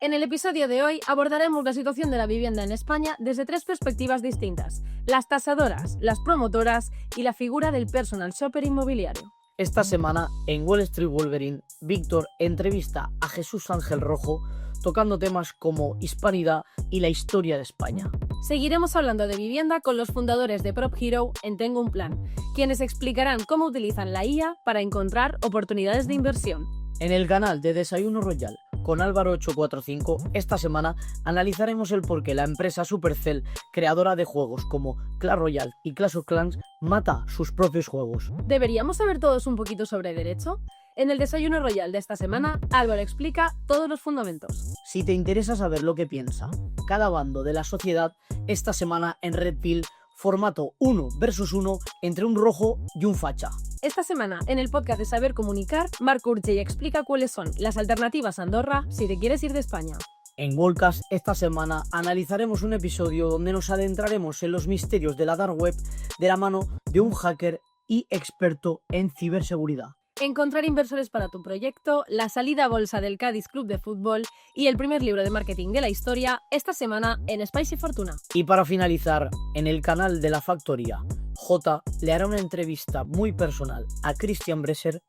En el episodio de hoy abordaremos la situación de la vivienda en España desde tres perspectivas distintas: las tasadoras, las promotoras y la figura del personal shopper inmobiliario. Esta semana, en Wall Street Wolverine, Víctor entrevista a Jesús Ángel Rojo tocando temas como hispanidad y la historia de España. Seguiremos hablando de vivienda con los fundadores de Prop Hero en Tengo un Plan, quienes explicarán cómo utilizan la IA para encontrar oportunidades de inversión. En el canal de Desayuno Royal con Álvaro 845, esta semana analizaremos el por qué la empresa Supercell, creadora de juegos como Clash Royale y Clash of Clans, mata sus propios juegos. ¿Deberíamos saber todos un poquito sobre derecho? En el Desayuno Royal de esta semana, Álvaro explica todos los fundamentos. Si te interesa saber lo que piensa cada bando de la sociedad, esta semana en Red Pill, formato 1 versus 1 entre un rojo y un facha. Esta semana, en el podcast de Saber Comunicar, Marc Urgell explica cuáles son las alternativas a Andorra si te quieres ir de España. En Wallcast, esta semana analizaremos un episodio donde nos adentraremos en los misterios de la Dark Web de la mano de un hacker y experto en ciberseguridad. Encontrar inversores para tu proyecto, la salida a bolsa del Cádiz Club de Fútbol y el primer libro de marketing de la historia, esta semana en Spicy Fortuna. Y para finalizar, en el canal de La Factoría, J le hará una entrevista muy personal a Christian Bresser,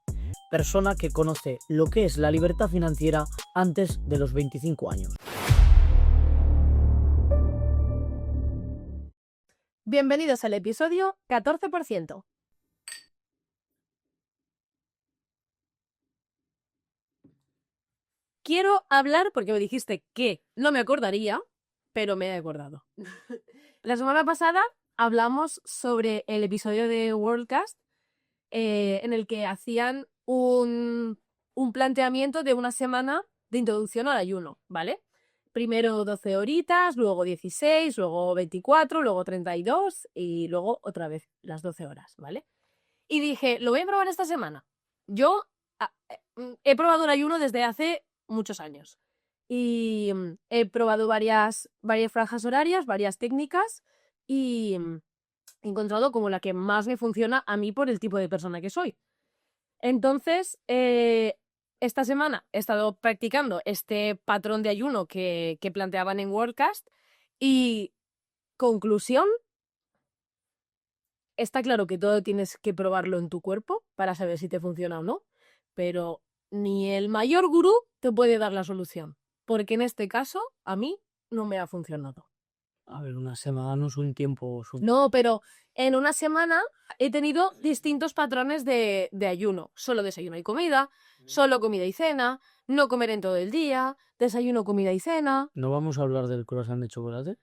persona que conoce lo que es la libertad financiera antes de los 25 años. Bienvenidos al episodio 14%. Quiero hablar, porque me dijiste que no me acordaría, pero me he acordado. La semana pasada hablamos sobre el episodio de Worldcast en el que hacían un planteamiento de una semana de introducción al ayuno, ¿vale? Primero 12 horitas, luego 16, luego 24, luego 32 y luego otra vez las 12 horas, ¿vale? Y dije, lo voy a probar esta semana. Yo he probado el ayuno desde hace muchos años y he probado varias franjas horarias, varias técnicas y he encontrado como la que más me funciona a mí por el tipo de persona que soy. Entonces, esta semana he estado practicando este patrón de ayuno que planteaban en Worldcast y, conclusión, está claro que todo tienes que probarlo en tu cuerpo para saber si te funciona o no, pero ni el mayor gurú te puede dar la solución, porque en este caso a mí no me ha funcionado. A ver, una semana no es un tiempo... No, pero en una semana he tenido distintos patrones de ayuno. Solo desayuno y comida, solo comida y cena, no comer en todo el día, desayuno, comida y cena. ¿No vamos a hablar del croissant de chocolate?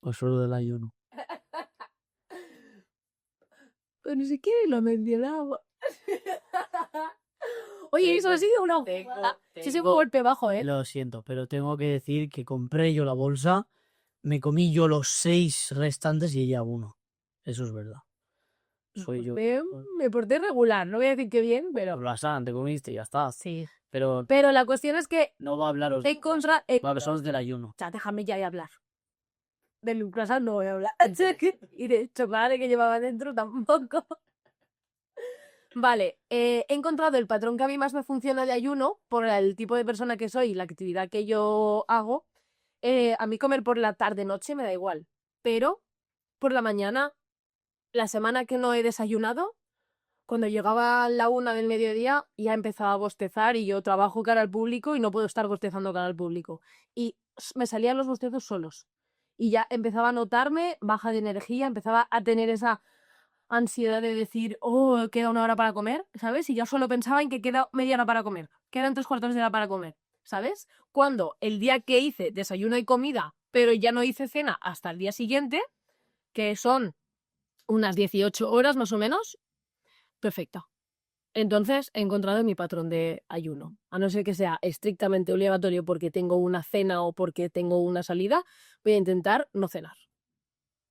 ¿O solo del ayuno? Pero ni siquiera lo mencionaba. Oye, eso ha sido una... Sí, ha sido un golpe bajo, ¿eh? Lo siento, pero tengo que decir que compré yo la bolsa, me comí yo los 6 restantes y ella uno. Eso es verdad. Soy yo. Me porté regular, no voy a decir que bien, pero... Croissant, te comiste y ya está. Sí. Pero la cuestión es que... no va a hablaros. En contra... Va a hablaros del ayuno. Ya, déjame ya hablar. Del croissant no voy a hablar. Y de chocolate que llevaba dentro tampoco. Vale, he encontrado el patrón que a mí más me funciona de ayuno por el tipo de persona que soy y la actividad que yo hago. A mí comer por la tarde-noche me da igual, pero por la mañana, la semana que no he desayunado, cuando llegaba a la 1 del mediodía ya empezaba a bostezar y yo trabajo cara al público y no puedo estar bostezando cara al público. Y me salían los bostezos solos. Y ya empezaba a notarme baja de energía, empezaba a tener esa ansiedad de decir, oh, queda una hora para comer, ¿sabes? Y yo solo pensaba en que queda media hora para comer, quedan 3/4 de hora para comer, ¿sabes? Cuando el día que hice desayuno y comida, pero ya no hice cena hasta el día siguiente, que son unas 18 horas más o menos, perfecta. Entonces he encontrado mi patrón de ayuno. A no ser que sea estrictamente obligatorio porque tengo una cena o porque tengo una salida, voy a intentar no cenar.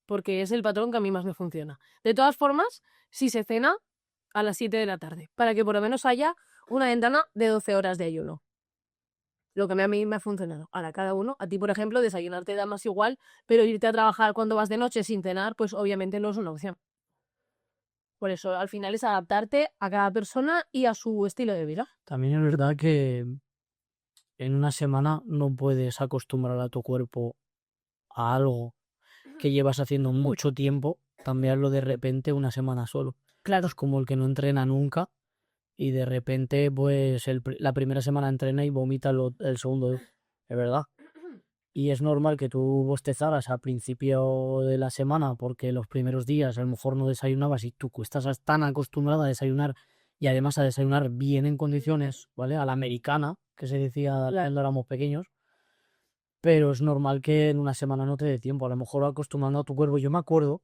Porque es el patrón que a mí más me funciona. De todas formas, si se cena a las 7 de la tarde, para que por lo menos haya una ventana de 12 horas de ayuno. Lo que a mí me ha funcionado. Ahora, cada uno, a ti, por ejemplo, desayunar te da más igual, pero irte a trabajar cuando vas de noche sin cenar, pues obviamente no es una opción. Por eso, al final es adaptarte a cada persona y a su estilo de vida. También es verdad que en una semana no puedes acostumbrar a tu cuerpo a algo que llevas haciendo mucho tiempo, cambiarlo de repente una semana solo. Claro. Es como el que no entrena nunca y de repente, pues, la primera semana entrena y vomita el segundo. Es verdad. Y es normal que tú bostezaras al principio de la semana porque los primeros días a lo mejor no desayunabas y tú estás tan acostumbrada a desayunar y además a desayunar bien en condiciones, ¿vale? A la americana, que se decía cuando éramos pequeños. Pero es normal que en una semana no te dé tiempo. A lo mejor acostumbrando a tu cuerpo. Yo me acuerdo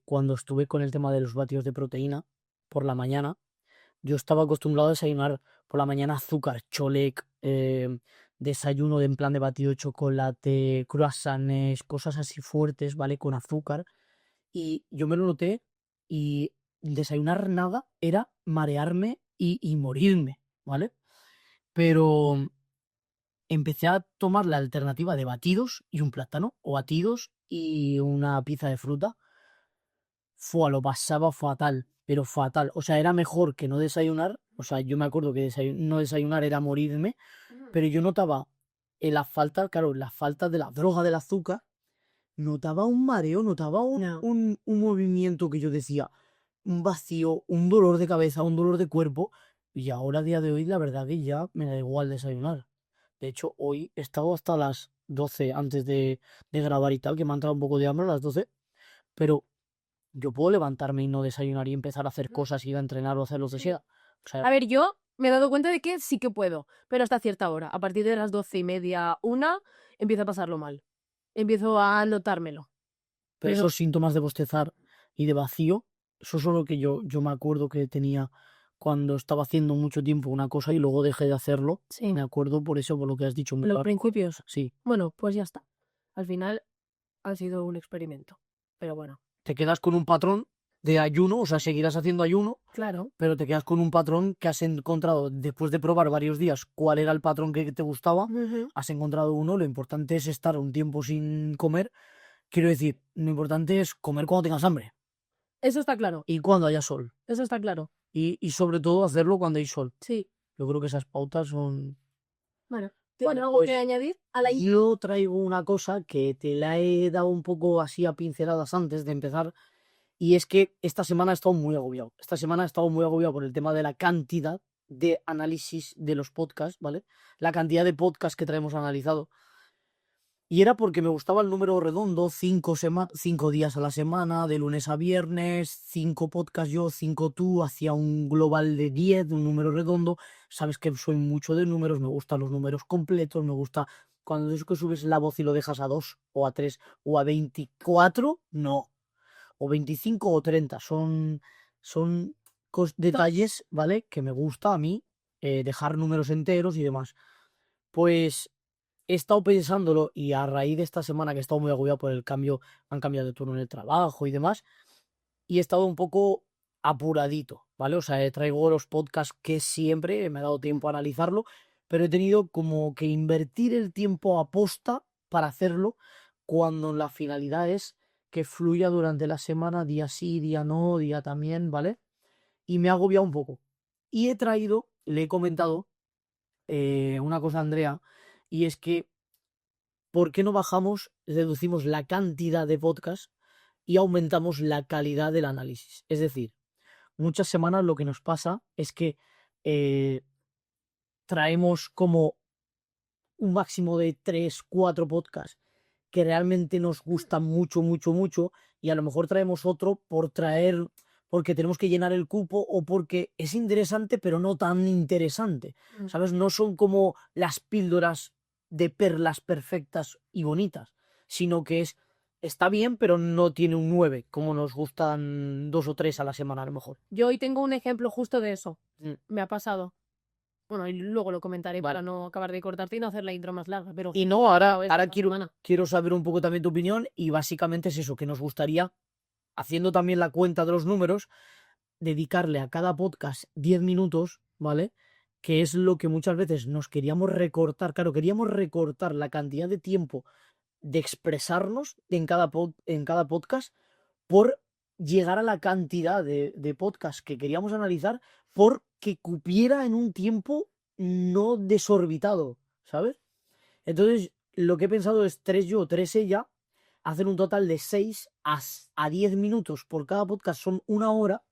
cuando estuve con el tema de los batidos de proteína por la mañana, yo estaba acostumbrado a desayunar por la mañana azúcar, cholec, desayuno en plan de batido de chocolate, croissants, cosas así fuertes, ¿vale? Con azúcar. Y yo me lo noté y desayunar nada era marearme y morirme, ¿vale? Pero empecé a tomar la alternativa de batidos y un plátano, o batidos y una pieza de fruta. Lo pasaba fatal, pero fatal. O sea, era mejor que no desayunar. O sea, yo me acuerdo que no desayunar era morirme, pero yo notaba la falta, claro, la falta de la droga del azúcar. Notaba un mareo, notaba un movimiento que yo decía, un vacío, un dolor de cabeza, un dolor de cuerpo. Y ahora, a día de hoy, la verdad que ya me da igual desayunar. De hecho, hoy he estado hasta las 12 antes de grabar y tal, que me ha entrado un poco de hambre a las 12, pero yo puedo levantarme y no desayunar y empezar a hacer cosas, ir a entrenar o hacer lo que sea. O sea, A ver, yo me he dado cuenta de que sí que puedo, pero hasta cierta hora. A partir de las 12:30, 1, empiezo a pasarlo mal. Empiezo a notármelo. pero esos síntomas de bostezar y de vacío, eso es lo que yo me acuerdo que tenía cuando estaba haciendo mucho tiempo una cosa y luego dejé de hacerlo. Sí. Me acuerdo por eso, por lo que has dicho. Los principios. Sí. Bueno, pues ya está. Al final ha sido un experimento. Pero bueno. Te quedas con un patrón de ayuno, o sea, seguirás haciendo ayuno, Claro. pero te quedas con un patrón que has encontrado después de probar varios días cuál era el patrón que te gustaba. Has encontrado uno, lo importante es estar un tiempo sin comer. Quiero decir, lo importante es comer cuando tengas hambre Eso está claro. y cuando haya sol. Eso está claro. Y sobre todo hacerlo cuando hay sol. Sí. Yo creo que esas pautas son... Bueno, ¿algo Pues, que añadir a la yo traigo una cosa que te la he dado un poco así a pinceladas antes de empezar. Y es que esta semana he estado muy agobiado. Esta semana he estado muy agobiado por el tema de la cantidad de análisis de los podcasts, ¿vale? La cantidad de podcasts que traemos analizado. Y era porque me gustaba el número redondo, 5 días a la semana, de lunes a viernes, 5 podcasts yo, 5 tú, hacía un global de 10, un número redondo. Sabes que soy mucho de números, me gustan los números completos, me gusta cuando es que subes la voz y lo dejas a 2 o a 3 o a 24, no. O 25 o 30, son detalles, ¿vale? Que me gusta a mí, dejar números enteros y demás. Pues he estado pensándolo y a raíz de esta semana que he estado muy agobiado por el cambio, han cambiado de turno en el trabajo y demás, y he estado un poco apuradito, ¿vale? O sea, traigo los podcasts que siempre me ha dado tiempo a analizarlo, pero he tenido como que invertir el tiempo a posta para hacerlo cuando la finalidad es que fluya durante la semana, día sí, día no, día también, ¿vale? Y me ha agobiado un poco. Y le he comentado una cosa a Andrea, y es que, ¿por qué no reducimos la cantidad de podcasts y aumentamos la calidad del análisis? Es decir, muchas semanas lo que nos pasa es que traemos como un máximo de 3, 4 podcasts que realmente nos gustan mucho, mucho, mucho, y a lo mejor traemos otro porque tenemos que llenar el cupo o porque es interesante, pero no tan interesante, ¿sabes? No son como las píldoras de perlas perfectas y bonitas, sino que está bien, pero no tiene un 9, como nos gustan 2 o 3 a la semana a lo mejor. Yo hoy tengo un ejemplo justo de eso. Me ha pasado. Bueno, y luego lo comentaré Vale. para no acabar de cortarte y no hacer la intro más larga. Pero Y no, ahora esta quiero saber un poco también tu opinión, y básicamente es eso, que nos gustaría, haciendo también la cuenta de los números, dedicarle a cada podcast 10 minutos, ¿vale? Que es lo que muchas veces nos queríamos recortar. Claro, queríamos recortar la cantidad de tiempo de expresarnos en cada podcast por llegar a la cantidad de podcasts que queríamos analizar porque cupiera en un tiempo no desorbitado, ¿sabes? Entonces, lo que he pensado es 3 yo, 3 ella, hacer un total de 6 a 10 minutos por cada podcast, son 1 hora.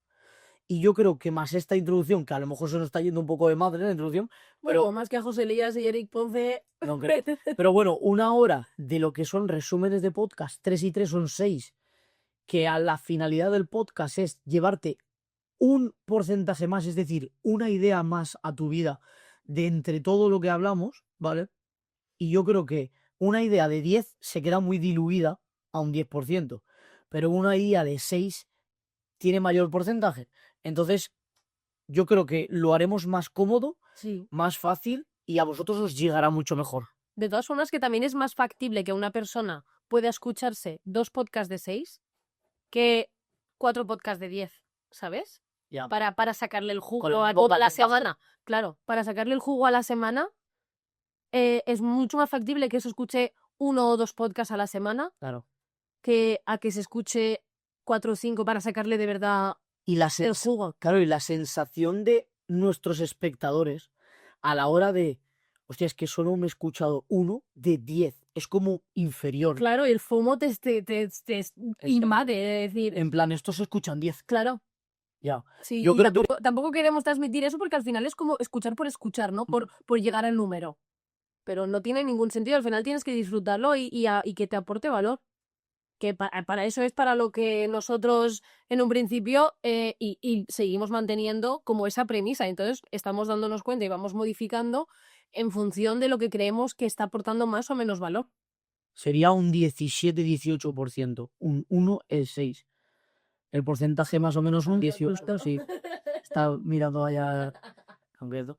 Y yo creo que más esta introducción, que a lo mejor se nos está yendo un poco de madre la introducción, Bueno, pero más que a José Elías y Eric Ponce. no creo. Pero bueno, 1 hora de lo que son resúmenes de podcast, 3 y 3 son 6, que a la finalidad del podcast es llevarte un porcentaje más, es decir, una idea más a tu vida de entre todo lo que hablamos, ¿vale? Y yo creo que una idea de 10 se queda muy diluida a un 10%, pero una idea de 6 tiene mayor porcentaje. Entonces, yo creo que lo haremos más cómodo, Sí. más fácil y a vosotros os llegará mucho mejor. De todas formas, que también es más factible que una persona pueda escucharse 2 podcasts de 6 que 4 podcasts de 10, ¿sabes? Ya. Para sacarle el Con jugo el a mismo la porcentaje. semana. Claro, para sacarle el jugo a la semana es mucho más factible que se escuche 1 o 2 podcasts a la semana Claro. que a que se escuche 4 o 5 para sacarle de verdad Y la, el jugo. claro, y la sensación de nuestros espectadores a la hora de, hostia, es que solo me he escuchado 1 de 10. Es como inferior. Claro, y el FOMO te invade, es decir, En plan, estos se escuchan 10. claro. Ya. Sí, Yo y creo que tampoco queremos transmitir eso porque al final es como escuchar por escuchar, ¿no? Por llegar al número. Pero no tiene ningún sentido, al final tienes que disfrutarlo y que te aporte valor. Que para eso es para lo que nosotros en un principio y seguimos manteniendo como esa premisa. Entonces estamos dándonos cuenta y vamos modificando en función de lo que creemos que está aportando más o menos valor. sería un 17-18%. Un 1 es 6. El porcentaje más o menos un 18, sí. Está mirando allá concreto.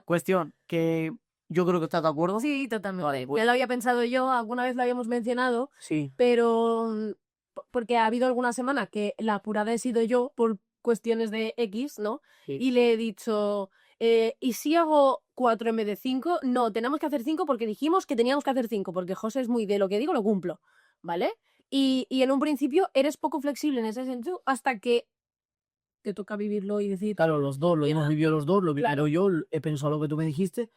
Cuestión, que yo creo que estás de acuerdo. Sí, totalmente. Vale, pues, Ya lo había pensado yo, alguna vez lo habíamos mencionado, sí. pero porque ha habido alguna semana que la apurada he sido yo por cuestiones de X, ¿no? Sí. Y le he dicho, ¿y si hago 4 en vez de 5? No, tenemos que hacer 5 porque dijimos que teníamos que hacer 5, porque José es muy de lo que digo, lo cumplo, ¿vale? Y en un principio eres poco flexible en ese sentido hasta que te toca vivirlo y decir, Claro, los dos, lo hemos vivido los dos, lo Claro. primero yo, he pensado lo que tú me dijiste,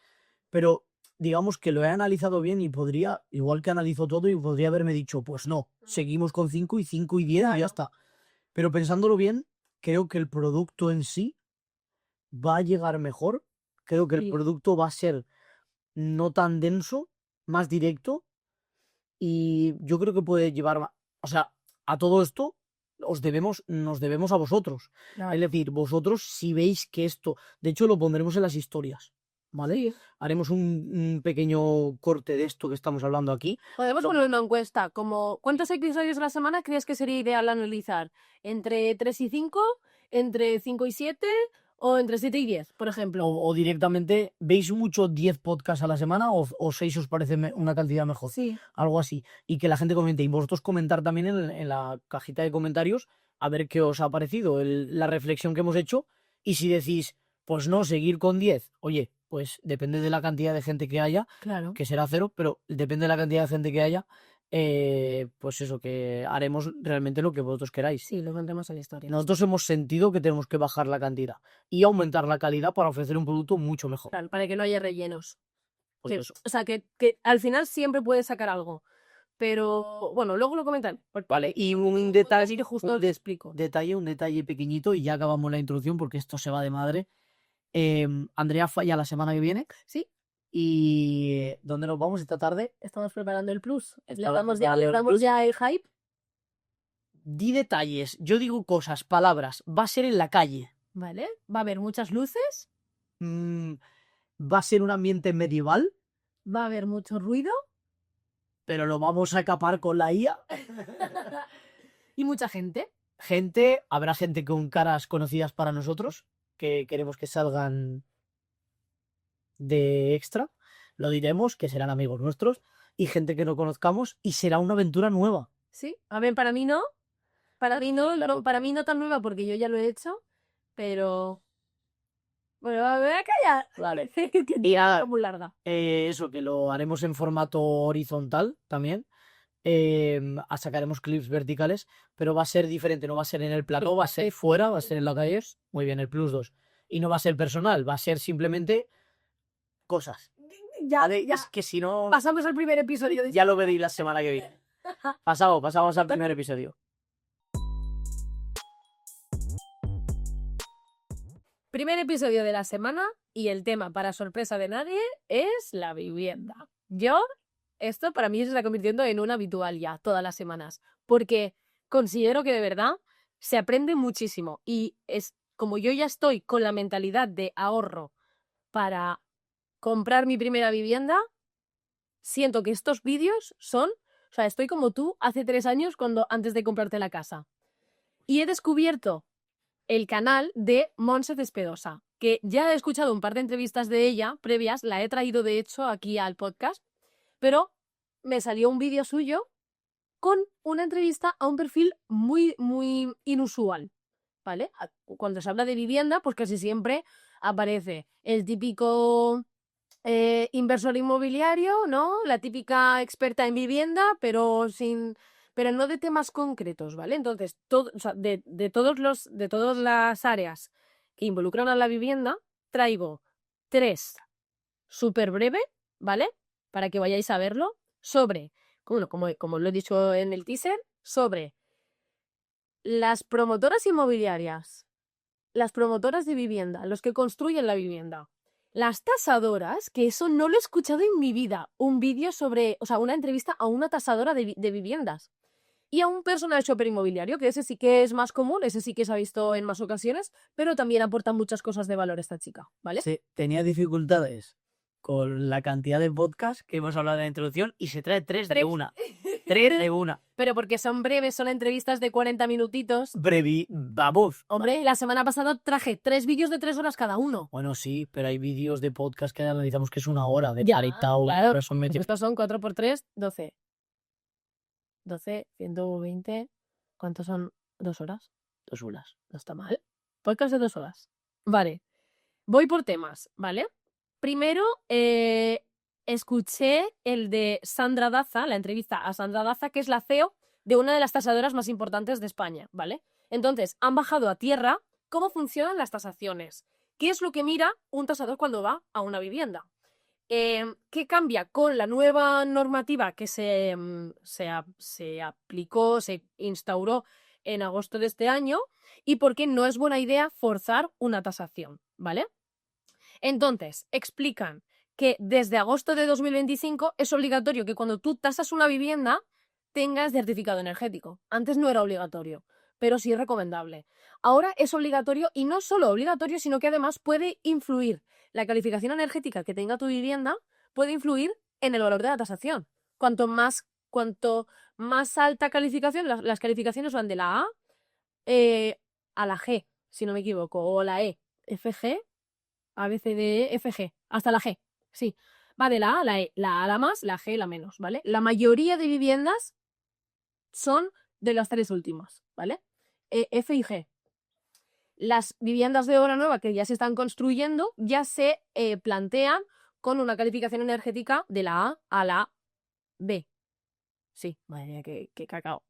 pero digamos que lo he analizado bien y podría, igual que analizo todo, y podría haberme dicho, pues no, seguimos con 5 y 5 y 10 y ya Claro. está. Pero pensándolo bien, creo que el producto en sí va a llegar mejor, creo que el Sí. producto va a ser no tan denso, más directo, y yo creo que puede llevar, o sea, a todo esto nos debemos a vosotros. Claro. Es decir, vosotros si veis que esto, de hecho lo pondremos en las historias, ¿vale? Sí. Haremos un pequeño corte de esto que estamos hablando aquí. Podemos Lo- poner una encuesta, como ¿cuántos episodios a la semana crees que sería ideal analizar? ¿Entre 3 y 5? ¿Entre 5 y 7? ¿O entre 7 y 10, por ejemplo? O directamente, ¿veis mucho 10 podcasts a la semana o 6 os parece una cantidad mejor? Sí. Algo así. Y que la gente comente. Y vosotros comentar también en la cajita de comentarios a ver qué os ha parecido la reflexión que hemos hecho. Y si decís, pues no, seguir con 10. Oye, pues depende de la cantidad de gente que haya, Claro. que será 0, pero depende de la cantidad de gente que haya. Pues eso, que haremos realmente lo que vosotros queráis. Sí, lo pondremos en la historia. Nosotros hemos sentido que tenemos que bajar la cantidad y aumentar la calidad para ofrecer un producto mucho mejor. Claro, para que no haya rellenos. Pues Sí, eso. o sea, que al final siempre puedes sacar algo. Pero, bueno, luego lo comentan. Vale, y un detalle, Justo un te explico. un detalle pequeñito y ya acabamos la introducción porque esto se va de madre. Andrea falla la semana que viene. Sí. ¿Y dónde nos vamos esta tarde? Estamos preparando el plus. Le Vale, damos ya el hype. Di detalles, yo digo cosas, palabras. Va a ser en la calle. ¿Vale? Va a haber muchas luces. Va a ser un ambiente medieval, Va a haber mucho ruido. pero lo vamos a escapar con la IA. Y mucha gente. Habrá gente con caras conocidas para nosotros, que queremos que salgan de extra, lo diremos, que serán amigos nuestros, y gente que no conozcamos, y será una aventura nueva. Sí. A ver, para mí no. Para mí no tan nueva porque yo ya lo he hecho. Pero... Bueno, me voy a callar. Vale. Que Y nada, muy larga. eso, que lo haremos en formato horizontal también, sacaremos clips verticales, pero va a ser diferente, no va a ser en el plató, va a ser fuera, va a ser en la calle. Muy bien, el +2. Y no va a ser personal, va a ser simplemente cosas. Ya, ¿Vale? ya. Es que si no, Pasamos al primer episodio. ya lo veréis la semana que viene. Pasamos al primer episodio. Primer episodio de la semana y el tema, para sorpresa de nadie, es la vivienda. Esto para mí se está convirtiendo en un habitual ya, todas las semanas, porque considero que de verdad se aprende muchísimo y es como yo ya estoy con la mentalidad de ahorro para comprar mi primera vivienda, siento que estos vídeos son, o sea, estoy como tú hace 3 años antes de comprarte la casa. Y he descubierto el canal de Montse Despedosa, que ya he escuchado un par de entrevistas de ella previas, la he traído de hecho aquí al podcast, pero me salió un vídeo suyo con una entrevista a un perfil muy, muy inusual, ¿vale? Cuando se habla de vivienda, pues casi siempre aparece el típico inversor inmobiliario, ¿no? La típica experta en vivienda, pero no de temas concretos, ¿vale? Entonces, o sea, de todas las áreas que involucran a la vivienda, traigo 3 súper breve, ¿vale? Para que vayáis a verlo, sobre, como lo he dicho en el teaser, sobre las promotoras inmobiliarias, las promotoras de vivienda, los que construyen la vivienda, las tasadoras, que eso no lo he escuchado en mi vida, un vídeo sobre, o sea, una entrevista a una tasadora de viviendas. Y a un personal shopper inmobiliario, que ese sí que es más común, ese sí que se ha visto en más ocasiones, pero también aporta muchas cosas de valor esta chica, ¿vale? Sí, tenía dificultades con la cantidad de podcasts que hemos hablado en la introducción y se trae 3 de una. 3 de una. Pero porque son breves, son entrevistas de 40 minutitos. Vamos. Hombre, la semana pasada traje 3 vídeos de 3 horas cada uno. Bueno, sí, pero hay vídeos de podcast que analizamos que es 1 hora de Ya, paritao, claro. pero son medio. Estos son 4 por 3, 12. 12, 120. ¿Cuántos son? 2 horas. 2 horas. No está mal. Podcast de 2 horas. Vale. Voy por temas, ¿vale? Primero, escuché el de Sandra Daza, la entrevista a Sandra Daza, que es la CEO de una de las tasadoras más importantes de España, ¿vale? Entonces, han bajado a tierra cómo funcionan las tasaciones. ¿Qué es lo que mira un tasador cuando va a una vivienda? ¿Qué cambia con la nueva normativa que se aplicó, se instauró en agosto de este año? Y por qué no es buena idea forzar una tasación, ¿vale? Entonces, explican que desde agosto de 2025 es obligatorio que cuando tú tasas una vivienda tengas certificado energético. Antes no era obligatorio, pero sí es recomendable. Ahora es obligatorio y no solo obligatorio, sino que además puede influir. La calificación energética que tenga tu vivienda puede influir en el valor de la tasación. Cuanto más alta calificación, las calificaciones van de la a la G, si no me equivoco, o la E, FG, A, B, C, D, E, F, G, hasta la G, sí. Va de la A a la E, la A la más, la G la menos, ¿vale? La mayoría de viviendas son de las 3 últimas, ¿vale? F y G. Las viviendas de obra nueva que ya se están construyendo ya se plantean con una calificación energética de la A a la B. Sí, madre mía, qué cacao.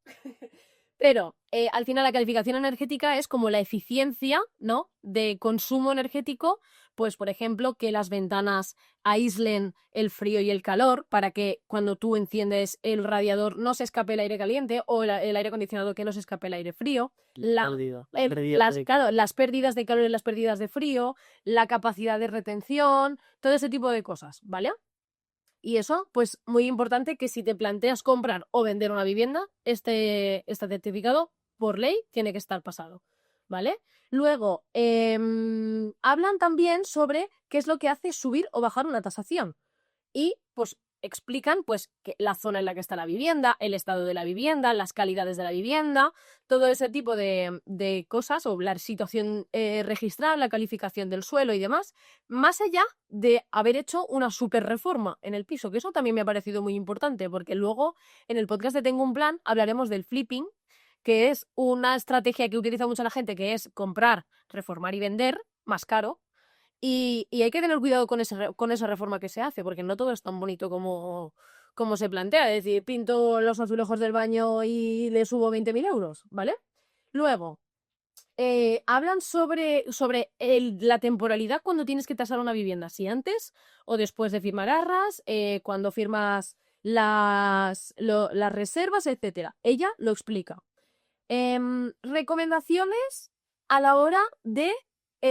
Pero al final la calificación energética es como la eficiencia, ¿no?, de consumo energético, pues por ejemplo que las ventanas aíslen el frío y el calor para que cuando tú enciendes el radiador no se escape el aire caliente o el aire acondicionado que no se escape el aire frío. Las pérdidas de calor y las pérdidas de frío, la capacidad de retención, todo ese tipo de cosas, ¿vale? Y eso, pues muy importante que si te planteas comprar o vender una vivienda, este certificado, por ley, tiene que estar pasado, ¿vale? Luego, hablan también sobre qué es lo que hace subir o bajar una tasación. Y, pues, explican, pues, que la zona en la que está la vivienda, el estado de la vivienda, las calidades de la vivienda, todo ese tipo de cosas, o la situación registrada, la calificación del suelo y demás, más allá de haber hecho una super reforma en el piso, que eso también me ha parecido muy importante, porque luego en el podcast de Tengo un Plan hablaremos del flipping, que es una estrategia que utiliza mucha la gente, que es comprar, reformar y vender más caro. Y hay que tener cuidado con esa reforma que se hace, porque no todo es tan bonito como como se plantea, es decir, pinto los azulejos del baño y le subo 20.000 euros, ¿vale? Luego, hablan sobre la temporalidad cuando tienes que tasar una vivienda, si antes o después de firmar arras, cuando firmas las reservas, etcétera. Ella lo explica. Recomendaciones a la hora de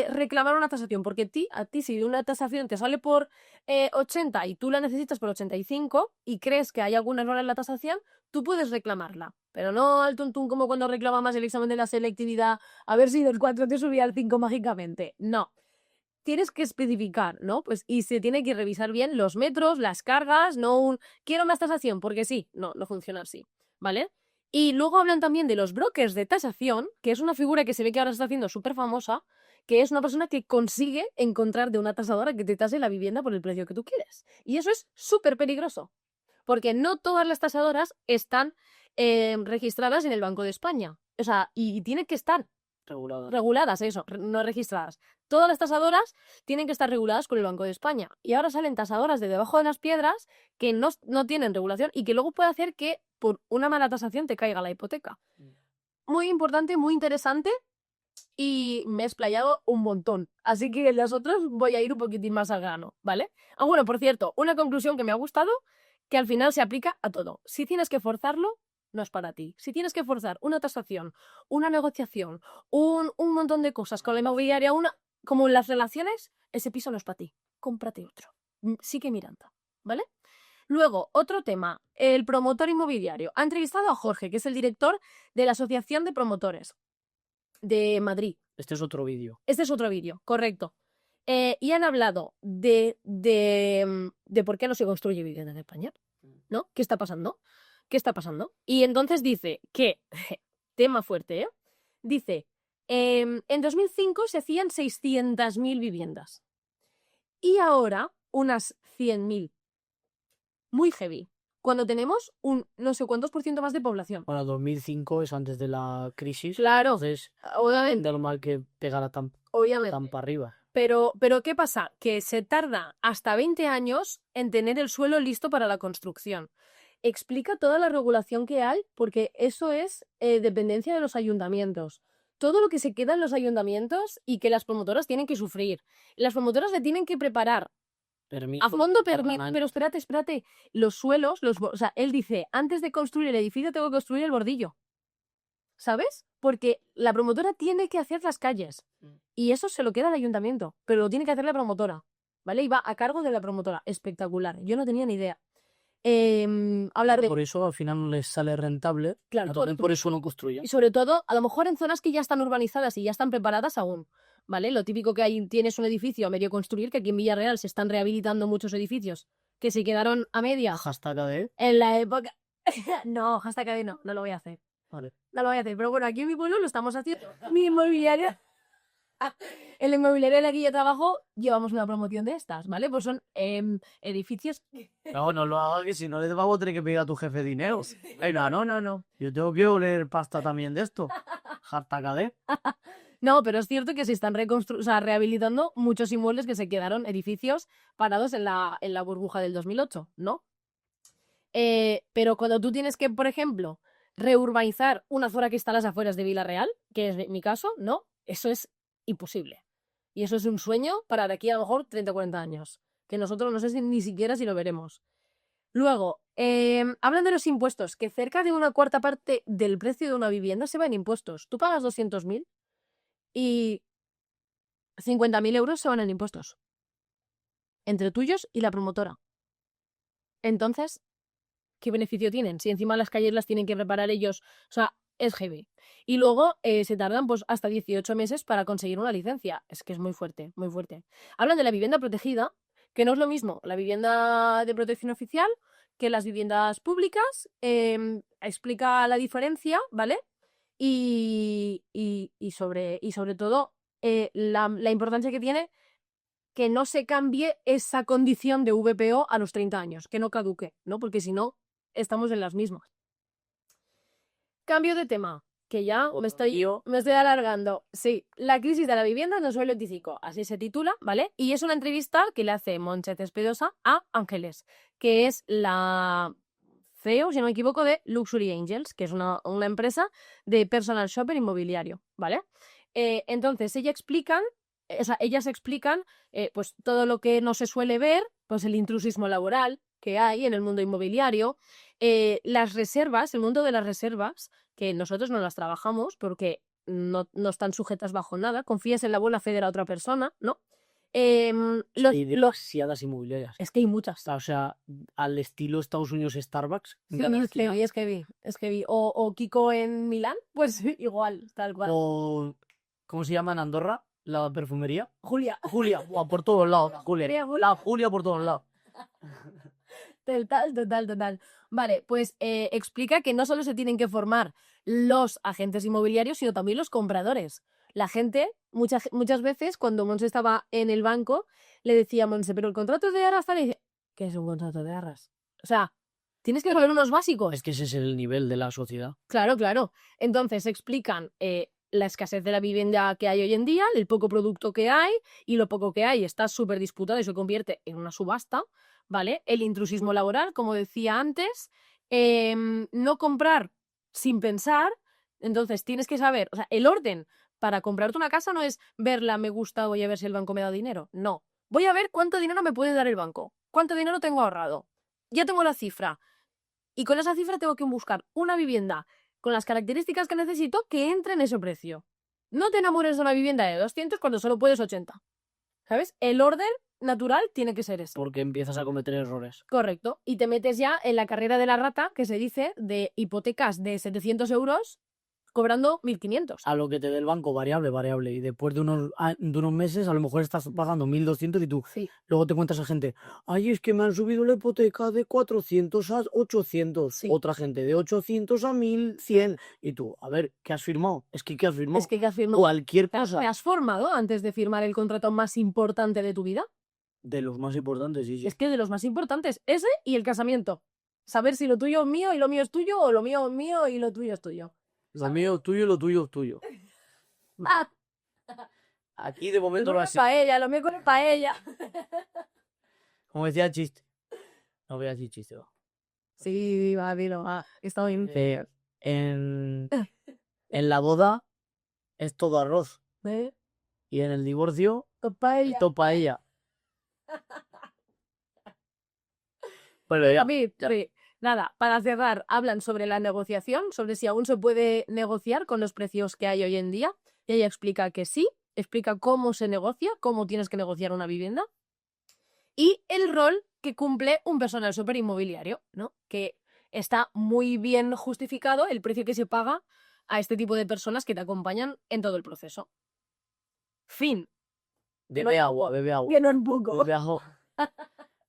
reclamar una tasación, porque a ti si una tasación te sale por 80 y tú la necesitas por 85 y crees que hay algún error en la tasación, tú puedes reclamarla, pero no al tuntún como cuando reclamabas el examen de la selectividad a ver si del 4 te subía al 5 mágicamente. No. Tienes que especificar, ¿no? Pues y se tiene que revisar bien los metros, las cargas, no quiero más tasación porque sí, no funciona así, ¿vale? Y luego hablan también de los brokers de tasación, que es una figura que se ve que ahora se está haciendo súper famosa, que es una persona que consigue encontrar de una tasadora que te tase la vivienda por el precio que tú quieres. Y eso es súper peligroso, porque no todas las tasadoras están registradas en el Banco de España. O sea, y tienen que estar reguladas, eso, no registradas. Todas las tasadoras tienen que estar reguladas con el Banco de España. Y ahora salen tasadoras de debajo de las piedras que no tienen regulación y que luego puede hacer que por una mala tasación te caiga la hipoteca. Muy importante, muy interesante y me he explayado un montón. Así que en las otras voy a ir un poquitín más al grano, ¿vale? Ah, bueno, por cierto, una conclusión que me ha gustado, que al final se aplica a todo. Si tienes que forzarlo, no es para ti. Si tienes que forzar una tasación, una negociación, un montón de cosas con la inmobiliaria, como en las relaciones, ese piso no es para ti. Cómprate otro. Sigue mirando, ¿vale? Luego, otro tema, el promotor inmobiliario. Ha entrevistado a Jorge, que es el director de la Asociación de Promotores de Madrid. Este es otro vídeo. Este es otro vídeo, correcto. Y han hablado de por qué no se construye vivienda en España, ¿no? ¿Qué está pasando? ¿Qué está pasando? Y entonces dice que, tema fuerte, ¿eh? Dice, en 2005 se hacían 600.000 viviendas y ahora unas 100.000. Muy heavy. Cuando tenemos un no sé cuántos % más de población. Bueno, 2005 es antes de la crisis. Claro, Entonces, obviamente. normal que pegara tan para arriba. Pero ¿qué pasa? Que se tarda hasta 20 años en tener el suelo listo para la construcción. Explica toda la regulación que hay, porque eso es dependencia de los ayuntamientos. Todo lo que se queda en los ayuntamientos y que las promotoras tienen que sufrir. Las promotoras le tienen que preparar a fondo permiso. Pero espérate. Los suelos, o sea, él dice, antes de construir el edificio tengo que construir el bordillo. ¿Sabes? Porque la promotora tiene que hacer las calles. Y eso se lo queda al ayuntamiento, pero lo tiene que hacer la promotora, ¿vale? Y va a cargo de la promotora. Espectacular. Yo no tenía ni idea. Hablar de... Por eso al final no les sale rentable. Claro, por eso no construyen. Y sobre todo, a lo mejor en zonas que ya están urbanizadas y ya están preparadas aún, ¿vale? Lo típico que hay, tienes un edificio a medio construir, que aquí en Villarreal se están rehabilitando muchos edificios que se quedaron a medias. Hashtag AD. En la época... No, hashtag AD no lo voy a hacer. Vale. No lo voy a hacer, pero bueno, aquí en mi pueblo lo estamos haciendo. Mi inmobiliaria... En la inmobiliaria en la que yo trabajo llevamos una promoción de estas, ¿vale? Pues son edificios... No lo hagas, que si no le vamos a tener que pedir a tu jefe dinero. Venga, no. Yo tengo que oler pasta también de esto. Hashtag AD. No, pero es cierto que se están rehabilitando muchos inmuebles que se quedaron edificios parados en la burbuja del 2008, ¿no? Pero cuando tú tienes que, por ejemplo, reurbanizar una zona que está a las afueras de Villarreal, que es mi caso, ¿no? Eso es imposible. Y eso es un sueño para de aquí a lo mejor 30 o 40 años. Que nosotros no sé ni siquiera si lo veremos. Luego, hablan de los impuestos, que cerca de una cuarta parte del precio de una vivienda se va en impuestos. Tú pagas 200.000 y 50.000 euros se van en impuestos. Entre tuyos y la promotora. Entonces, ¿qué beneficio tienen? Si encima las calles las tienen que preparar ellos. O sea, es heavy. Y luego se tardan pues hasta 18 meses para conseguir una licencia. Es que es muy fuerte, muy fuerte. Hablan de la vivienda protegida, que no es lo mismo la vivienda de protección oficial que las viviendas públicas. Explica la diferencia, ¿vale? Y sobre todo la importancia que tiene que no se cambie esa condición de VPO a los 30 años, que no caduque, ¿no? Porque si no, estamos en las mismas. Cambio de tema. que ya me estoy alargando. Sí, la crisis de la vivienda en el suelo 25, así se titula, ¿vale? Y es una entrevista que le hace Montse Cespedosa a Ángeles, que es la CEO, si no me equivoco, de Luxury Angels, que es una empresa de personal shopper inmobiliario, ¿vale? Entonces, ellas explican pues todo lo que no se suele ver, pues el intrusismo laboral que hay en el mundo inmobiliario, las reservas, el mundo de las reservas, que nosotros no las trabajamos porque no están sujetas bajo nada, confías en la buena fe de la otra persona, ¿no? Hay demasiadas inmobiliarias. Es que hay muchas. O sea, al estilo Estados Unidos Starbucks. Sí, es que vi. O Kiko en Milán, pues igual, tal cual. O, ¿cómo se llama en Andorra? La perfumería. Julia. Buah, por todos lados. La Julia por todos lados. Total. Vale, pues explica que no solo se tienen que formar los agentes inmobiliarios, sino también los compradores. La gente, muchas veces, cuando Monse estaba en el banco, le decía a Monse, pero el contrato de arras tal, y dice, ¿qué es un contrato de arras? O sea, tienes que saber unos básicos. Es que ese es el nivel de la sociedad. Claro. Entonces explican la escasez de la vivienda que hay hoy en día, el poco producto que hay, y lo poco que hay está súper disputado y se convierte en una subasta, ¿vale? El intrusismo laboral, como decía antes, no comprar sin pensar, entonces tienes que saber, o sea, el orden para comprarte una casa no es verla, me gusta, voy a ver si el banco me da dinero, no. Voy a ver cuánto dinero me puede dar el banco, cuánto dinero tengo ahorrado. Ya tengo la cifra. Y con esa cifra tengo que buscar una vivienda con las características que necesito que entre en ese precio. No te enamores de una vivienda de 200 cuando solo puedes 80. ¿Sabes? El orden natural tiene que ser ese. Porque empiezas a cometer errores. Correcto. Y te metes ya en la carrera de la rata, que se dice, de hipotecas de 700 euros cobrando 1.500. A lo que te dé el banco, variable. Y después de unos meses, a lo mejor estás pagando 1.200 y tú Sí. luego te cuentas a gente, ay, es que me han subido la hipoteca de 400 a 800. Sí. Otra gente de 800 a 1.100. Y tú, a ver, ¿qué has firmado? Es que ¿qué has firmado? Es que has firmado. Cualquier cosa. ¿Te has formado antes de firmar el contrato más importante de tu vida? De los más importantes, sí. Es que de los más importantes, ese y el casamiento. Saber si lo tuyo es mío y lo mío es tuyo, o lo mío es mío y lo tuyo es tuyo. Lo mío es tuyo y lo tuyo es tuyo. Ah, Aquí de momento lo mío es paella, lo mío es paella. Como decía el chiste. No voy a decir chiste, va. Sí, va, dilo, va. Está bien. En la boda es todo arroz. ¿Eh? Y en el divorcio Paella. es todo paella. Bueno, ya. A mí, sí. Nada, para cerrar, hablan sobre la negociación, sobre si aún se puede negociar con los precios que hay hoy en día. Y ella explica que sí, explica cómo se negocia, cómo tienes que negociar una vivienda. Y el rol que cumple un personal shopper inmobiliario, ¿no? Que está muy bien justificado el precio que se paga a este tipo de personas que te acompañan en todo el proceso. Fin. Bebe agua. Que no es poco. Bebe agua.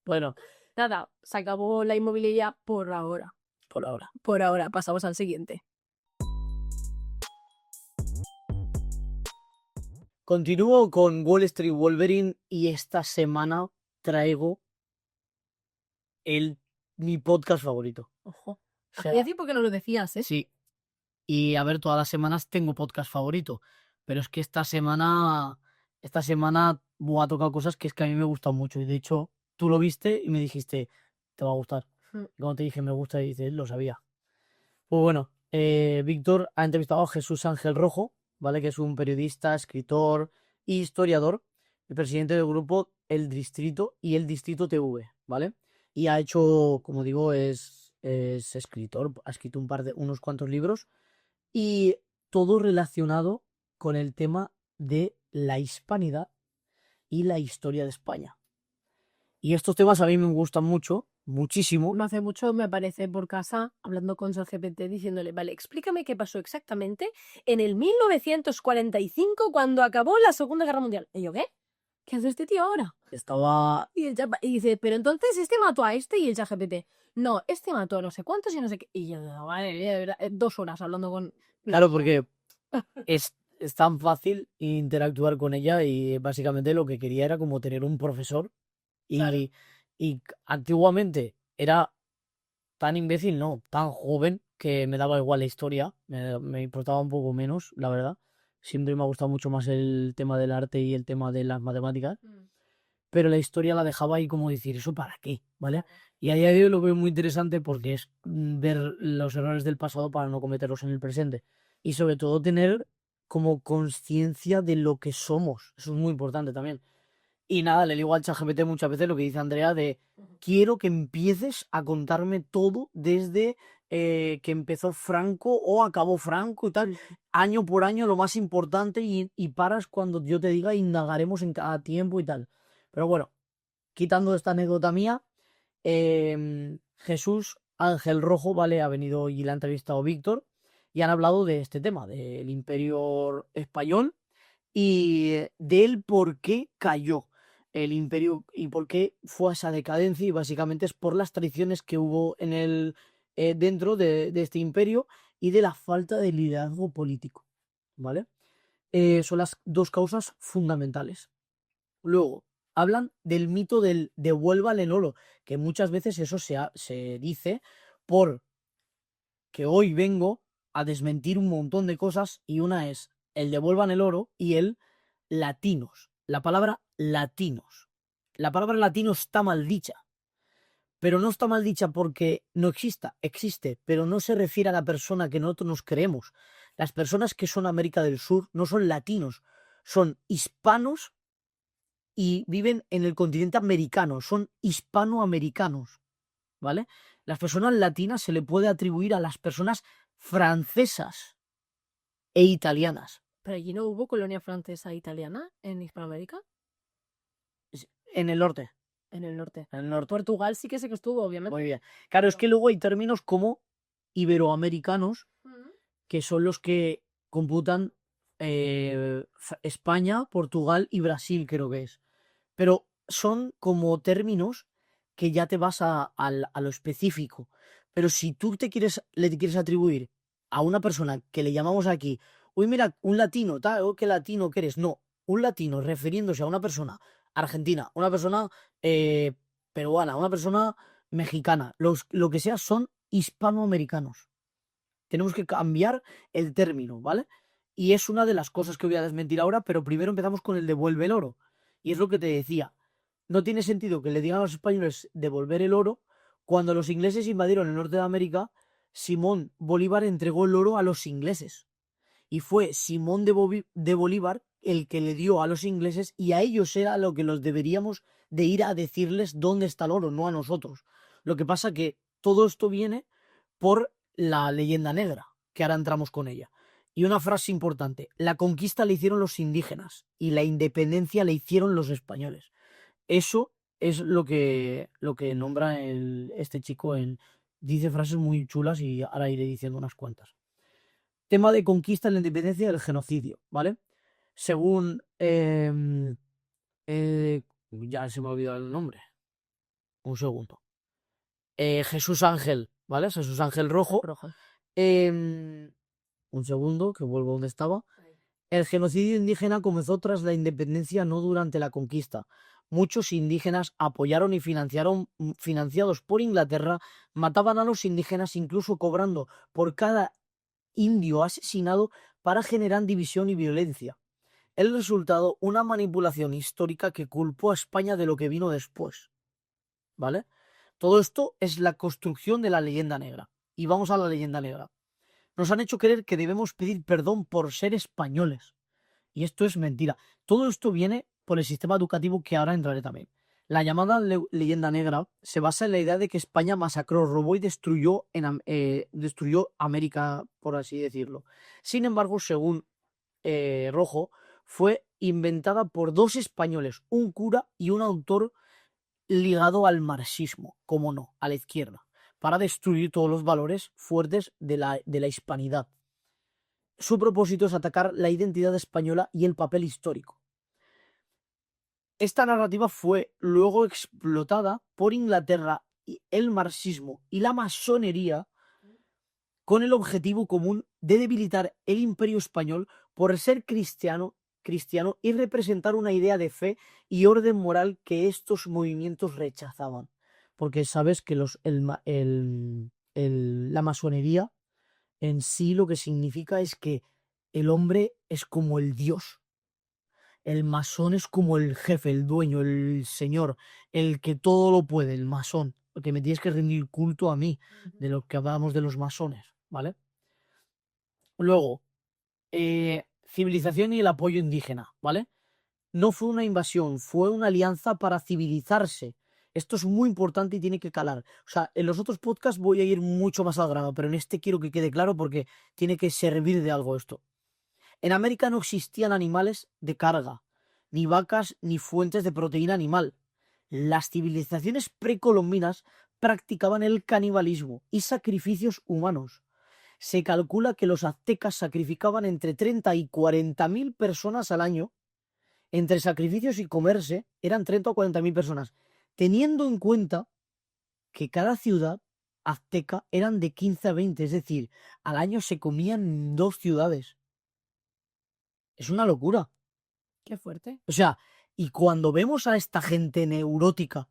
Bueno, Nada, se acabó la inmobiliaria por ahora. por ahora. Por ahora, pasamos al siguiente. Continúo con Wall Street Wolverine y esta semana traigo mi podcast favorito. Ojo. O sea, Hacía tiempo que no lo decías, ¿eh? sí. Y a ver, todas las semanas tengo podcast favorito. Pero es que esta semana ha tocado cosas que es que a mí me gustan mucho. Y de hecho, tú lo viste y me dijiste, te va a gustar. Mm. Y cuando te dije me gusta, y dices, lo sabía. Pues bueno, Víctor ha entrevistado a Jesús Ángel Rojo, ¿vale? Que es un periodista, escritor e historiador, el presidente del grupo El Distrito y El Distrito TV, ¿vale? Y ha hecho, como digo, es escritor, ha escrito unos cuantos libros y todo relacionado con el tema de la hispanidad y la historia de España. Y estos temas a mí me gustan mucho, muchísimo. No hace mucho me aparece por casa hablando con ChatGPT diciéndole, vale, explícame qué pasó exactamente en el 1945 cuando acabó la Segunda Guerra Mundial. Y yo, ¿qué? ¿Qué hace este tío ahora? Estaba... Y dice, pero entonces este mató a este y el ChatGPT. No, este mató a no sé cuántos y no sé qué. Y yo, vale, de verdad, 2 horas hablando con... Claro, porque es tan fácil interactuar con ella y básicamente lo que quería era como tener un profesor y, Claro. y antiguamente era tan imbécil, no, tan joven que me daba igual la historia, me importaba un poco menos, la verdad. Siempre me ha gustado mucho más el tema del arte y el tema de las matemáticas, pero la historia la dejaba ahí como decir, ¿eso para qué? ¿Vale? Y a día de hoy lo veo muy interesante porque es ver los errores del pasado para no cometerlos en el presente. Y sobre todo tener como conciencia de lo que somos. Eso es muy importante también. Y nada, le digo al ChatGPT muchas veces lo que dice Andrea de quiero que empieces a contarme todo desde que empezó Franco o acabó Franco y tal, año por año lo más importante y paras cuando yo te diga indagaremos en cada tiempo y tal. Pero bueno, quitando esta anécdota mía, Jesús Ángel Rojo, ¿vale? Ha venido y le ha entrevistado Víctor y han hablado de este tema, del Imperio Español y del por qué cayó el imperio y por qué fue a esa decadencia y básicamente es por las traiciones que hubo en el dentro de este imperio y de la falta de liderazgo político, ¿vale? Son las dos causas fundamentales. Luego, hablan del mito del devuélvale el oro, que muchas veces eso se dice por que hoy vengo a desmentir un montón de cosas y una es el devuelvan el oro y el latinos. La palabra latinos. La palabra latino está mal dicha, pero no está mal dicha porque no exista, existe, pero no se refiere a la persona que nosotros nos creemos. Las personas que son América del Sur no son latinos, son hispanos y viven en el continente americano, son hispanoamericanos, ¿vale? Las personas latinas se le puede atribuir a las personas francesas e italianas. ¿Pero allí no hubo colonia francesa e italiana en Hispanoamérica? En el norte. En el norte. En el norte. Portugal sí que sé que estuvo, obviamente. Muy bien. Claro, es que luego hay términos como iberoamericanos, que son los que computan España, Portugal y Brasil, creo que es. Pero son como términos que ya te vas a lo específico. Pero si tú le quieres atribuir a una persona que le llamamos aquí, uy, mira, un latino, tal, o qué latino que eres. No, un latino refiriéndose a una persona argentina, una persona peruana, una persona mexicana, lo que sea, son hispanoamericanos. Tenemos que cambiar el término, ¿vale? Y es una de las cosas que voy a desmentir ahora, pero primero empezamos con el devuelve el oro. Y es lo que te decía. No tiene sentido que le digan a los españoles devolver el oro cuando los ingleses invadieron el norte de América. Simón Bolívar entregó el oro a los ingleses. Y fue Simón de Bolívar el que le dio a los ingleses y a ellos era lo que los deberíamos de ir a decirles dónde está el oro, no a nosotros. Lo que pasa que todo esto viene por la leyenda negra, que ahora entramos con ella. Y una frase importante, la conquista la hicieron los indígenas y la independencia la hicieron los españoles. Eso es lo que nombra este chico dice frases muy chulas y ahora iré diciendo unas cuantas. Tema de conquista, la independencia y el genocidio, ¿vale? Según ya se me ha olvidado el nombre. Un segundo. Jesús Ángel, ¿vale? Jesús Ángel Rojo. Un segundo, que vuelvo donde estaba. El genocidio indígena comenzó tras la independencia, no durante la conquista. Muchos indígenas apoyaron y financiados por Inglaterra, mataban a los indígenas incluso cobrando por cada indio asesinado para generar división y violencia. El resultado, una manipulación histórica que culpó a España de lo que vino después. ¿Vale? Todo esto es la construcción de la leyenda negra. Y vamos a la leyenda negra. Nos han hecho creer que debemos pedir perdón por ser españoles. Y esto es mentira. Todo esto viene por el sistema educativo que ahora entraré también. La llamada leyenda negra se basa en la idea de que España masacró, robó y destruyó América, por así decirlo. Sin embargo, según Rojo, fue inventada por dos españoles, un cura y un autor ligado al marxismo, como no, a la izquierda, para destruir todos los valores fuertes de la hispanidad. Su propósito es atacar la identidad española y el papel histórico. Esta narrativa fue luego explotada por Inglaterra, y el marxismo y la masonería con el objetivo común de debilitar el imperio español por ser cristiano y representar una idea de fe y orden moral que estos movimientos rechazaban. Porque sabes que la masonería en sí lo que significa es que el hombre es como el dios. El masón es como el jefe, el dueño, el señor, el que todo lo puede, el masón. Porque me tienes que rendir culto a mí, de lo que hablábamos de los masones, ¿vale? Luego, civilización y el apoyo indígena, ¿vale? No fue una invasión, fue una alianza para civilizarse. Esto es muy importante y tiene que calar. O sea, en los otros podcasts voy a ir mucho más al grano, pero en este quiero que quede claro porque tiene que servir de algo esto. En América no existían animales de carga, ni vacas, ni fuentes de proteína animal. Las civilizaciones precolombinas practicaban el canibalismo y sacrificios humanos. Se calcula que los aztecas sacrificaban entre 30 y 40.000 personas al año. Entre sacrificios y comerse eran 30 o 40.000 personas, teniendo en cuenta que cada ciudad azteca eran de 15 a 20, es decir, al año se comían 2 ciudades. Es una locura. Qué fuerte. O sea, y cuando vemos a esta gente neurótica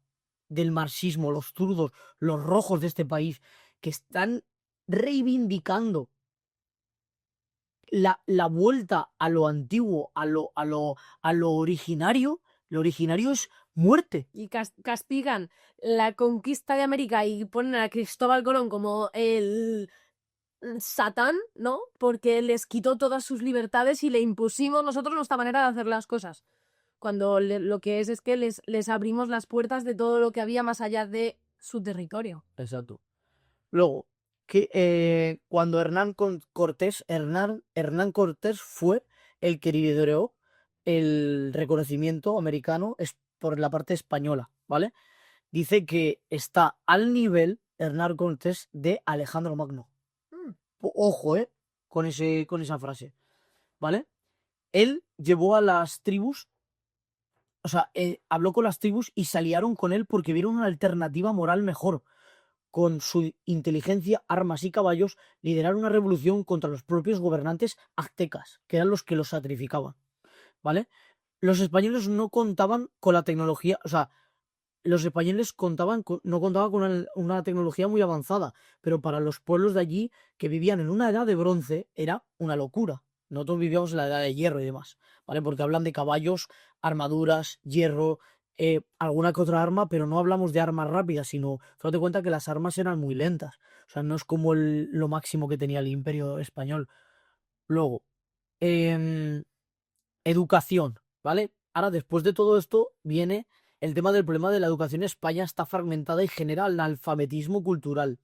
del marxismo, los zurdos, los rojos de este país, que están reivindicando la vuelta a lo antiguo, a lo originario, lo originario es muerte. Y castigan la conquista de América y ponen a Cristóbal Colón como el Satán, ¿no? Porque les quitó todas sus libertades y le impusimos nosotros nuestra manera de hacer las cosas. Cuando lo que es que les abrimos las puertas de todo lo que había más allá de su territorio. Exacto. Luego, cuando Hernán Cortés fue el que lideró el reconocimiento americano por la parte española, ¿vale? Dice que está al nivel Hernán Cortés de Alejandro Magno. Ojo, con esa frase, ¿vale? Él llevó a las tribus, o sea, habló con las tribus y se aliaron con él porque vieron una alternativa moral mejor. Con su inteligencia, armas y caballos, lideraron una revolución contra los propios gobernantes aztecas, que eran los que los sacrificaban, ¿vale? Los españoles no contaban con la tecnología, o sea, los españoles no contaban con una tecnología muy avanzada, pero para los pueblos de allí que vivían en una edad de bronce era una locura. Nosotros vivíamos en la edad de hierro y demás, ¿vale? Porque hablan de caballos, armaduras, hierro, alguna que otra arma, pero no hablamos de armas rápidas, sino, date cuenta que las armas eran muy lentas. O sea, no es como lo máximo que tenía el Imperio Español. Luego, educación, ¿vale? Ahora, después de todo esto, viene el tema del problema de la educación en España está fragmentada y genera analfabetismo cultural.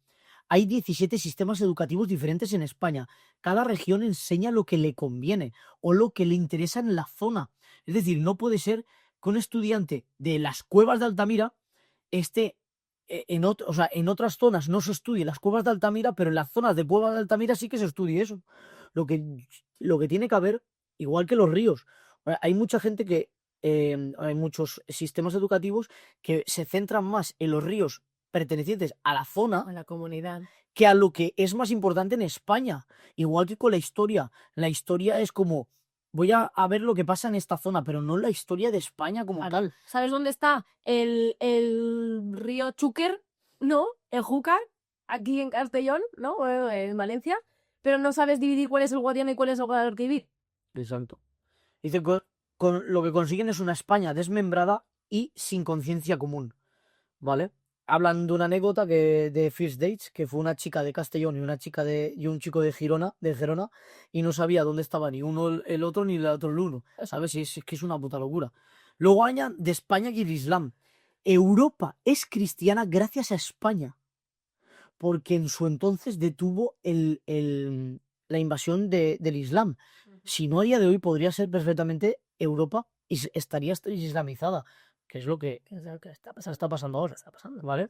Hay 17 sistemas educativos diferentes en España. Cada región enseña lo que le conviene o lo que le interesa en la zona. Es decir, no puede ser que un estudiante de las Cuevas de Altamira esté en otras zonas no se estudie las Cuevas de Altamira, pero en las zonas de Cuevas de Altamira sí que se estudie eso. Lo que tiene que haber, igual que los ríos. Hay mucha gente hay muchos sistemas educativos que se centran más en los ríos pertenecientes a la zona, A la comunidad. que a lo que es más importante en España. Igual que con la historia. La historia es como, voy a ver lo que pasa en esta zona, pero no la historia de España como tal. ¿Sabes dónde está el río Chúquer? ¿No? El Júcar, aquí en Castellón, ¿no? Bueno, en Valencia. Pero no sabes dividir cuál es el Guadiana y cuál es el Guadalquivir. Exacto. Dice que lo que consiguen es una España desmembrada y sin conciencia común, ¿vale? Hablan de una anécdota de First Dates, que fue una chica de Castellón y un chico de Gerona, y no sabía dónde estaba ni uno el otro ni el otro el uno, ¿sabes? Es que es una puta locura. Luego añaden de España y el Islam. Europa es cristiana gracias a España, porque en su entonces detuvo la invasión del Islam. Si no, a día de hoy podría ser perfectamente Europa y estaría islamizada, que es lo que está pasando ahora, ¿vale?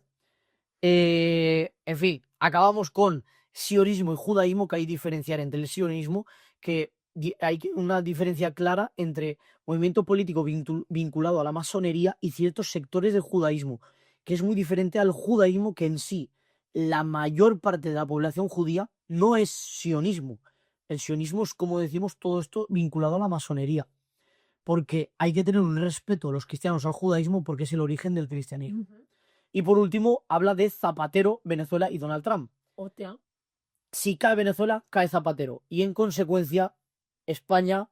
En fin, acabamos con sionismo y judaísmo, que hay que diferenciar entre el sionismo, que hay una diferencia clara entre movimiento político vinculado a la masonería y ciertos sectores del judaísmo, que es muy diferente al judaísmo, que en sí la mayor parte de la población judía no es sionismo. El sionismo es, como decimos, todo esto vinculado a la masonería, porque hay que tener un respeto a los cristianos al judaísmo porque es el origen del cristianismo. Y por último, habla de Zapatero, Venezuela y Donald Trump. Hostia. si cae Venezuela, cae Zapatero. Y en consecuencia, España,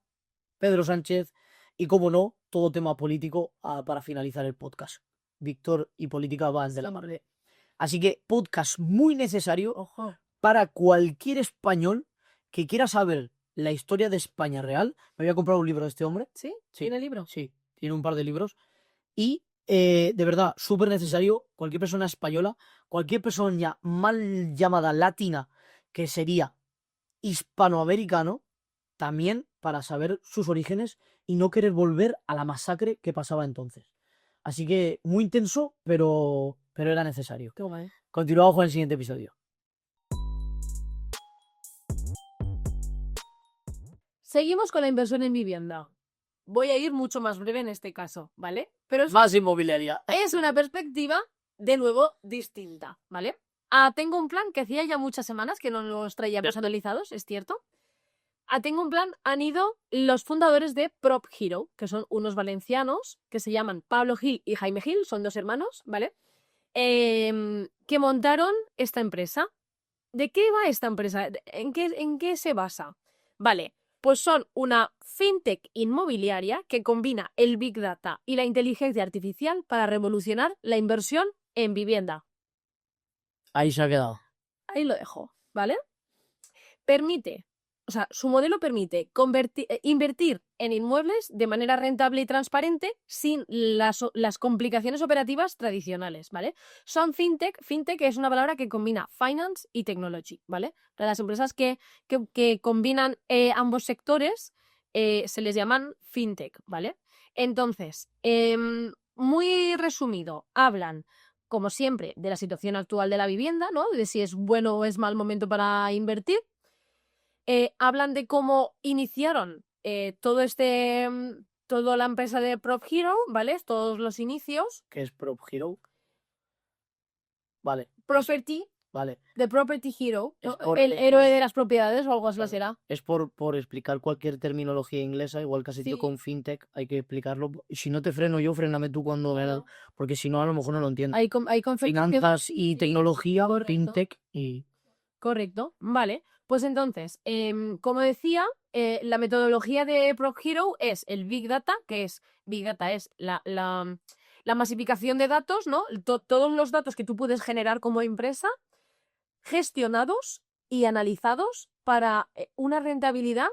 Pedro Sánchez y, como no, todo tema político para finalizar el podcast. Víctor y política van de la mano. Así que podcast muy necesario Ojo. para cualquier español que quiera saber la historia de España real. Me voy a comprar un libro de este hombre. ¿Sí? Sí. ¿Tiene libro? Sí, tiene un par de libros. Y de verdad, súper necesario, cualquier persona española, cualquier persona ya mal llamada latina, que sería hispanoamericano, también para saber sus orígenes y no querer volver a la masacre que pasaba entonces. Así que muy intenso, pero era necesario. Qué guay. Continuamos con el siguiente episodio. Seguimos con la inversión en vivienda. Voy a ir mucho más breve en este caso, ¿vale? Pero es, Más inmobiliaria. es una perspectiva, de nuevo, distinta, ¿vale? Tengo un plan que hacía ya muchas semanas que no los traíamos analizados, es cierto. Tengo un plan, han ido los fundadores de Prop Hero, que son unos valencianos que se llaman Pablo Gil y Jaime Gil, son dos hermanos, ¿vale? Que montaron esta empresa. ¿De qué va esta empresa? ¿En qué se basa? Vale, pues son una fintech inmobiliaria que combina el Big Data y la inteligencia artificial para revolucionar la inversión en vivienda. Ahí se ha quedado. Ahí lo dejo, ¿vale? Su modelo permite invertir en inmuebles de manera rentable y transparente sin las complicaciones operativas tradicionales, ¿vale? Son fintech. Fintech es una palabra que combina finance y technology, ¿vale? Para las empresas que combinan ambos sectores se les llaman fintech, ¿vale? Entonces, muy resumido, hablan, como siempre, de la situación actual de la vivienda, ¿no? De si es bueno o es mal momento para invertir. Hablan de cómo iniciaron toda la empresa de Prop Hero, ¿vale? Todos los inicios. ¿Qué es Prop Hero? Vale. Property, Vale. The Property Hero, Es ¿no? por- El es héroe por- de las propiedades o algo así Claro. será. Es por explicar cualquier terminología inglesa, igual que has dicho Sí. con fintech, hay que explicarlo. Y si no te freno yo, fréname tú cuando veas, porque si no, a lo mejor no lo entiendo. Hay Finanzas y tecnología, correcto. fintech y... Correcto, vale. Pues entonces, como decía, la metodología de Prop Hero es el Big Data, que es Big Data es la masificación de datos, ¿no? Todos los datos que tú puedes generar como empresa, gestionados y analizados para una rentabilidad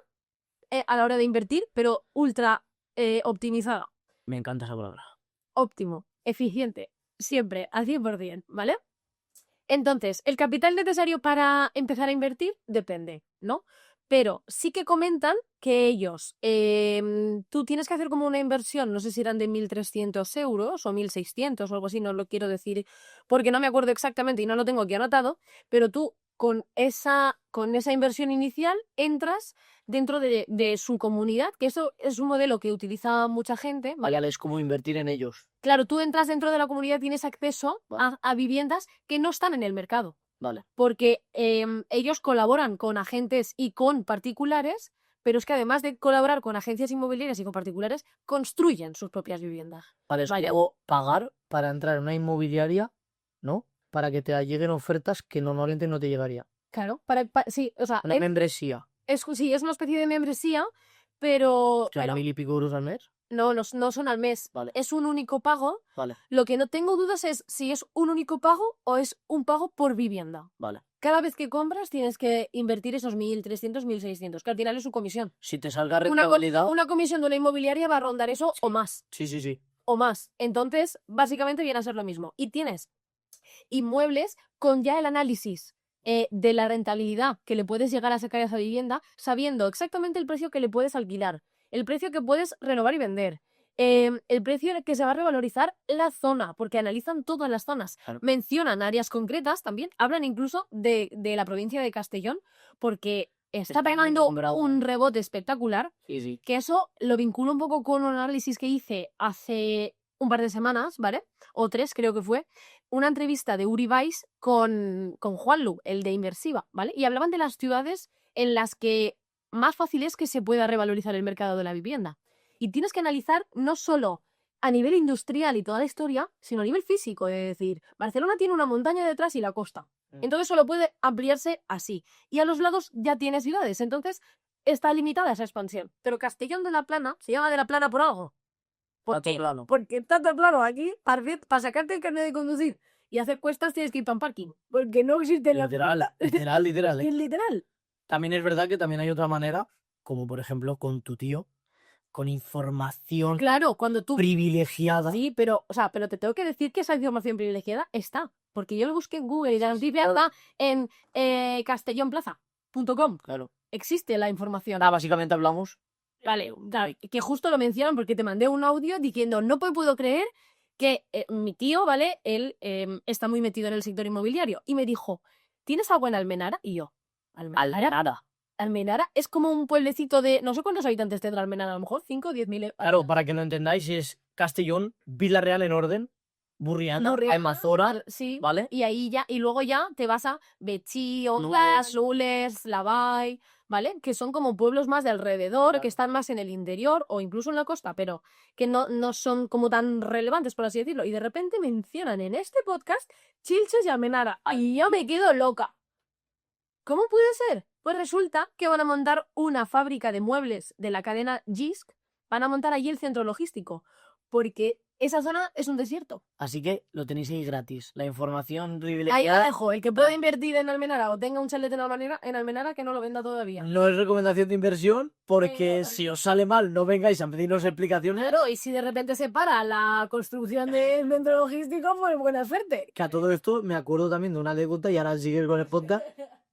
a la hora de invertir, pero ultra optimizada. Me encanta esa palabra. Óptimo, eficiente, siempre, al 100%, ¿vale? Entonces, el capital necesario para empezar a invertir depende, ¿no? Pero sí que comentan que ellos, tú tienes que hacer como una inversión, no sé si eran de 1.300 euros o 1.600 o algo así, no lo quiero decir porque no me acuerdo exactamente y no lo tengo aquí anotado, pero tú con esa inversión inicial entras dentro de su comunidad, que eso es un modelo que utiliza mucha gente, ¿vale? Vale, es como invertir en ellos. Claro, tú entras dentro de la comunidad y tienes acceso a viviendas que no están en el mercado. Vale. Porque ellos colaboran con agentes y con particulares, pero es que además de colaborar con agencias inmobiliarias y con particulares, construyen sus propias viviendas. Vale, es Vaya. como pagar para entrar en una inmobiliaria, ¿no? Para que te lleguen ofertas que normalmente no te llegaría. Claro, sí, o sea, Una membresía. sí, es una especie de membresía, pero... O sea, 1.000 y pico euros al mes. No son al mes. Vale. Es un único pago. Vale, Lo que no tengo dudas es si es un único pago o es un pago por vivienda. vale. Cada vez que compras tienes que invertir esos 1.300, 1.600, que al final es su comisión. Si te salga Una rentabilidad... comisión de una inmobiliaria va a rondar eso o más. Sí. O más. Entonces, básicamente viene a ser lo mismo. Y tienes inmuebles con ya el análisis de la rentabilidad que le puedes llegar a sacar a esa vivienda, sabiendo exactamente el precio que le puedes alquilar, el precio que puedes renovar y vender, el precio en el que se va a revalorizar la zona, porque analizan todas las zonas. Claro. Mencionan áreas concretas también, hablan incluso de la provincia de Castellón, porque está Está muy pegando nombrado. un rebote espectacular, Sí. que eso lo vinculo un poco con un análisis que hice hace un par de semanas, ¿vale? O 3 creo que fue, una entrevista de Uri Weiss con Juanlu, el de Inversiva, ¿vale? Y hablaban de las ciudades en las que más fácil es que se pueda revalorizar el mercado de la vivienda. Y tienes que analizar no solo a nivel industrial y toda la historia, sino a nivel físico. Es decir, Barcelona tiene una montaña detrás y la costa. Entonces solo puede ampliarse así. Y a los lados ya tiene ciudades. Entonces está limitada esa expansión. Pero Castellón de la Plana se llama de la Plana por algo. ¿Por Está todo qué? plano. Porque está todo plano aquí. Para sacarte el carnet de conducir y hacer cuestas tienes que ir para un parking. Porque no existe la... Literal. Es literal. También es verdad que también hay otra manera, como por ejemplo con tu tío, con información Claro, cuando tú... privilegiada. Sí, pero, o sea, pero te tengo que decir que esa información privilegiada está. Porque yo lo busqué en Google y la noticia está en castellonplaza.com. Claro. Existe la información. Nada, básicamente hablamos. Vale, que justo lo mencionan porque te mandé un audio diciendo, no puedo creer que mi tío, ¿vale? Él está muy metido en el sector inmobiliario. Y me dijo, ¿tienes algo en Almenara? Y yo, ¿Almenara? Almenara es como un pueblecito de, no sé cuántos habitantes tendrá Almenara, a lo mejor 5 o 10.000. Claro, para que lo entendáis, es Castellón, Villarreal en orden, Burriana, Burriana, Almazora, sí, ¿vale? y ahí ya, y luego ya te vas a Betxí, Nules. Ondas, Nules, Lavall, ¿vale? Que son como pueblos más de alrededor, Claro. que están más en el interior o incluso en la costa, pero que no son como tan relevantes, por así decirlo. Y de repente mencionan en este podcast Chilches y Almenara. Y yo me quedo loca. ¿Cómo puede ser? Pues resulta que van a montar una fábrica de muebles de la cadena Jysk, van a montar allí el centro logístico, porque esa zona es un desierto. Así que lo tenéis ahí gratis. La información Ahí lo privilegiada dejo, el que pueda invertir en Almenara o tenga un chalet en Almenara que no lo venda todavía. no es recomendación de inversión, porque No. si os sale mal, no vengáis a pedirnos explicaciones. Claro, y si de repente se para la construcción del centro logístico, pues buena suerte. Que a todo esto me acuerdo también de una anécdota y ahora sigue con el podcast.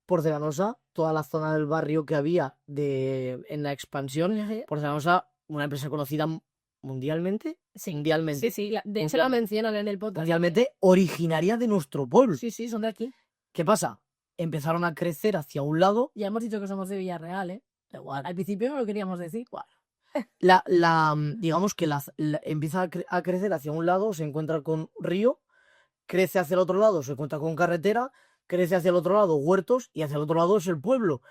Porcelanosa, toda la zona del barrio que había en la expansión. Porcelanosa, una empresa conocida mundialmente. Sí. Mundialmente. Sí, de hecho la mencionan en el podcast. Mundialmente originaria de nuestro pueblo. Sí, son de aquí. ¿Qué pasa? Empezaron a crecer hacia un lado. Ya hemos dicho que somos de Villarreal, ¿eh? Igual. Al principio no lo queríamos decir. Digamos que empieza a crecer hacia un lado, se encuentra con río, crece hacia el otro lado, se encuentra con carretera, crece hacia el otro lado huertos y hacia el otro lado es el pueblo.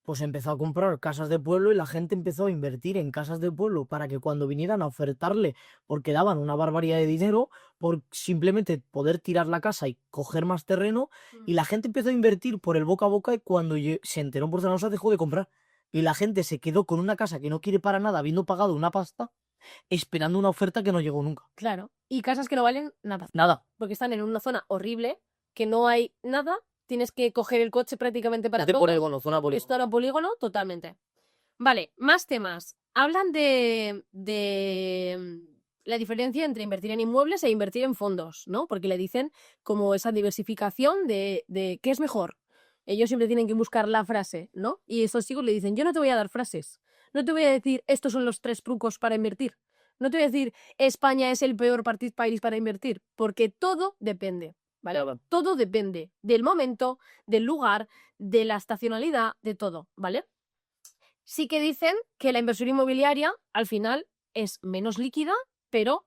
Pues empezó a comprar casas de pueblo y la gente empezó a invertir en casas de pueblo para que cuando vinieran a ofertarle, porque daban una barbaridad de dinero, por simplemente poder tirar la casa y coger más terreno, y la gente empezó a invertir por el boca a boca y cuando se enteró Porcelanosa dejó de comprar. Y la gente se quedó con una casa que no quiere para nada, habiendo pagado una pasta, esperando una oferta que no llegó nunca. Claro. Y casas que no valen nada. Nada. Porque están en una zona horrible, que no hay nada, tienes que coger el coche prácticamente para De todo. polígono, zona polígono. Esto era polígono, totalmente. Vale, más temas. Hablan de la diferencia entre invertir en inmuebles e invertir en fondos, ¿no? Porque le dicen como esa diversificación de qué es mejor. Ellos siempre tienen que buscar la frase, ¿no? Y esos chicos le dicen, yo no te voy a dar frases. No te voy a decir, estos son los 3 trucos para invertir. No te voy a decir, España es el peor país para invertir, porque todo depende, ¿vale? Claro. Todo depende del momento, del lugar, de la estacionalidad, de todo, ¿vale? Sí que dicen que la inversión inmobiliaria, al final, es menos líquida, pero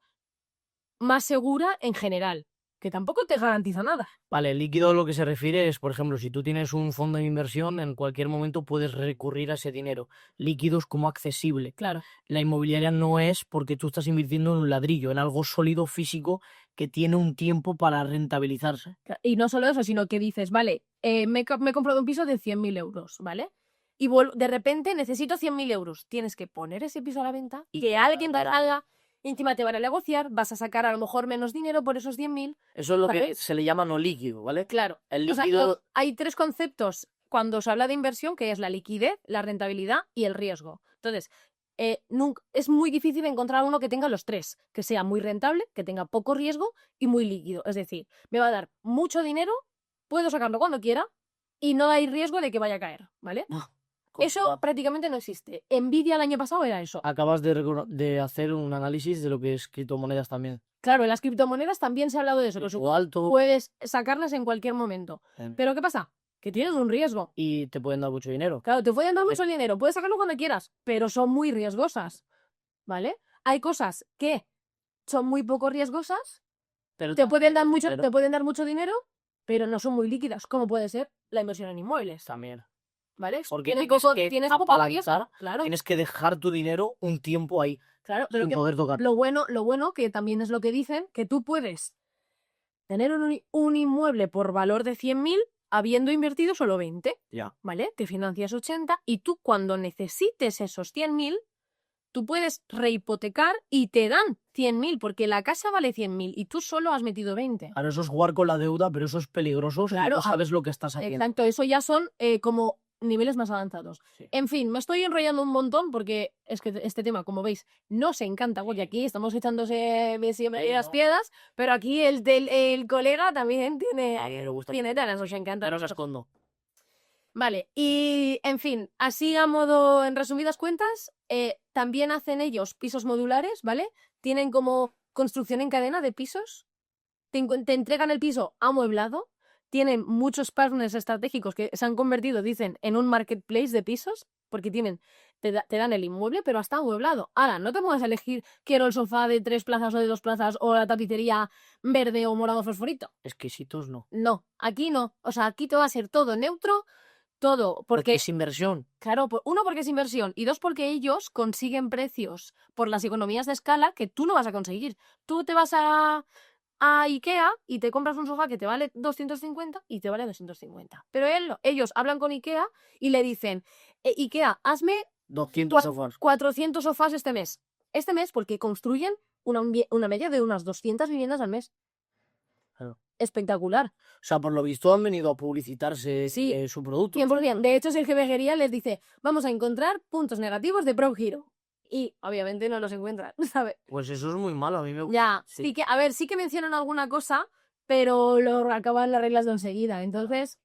más segura en general, que tampoco te garantiza nada. Vale, líquido a lo que se refiere es, por ejemplo, si tú tienes un fondo de inversión, en cualquier momento puedes recurrir a ese dinero. Líquido es como accesible. Claro. La inmobiliaria no es porque tú estás invirtiendo en un ladrillo, en algo sólido físico que tiene un tiempo para rentabilizarse. Y no solo eso, sino que dices, vale, me he comprado un piso de 100.000 euros, ¿vale? Y de repente necesito 100.000 euros. Tienes que poner ese piso a la venta, Y- que alguien te haga, encima te van a negociar, vas a sacar a lo mejor menos dinero por esos 100.000. Eso es lo que ¿Sabes? se le llama no líquido, ¿vale? Claro. El O sea, líquido... hay 3 conceptos cuando se habla de inversión, que es la liquidez, la rentabilidad y el riesgo. Entonces, es muy difícil encontrar uno que tenga los 3, que sea muy rentable, que tenga poco riesgo y muy líquido. Es decir, me va a dar mucho dinero, puedo sacarlo cuando quiera y no hay riesgo de que vaya a caer, ¿vale? Eso prácticamente no existe. Nvidia el año pasado era eso. Acabas de hacer un análisis de lo que es criptomonedas también. Claro, en las criptomonedas también se ha hablado de eso. Que O alto puedes sacarlas en cualquier momento. Pero ¿qué pasa? Que tienes un riesgo. y te pueden dar mucho dinero. Claro, te pueden dar mucho dinero, puedes sacarlo cuando quieras, pero son muy riesgosas, ¿vale? Hay cosas que son muy poco riesgosas, Pero te pueden dar mucho, pero- te pueden dar mucho dinero, pero no son muy líquidas, como puede ser la inversión en inmuebles, también. ¿vale? Porque Tienes poco riesgo, apalancar, claro. tienes que dejar tu dinero un tiempo ahí. Claro, pero sin que poder tocar. lo bueno, que también es lo que dicen, que tú puedes tener un inmueble por valor de 100.000 habiendo invertido solo 20, Ya. ¿vale? Te financias 80 y tú cuando necesites esos 100.000, tú puedes rehipotecar y te dan 100.000 porque la casa vale 100.000 y tú solo has metido 20. Claro, eso es jugar con la deuda, pero eso es peligroso si Claro, no sabes lo que estás haciendo. Exacto, eso ya son como niveles más avanzados. Sí. En fin, me estoy enrollando un montón porque es que este tema, como veis, nos encanta, porque aquí estamos echándose siempre Sí, las ¿no? piedras, pero aquí el colega también A mí me gusta. tiene ganas, os encanta. No se escondo. Vale, y en fin, así a modo, en resumidas cuentas, también hacen ellos pisos modulares, ¿vale? Tienen como construcción en cadena de pisos, te entregan el piso amueblado, tienen muchos partners estratégicos que se han convertido, dicen, en un marketplace de pisos, porque te dan el inmueble, pero hasta amueblado. Ahora, no te puedes elegir, quiero el sofá de 3 plazas o de 2 plazas o la tapicería verde o morado fosforito. Exquisitos no. No, aquí no. O sea, aquí te va a ser todo neutro, todo, Porque porque, es inversión. claro, uno, porque es inversión, y dos, porque ellos consiguen precios por las economías de escala que tú no vas a conseguir. Tú te vas a IKEA y te compras un sofá que te vale 250 y te vale 250. Pero ellos hablan con IKEA y le dicen, IKEA, hazme 200 sofás. 400 sofás este mes. Este mes porque construyen una media de unas 200 viviendas al mes. Claro. Espectacular. O sea, por lo visto han venido a publicitarse Sí, su producto. 100%. De hecho, Sergio Beguería les dice, vamos a encontrar puntos negativos de Pro Hero. Y obviamente no los encuentran, ¿sabes? Pues eso es muy malo, a mí me gusta. Ya, Sí. sí que, a ver, sí que mencionan alguna cosa, pero lo acaban las reglas de enseguida. Entonces,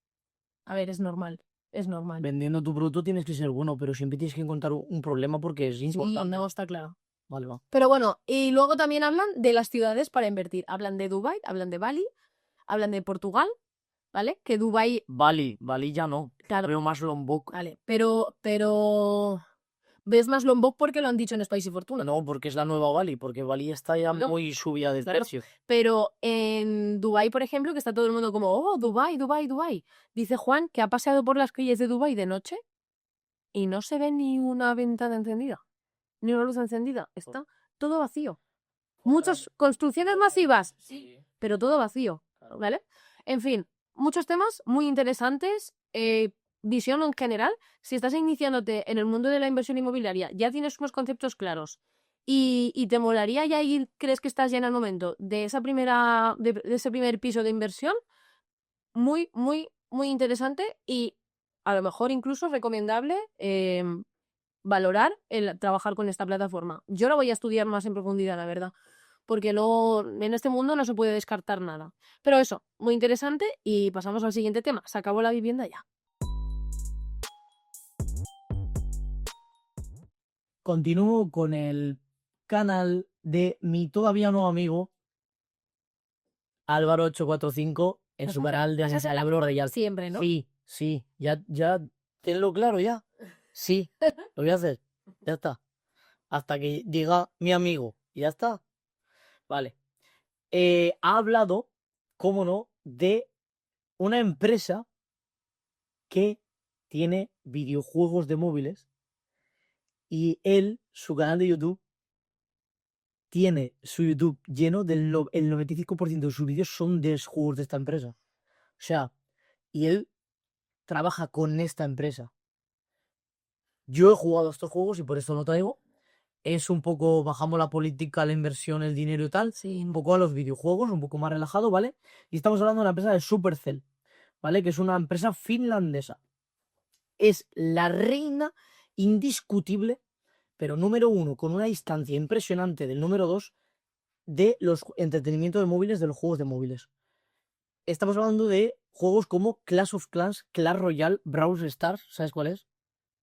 a ver, es normal. Es normal. Vendiendo tu producto tienes que ser bueno, pero siempre tienes que encontrar un problema porque es Sí, importante. no, está claro. Vale, va. Pero bueno, y luego también hablan de las ciudades para invertir. Hablan de Dubái, hablan de Bali, hablan de Portugal, ¿vale? Que Dubái, Bali ya no. claro, Veo más Lombok. vale, pero ves más Lombok porque lo han dicho en Spice y Fortuna. No, porque es la nueva Bali, porque Bali está ya No, muy subida de claro. precio. Pero en Dubái, por ejemplo, que está todo el mundo como, oh, Dubái, Dubái, Dubái. Dice Juan que ha paseado por las calles de Dubái de noche y no se ve ni una ventana encendida, ni una luz encendida. Está todo vacío. Muchas construcciones masivas, Sí. pero todo vacío, Claro. ¿vale? En fin, muchos temas muy interesantes. Visión en general, si estás iniciándote en el mundo de la inversión inmobiliaria, ya tienes unos conceptos claros y te molaría ya ir, crees que estás ya en el momento de esa de ese primer piso de inversión, muy, muy, muy interesante y a lo mejor incluso recomendable valorar el trabajar con esta plataforma. Yo la voy a estudiar más en profundidad, la verdad, porque luego en este mundo no se puede descartar nada. Pero eso, muy interesante y pasamos al siguiente tema. Se acabó la vivienda ya. Continúo con el canal de mi todavía nuevo amigo Álvaro845 en su canal de Álvaro Real. Siempre, ¿no? Sí, ya, tenlo claro ya. Sí, lo voy a hacer. Ya está. Hasta que diga mi amigo. Y ya está. Vale. Ha hablado, cómo no, de una empresa que tiene videojuegos de móviles y él, su canal de YouTube, tiene su YouTube lleno el 95% de sus vídeos son de juegos de esta empresa. O sea, y él trabaja con esta empresa. Yo he jugado a estos juegos y por eso lo traigo. Es un poco, bajamos la política, la inversión, el dinero y tal, Sí. un poco a los videojuegos, un poco más relajado, ¿vale? Y estamos hablando de una empresa de Supercell, ¿vale? Que es una empresa finlandesa. Es la reina indiscutible, pero número uno, con una distancia impresionante del número dos, de los entretenimientos de móviles, de los juegos de móviles. Estamos hablando de juegos como Clash of Clans, Clash Royale, Brawl Stars, ¿sabes cuál es?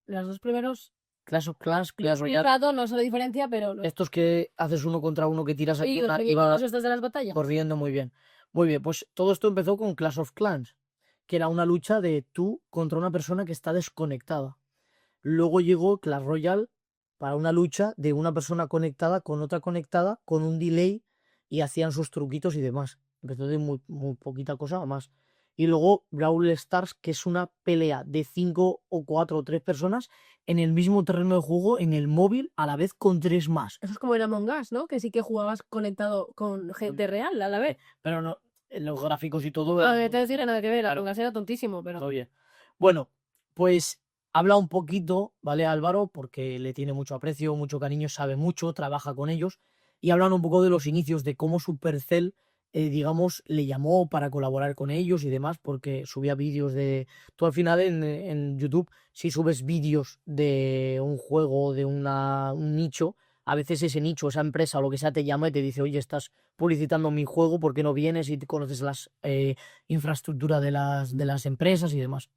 Los dos primeros. Clash of Clans, Clash Royale. Jugado, no sé la diferencia, pero Estos que haces uno contra uno, que tiras aquí y vas estos de las batallas. corriendo muy bien. Muy bien, pues todo esto empezó con Clash of Clans, que era una lucha de tú contra una persona que está desconectada. Luego llegó Clash Royale para una lucha de una persona conectada con otra conectada con un delay y hacían sus truquitos y demás. Empezó de muy poquita cosa a más. Y luego Brawl Stars, que es una pelea de 5 o 4 o 3 personas en el mismo terreno de juego, en el móvil, a la vez con 3 más. Eso es como el Among Us, ¿no? Que sí que jugabas conectado con gente real a la vez. Pero no, en los gráficos y todo. A ver, te decir nada que ver, Claro. Among Us era tontísimo, pero... Oye. Bueno, pues habla un poquito, ¿vale, Álvaro? Porque le tiene mucho aprecio, mucho cariño, sabe mucho, trabaja con ellos. Y hablan un poco de los inicios, de cómo Supercell, digamos, le llamó para colaborar con ellos y demás, porque subía vídeos de... Tú al final en YouTube, si subes vídeos de un juego, de un nicho, a veces ese nicho, esa empresa o lo que sea te llama y te dice, oye, estás publicitando mi juego, ¿por qué no vienes y te conoces las infraestructuras de las empresas y demás?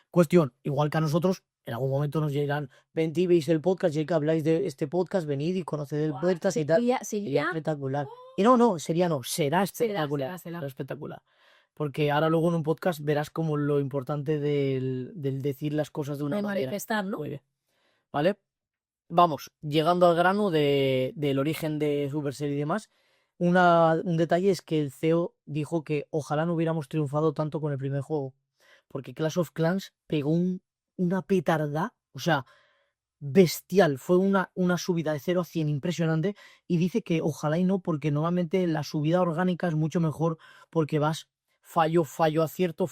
Cuestión, igual que a nosotros, en algún momento nos llegan, vení, veis el podcast, ya que habláis de este podcast, venid y conoced el podcast y tal. Sería espectacular. Y no, será espectacular. Será espectacular. Porque ahora luego en un podcast verás como lo importante del decir las cosas de una De manera. manifestar, ¿no? Muy bien. ¿Vale? Vamos, llegando al grano del origen de Supercell y demás, un detalle es que el CEO dijo que ojalá no hubiéramos triunfado tanto con el primer juego, porque Clash of Clans pegó una petarda, o sea, bestial, fue una subida de 0 a 100 impresionante, y dice que ojalá y no, porque normalmente la subida orgánica es mucho mejor porque vas fallo, acierto,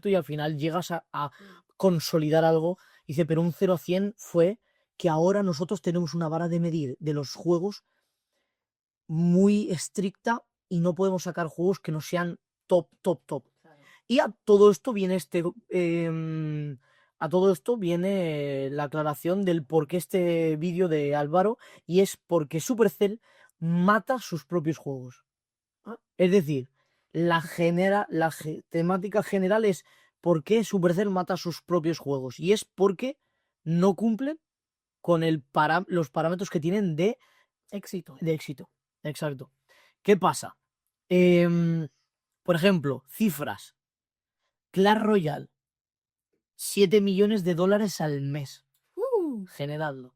y al final llegas a consolidar algo. Dice, pero un 0 a 100 fue que ahora nosotros tenemos una vara de medir de los juegos muy estricta y no podemos sacar juegos que no sean top. Y a todo esto viene la aclaración del por qué este vídeo de Álvaro, y es porque Supercell mata sus propios juegos. Es decir, temática general es por qué Supercell mata sus propios juegos, y es porque no cumplen con los parámetros que tienen de éxito. Exacto. ¿Qué pasa? Por ejemplo, cifras. Clash Royale, $7 millones al mes. Generando.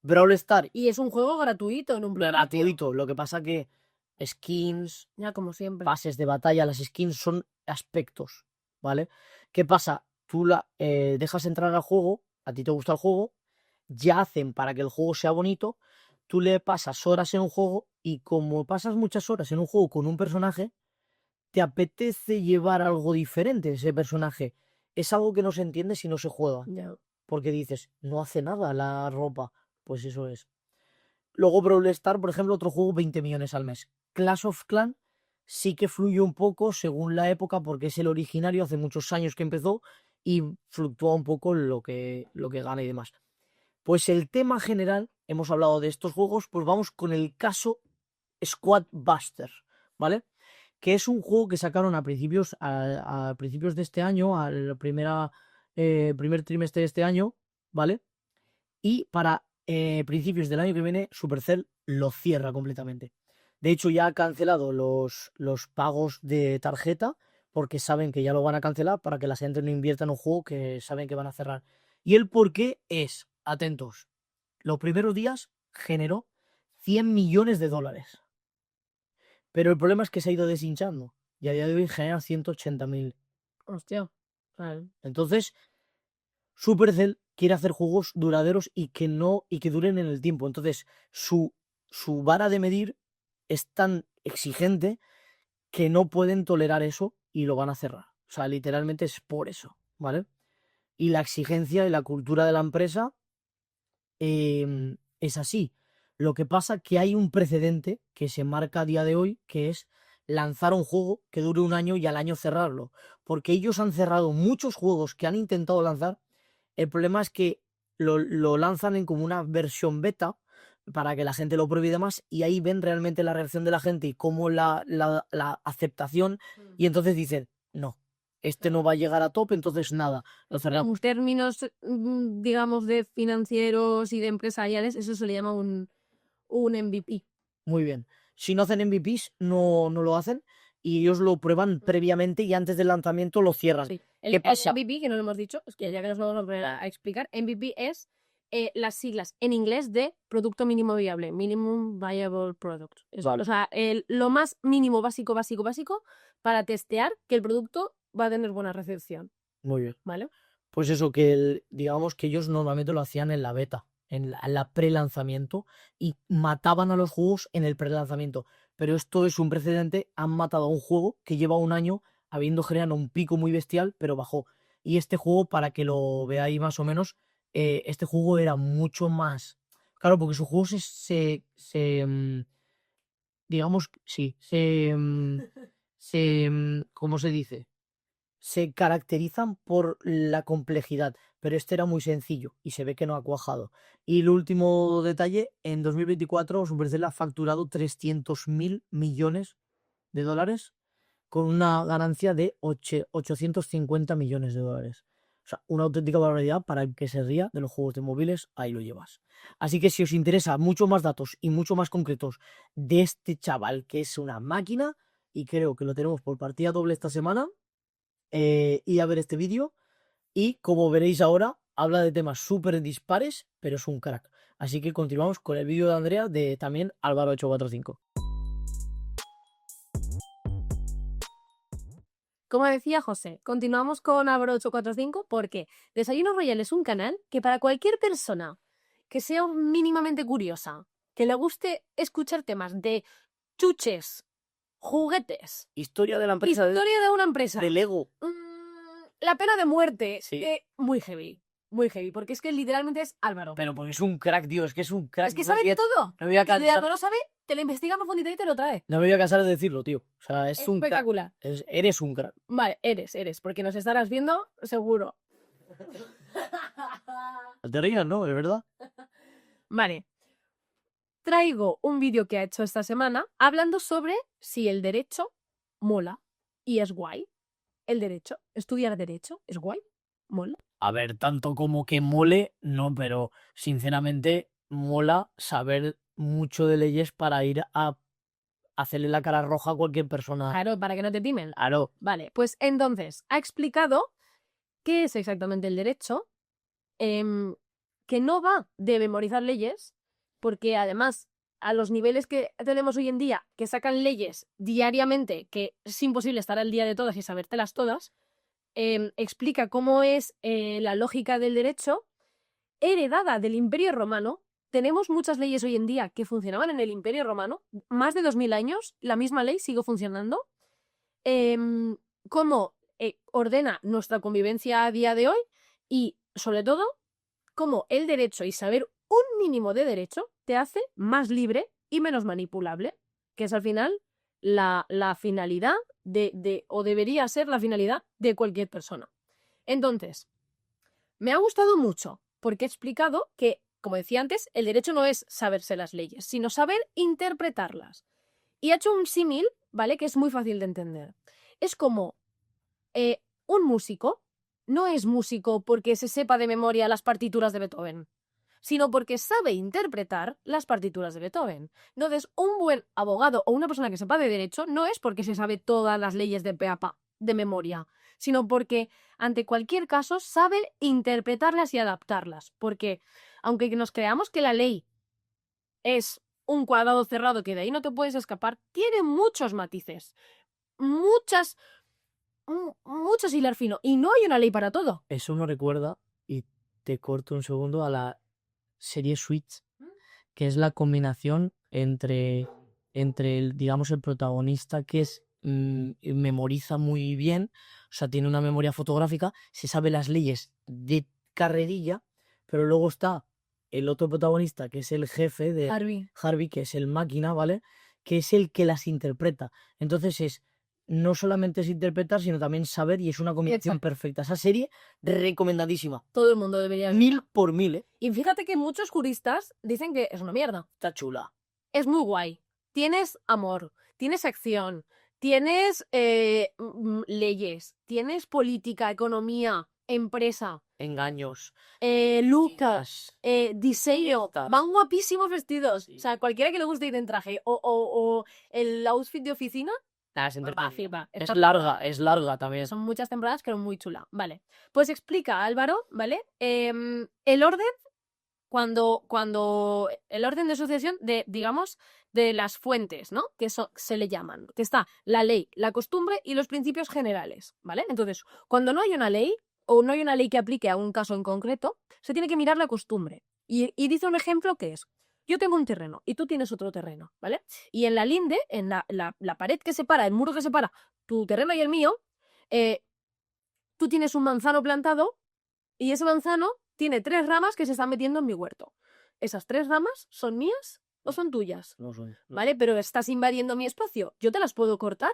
Brawl Stars. Y es un juego gratuito en un Gratuito. Lo que pasa que skins, ya como siempre, pases de batalla, las skins son aspectos, ¿vale? ¿Qué pasa? Tú dejas entrar al juego, a ti te gusta el juego, ya hacen para que el juego sea bonito, tú le pasas horas en un juego, y como pasas muchas horas en un juego con un personaje, te apetece llevar algo diferente ese personaje. Es algo que no se entiende si no se juega. ya. Porque dices, no hace nada la ropa. Pues eso es. Luego Brawl Stars, por ejemplo, otro juego 20 millones al mes. Clash of Clans sí que fluye un poco según la época, porque es el originario, hace muchos años que empezó, y fluctúa un poco lo que gana y demás. Pues el tema general, hemos hablado de estos juegos, pues vamos con el caso Squad Buster, ¿vale? Que es un juego que sacaron a principios de este año, al primer trimestre de este año, ¿vale? Y para principios del año que viene, Supercell lo cierra completamente. De hecho, ya ha cancelado los pagos de tarjeta, porque saben que ya lo van a cancelar para que la gente no invierta en un juego que saben que van a cerrar. Y el porqué es, atentos, los primeros días generó $100 millones. Pero el problema es que se ha ido deshinchando, y a día de hoy genera 180.000. Hostia. Vale. Entonces, Supercell quiere hacer juegos duraderos y que duren en el tiempo. Entonces, su vara de medir es tan exigente que no pueden tolerar eso y lo van a cerrar. O sea, literalmente es por eso, ¿vale? Y la exigencia y la cultura de la empresa es así. Lo que pasa que hay un precedente que se marca a día de hoy, que es lanzar un juego que dure un año y al año cerrarlo. Porque ellos han cerrado muchos juegos que han intentado lanzar. El problema es que lo lanzan en como una versión beta para que la gente lo pruebe y demás, y ahí ven realmente la reacción de la gente y cómo la aceptación, y entonces dicen, no, este no va a llegar a top, entonces nada, lo cerramos. En términos, digamos, de financieros y de empresariales, eso se le llama un MVP. Muy bien. Si no hacen MVPs, no lo hacen, y ellos lo prueban previamente y antes del lanzamiento lo cierran. Sí. ¿Qué pasa? El MVP, que no lo hemos dicho, es que ya que nos vamos a volver a explicar, MVP es las siglas en inglés de Producto Mínimo Viable, Minimum Viable Product. Vale. O sea, lo más mínimo básico para testear que el producto va a tener buena recepción, Muy bien. ¿vale? Pues eso, que digamos que ellos normalmente lo hacían en la beta, en la pre-lanzamiento, y mataban a los juegos en el pre-lanzamiento. Pero esto es un precedente, han matado a un juego que lleva un año habiendo generado un pico muy bestial, pero bajó. Y este juego, para que lo veáis más o menos, este juego era mucho más... Claro, porque su juego digamos, sí, ¿cómo se dice? Se caracterizan por la complejidad, pero este era muy sencillo y se ve que no ha cuajado. Y el último detalle, en 2024 Supercell ha facturado 300.000 millones de dólares con una ganancia de 850 millones de dólares. O sea, una auténtica barbaridad para el que se ría de los juegos de móviles, ahí lo llevas. Así que si os interesa mucho más datos y mucho más concretos de este chaval que es una máquina, y creo que lo tenemos por partida doble esta semana, ir a ver este vídeo y como veréis ahora habla de temas súper dispares, pero es un crack. Así que continuamos con el vídeo de Andrea de también Álvaro 845. Como decía José, continuamos con Álvaro 845 porque Desayuno Royal es un canal que para cualquier persona que sea mínimamente curiosa, que le guste escuchar temas de chuches, juguetes, Historia de la empresa historia de una empresa, de Lego. la pena de muerte, Sí. muy heavy, porque es que literalmente es Álvaro. Pero porque es un crack, tío, es que es un crack. Es que sabe todo. No me voy a Si cansar, Álvaro sabe, te lo investiga a profundidad y te lo trae. no me voy a cansar de decirlo, tío. O sea, es un crack. Espectacular. Eres un crack. Vale, eres, porque nos estarás viendo seguro. No te rías, ¿no? Es verdad. Vale. Traigo un vídeo que ha hecho esta semana hablando sobre si el derecho mola y es guay. El derecho, estudiar derecho, es guay, mola. A ver, tanto como que mole, no, pero sinceramente mola saber mucho de leyes para ir a hacerle la cara roja a cualquier persona. Claro, para que no te timen. Claro. Vale, pues entonces ha explicado qué es exactamente el derecho, que no va de memorizar leyes, porque además a los niveles que tenemos hoy en día, que sacan leyes diariamente, que es imposible estar al día de todas y sabértelas todas, explica cómo es la lógica del derecho heredada del Imperio Romano. Tenemos muchas leyes hoy en día que funcionaban en el Imperio Romano, más de 2000 años, la misma ley sigue funcionando. Cómo ordena nuestra convivencia a día de hoy y, sobre todo, cómo el derecho y saber un mínimo de derecho te hace más libre y menos manipulable, que es al final la finalidad o debería ser la finalidad de cualquier persona. Entonces, me ha gustado mucho porque he explicado que, como decía antes, el derecho no es saberse las leyes, sino saber interpretarlas. Y ha hecho un símil, ¿vale? Que es muy fácil de entender. Es como un músico no es músico porque se sepa de memoria las partituras de Beethoven, sino porque sabe interpretar las partituras de Beethoven. Entonces, un buen abogado o una persona que sepa de derecho no es porque se sabe todas las leyes de pe a pa de memoria, sino porque ante cualquier caso sabe interpretarlas y adaptarlas. Porque aunque nos creamos que la ley es un cuadrado cerrado que de ahí no te puedes escapar, tiene muchos matices, muchos hilar fino, y no hay una ley para todo. Eso me recuerda, y te corto un segundo, a la serie Switch, que es la combinación entre el, digamos, el protagonista que es memoriza muy bien, o sea, tiene una memoria fotográfica, se sabe las leyes de carrerilla, pero luego está el otro protagonista, que es el jefe de Harvey, que es el máquina, ¿vale? Que es el que las interpreta. Entonces no solamente es interpretar, sino también saber, y es una combinación perfecta. Esa serie, recomendadísima. Todo el mundo debería ver. 1000 por 1000, ¿eh? Y fíjate que muchos juristas dicen que es una mierda. Está chula. Es muy guay. Tienes amor, tienes acción, tienes leyes, tienes política, economía, empresa, Engaños. looks, diseño. Citas. Van guapísimos vestidos. Sí. O sea, cualquiera que le guste ir en traje o el outfit de oficina, Es flipa. Es larga también. Son muchas temporadas, pero muy chula. Vale. Pues explica, Álvaro, ¿vale? El orden cuando el orden de sucesión de, digamos, de las fuentes, ¿no? Que eso se le llaman, que está la ley, la costumbre y los principios generales, ¿vale? Entonces, cuando no hay una ley o no hay una ley que aplique a un caso en concreto, se tiene que mirar la costumbre. Y dice un ejemplo que es, yo tengo un terreno y tú tienes otro terreno, ¿vale? Y en la linde, en la pared que separa, el muro que separa tu terreno y el mío, tú tienes un manzano plantado y ese manzano tiene 3 ramas que se están metiendo en mi huerto. ¿Esas 3 ramas son mías o son tuyas? No son. ¿Vale? Pero estás invadiendo mi espacio. ¿Yo te las puedo cortar?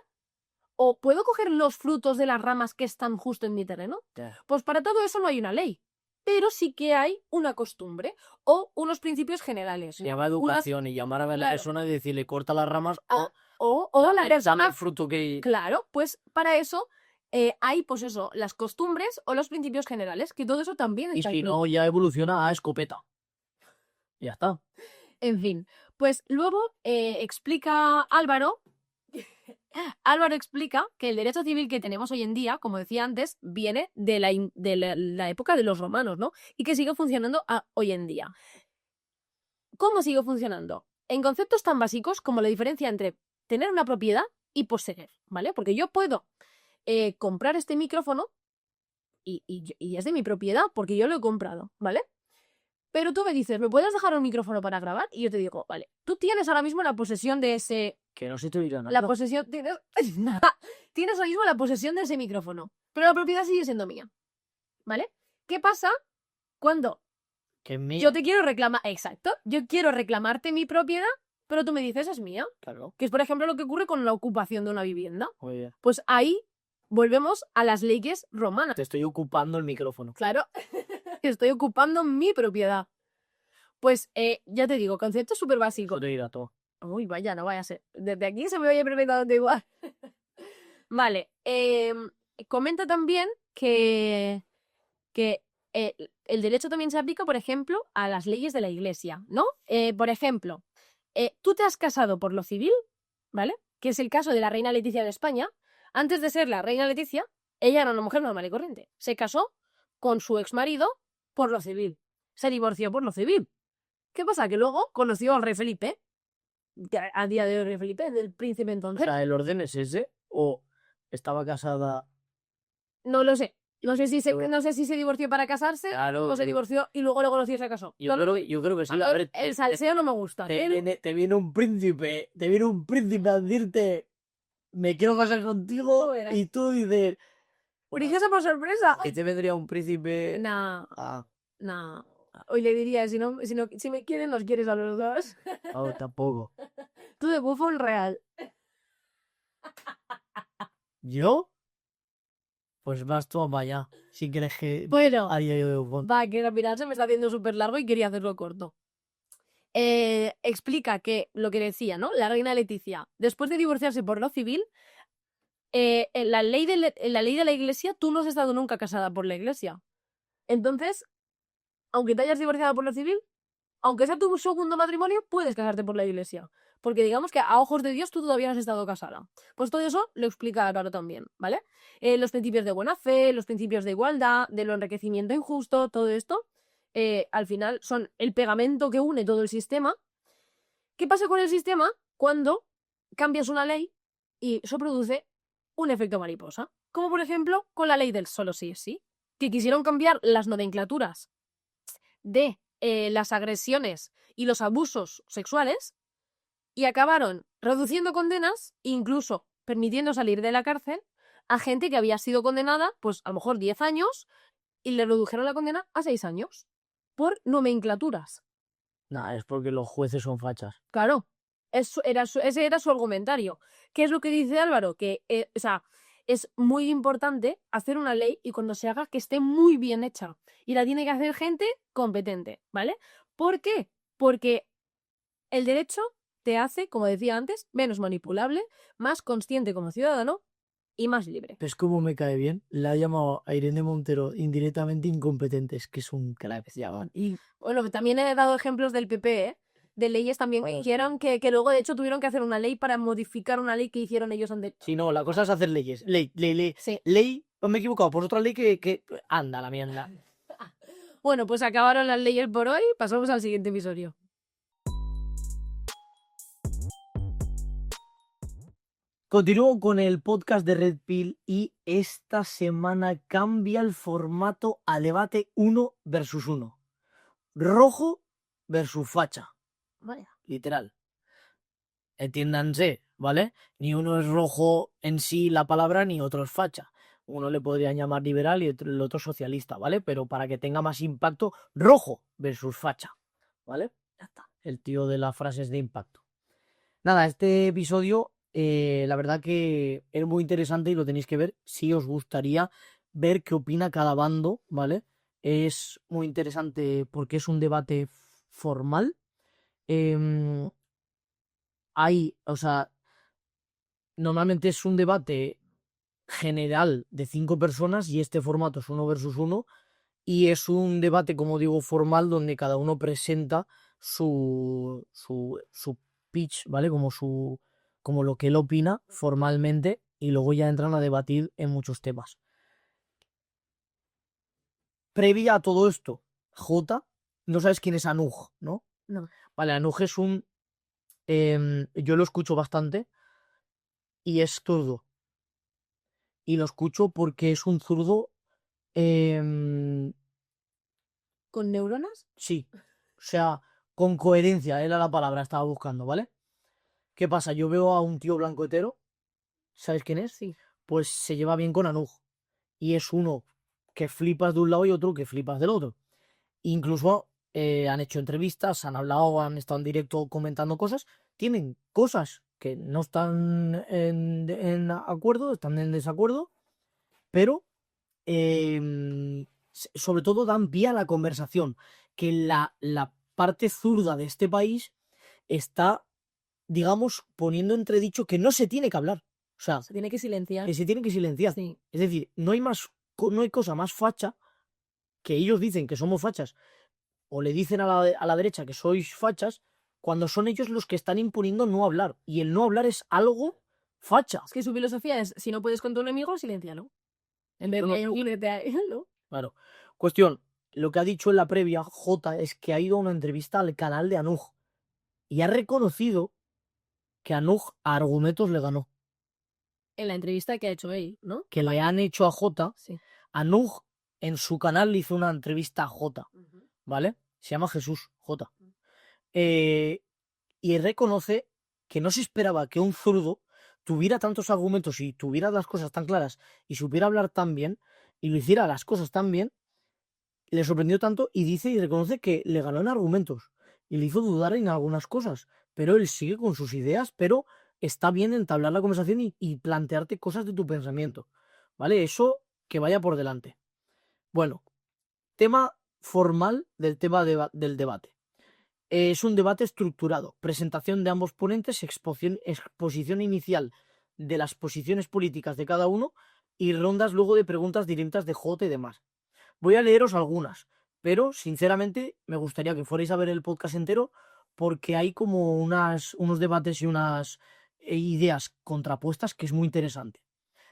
¿O puedo coger los frutos de las ramas que están justo en mi terreno? Ya. Pues para todo eso no hay una ley. Pero sí que hay una costumbre o unos principios generales. Se llama educación y llamar a la Claro. persona y decirle corta las ramas Ah, o o la dame persona. el fruto que... Claro, pues para eso hay, pues eso, las costumbres o los principios generales, que todo eso también Y está si incluido. no, ya evoluciona a escopeta. Ya está. En fin, pues luego explica Álvaro. Álvaro explica que el derecho civil que tenemos hoy en día, como decía antes, viene de la época de los romanos, ¿no? Y que sigue funcionando hoy en día. ¿Cómo sigue funcionando? En conceptos tan básicos como la diferencia entre tener una propiedad y poseer, ¿vale? Porque yo puedo comprar este micrófono y es de mi propiedad porque yo lo he comprado, ¿vale? Pero tú me dices, ¿me puedes dejar un micrófono para grabar? Y yo te digo, vale, tú tienes ahora mismo la posesión de ese... Que no se te dirá nada. La posesión... Tienes... tienes ahora mismo la posesión de ese micrófono, pero la propiedad sigue siendo mía, ¿vale? ¿Qué pasa cuando Que es mía. yo te quiero reclamar... Exacto, yo quiero reclamarte mi propiedad, pero tú me dices, es mía. Claro. Que es, por ejemplo, lo que ocurre con la ocupación de una vivienda. Muy bien. Pues ahí volvemos a las leyes romanas. Te estoy ocupando el micrófono. Claro, estoy ocupando mi propiedad. Pues ya te digo, concepto súper básico. Eso te dirá todo. Uy, vaya, no vaya a ser. Desde aquí se me oye perfectamente igual. Vale, comenta también que el derecho también se aplica, por ejemplo, a las leyes de la iglesia, ¿no? Por ejemplo, tú te has casado por lo civil, ¿vale? Que es el caso de la reina Leticia de España. Antes de ser la reina Leticia, ella era una mujer normal y corriente. Se casó con su exmarido por lo civil. Se divorció por lo civil. ¿Qué pasa? Que luego conoció al rey Felipe. A día de hoy, rey Felipe, del príncipe O entonces. sea, ¿el orden es ese? ¿O estaba casada? No lo sé. No sé si se divorció para casarse Claro. o se divorció y luego le conoció y se casó. Yo creo que sí. A ver, El salseo no me gusta. te viene un príncipe. Te viene un príncipe a decirte me quiero casar contigo. Verás. Y tú dices. Fíjese por sorpresa. Que te vendría un príncipe. Nah, Ah, nah. Hoy le diría, si me quieren, los quieres a los dos. no, tampoco. Tú de bufón real. ¿Yo? Pues vas tú para allá. Si crees que Bueno, haría yo de bufón. va, que al final se me está haciendo súper largo y quería hacerlo corto. Explica que lo que decía, ¿no? La reina Leticia, después de divorciarse por lo civil, en la ley de la iglesia, tú no has estado nunca casada por la iglesia. Entonces, aunque te hayas divorciado por lo civil, aunque sea tu segundo matrimonio, puedes casarte por la iglesia. Porque digamos que a ojos de Dios tú todavía no has estado casada. Pues todo eso lo explica Álvaro también, ¿vale? Los principios de buena fe, los principios de igualdad, de lo enriquecimiento injusto, todo esto, al final son el pegamento que une todo el sistema. ¿Qué pasa con el sistema cuando cambias una ley y eso produce un efecto mariposa? Como por ejemplo con la ley del solo sí es sí, que quisieron cambiar las nomenclaturas de las agresiones y los abusos sexuales y acabaron reduciendo condenas, incluso permitiendo salir de la cárcel a gente que había sido condenada, pues a lo mejor 10 años, y le redujeron la condena a 6 años por nomenclaturas. Nah, es porque los jueces son fachas. Claro, ese era su argumentario. ¿Qué es lo que dice Álvaro? Que o sea, es muy importante hacer una ley y cuando se haga que esté muy bien hecha. Y la tiene que hacer gente competente, ¿vale? ¿Por qué? Porque el derecho te hace, como decía antes, menos manipulable, más consciente como ciudadano y más libre. ¿Ves cómo me cae bien? La ha llamado a Irene Montero indirectamente incompetente. Es que es un crack, llaman. Y bueno, también he dado ejemplos del PP, ¿eh? De leyes también que hicieron que luego de hecho tuvieron que hacer una ley para modificar una ley que hicieron ellos antes. Si no, la cosa es hacer leyes. Ley. Sí. Ley, pues me he equivocado, pues otra ley que anda la mierda. Bueno, pues acabaron las leyes por hoy. Pasamos al siguiente episodio. Continúo con el podcast de Red Pill y esta semana cambia el formato a debate 1 versus 1. Rojo versus facha. Vaya, literal. Entiéndanse, ¿vale? Ni uno es rojo en sí la palabra, ni otro es facha. Uno le podrían llamar liberal y el otro socialista, ¿vale? Pero para que tenga más impacto, rojo versus facha, ¿vale? Ya está. El tío de las frases de impacto. Nada, este episodio, la verdad que es muy interesante y lo tenéis que ver si os gustaría ver qué opina cada bando, ¿vale? Es muy interesante porque es un debate formal. O sea, normalmente es un debate general de 5 personas y este formato es 1 versus 1 y es un debate, como digo, formal donde cada uno presenta su pitch, ¿vale? Como lo que él opina formalmente y luego ya entran a debatir en muchos temas. Previa a todo esto, J, no sabes quién es Anuj, ¿no? No. Vale, Anuj es yo lo escucho bastante y es zurdo. Y lo escucho porque es un zurdo. ¿Con neuronas? Sí. O sea, con coherencia, era la palabra que estaba buscando, ¿vale? ¿Qué pasa? Yo veo a un tío blanco hetero, ¿sabes quién es? Sí. Pues se lleva bien con Anuj. Y es uno que flipas de un lado y otro que flipas del otro. Incluso han hecho entrevistas, han hablado, han estado en directo comentando cosas. Tienen cosas que no están en acuerdo, están en desacuerdo, pero sobre todo dan pie a la conversación, que la parte zurda de este país está, digamos, poniendo entredicho que no se tiene que hablar. O sea, Se tiene que silenciar. que se tiene que silenciar. Sí. Es decir, no hay cosa más facha que ellos dicen que somos fachas o le dicen a la derecha que sois fachas cuando son ellos los que están imponiendo no hablar. Y el no hablar es algo facha. Es que su filosofía es, si no puedes con tu enemigo, siléncialo. En vez de únete a él, ¿no? Claro. Cuestión, lo que ha dicho en la previa J es que ha ido a una entrevista al canal de Anuj y ha reconocido que Anuj a argumentos le ganó. En la entrevista que ha hecho él, ¿no? Que le han hecho a J. Sí. Anuj en su canal le hizo una entrevista a J, ¿vale? Se llama Jesús J. Y reconoce que no se esperaba que un zurdo tuviera tantos argumentos y tuviera las cosas tan claras y supiera hablar tan bien y lo hiciera las cosas tan bien, le sorprendió tanto y dice y reconoce que le ganó en argumentos y le hizo dudar en algunas cosas, pero él sigue con sus ideas, pero está bien entablar la conversación y plantearte cosas de tu pensamiento, ¿vale? Eso que vaya por delante. Bueno, tema formal del tema del debate. Es un debate estructurado, presentación de ambos ponentes, exposición inicial de las posiciones políticas de cada uno y rondas luego de preguntas directas de J y demás. Voy a leeros algunas, pero sinceramente me gustaría que fuerais a ver el podcast entero porque hay como unos debates y unas ideas contrapuestas que es muy interesante.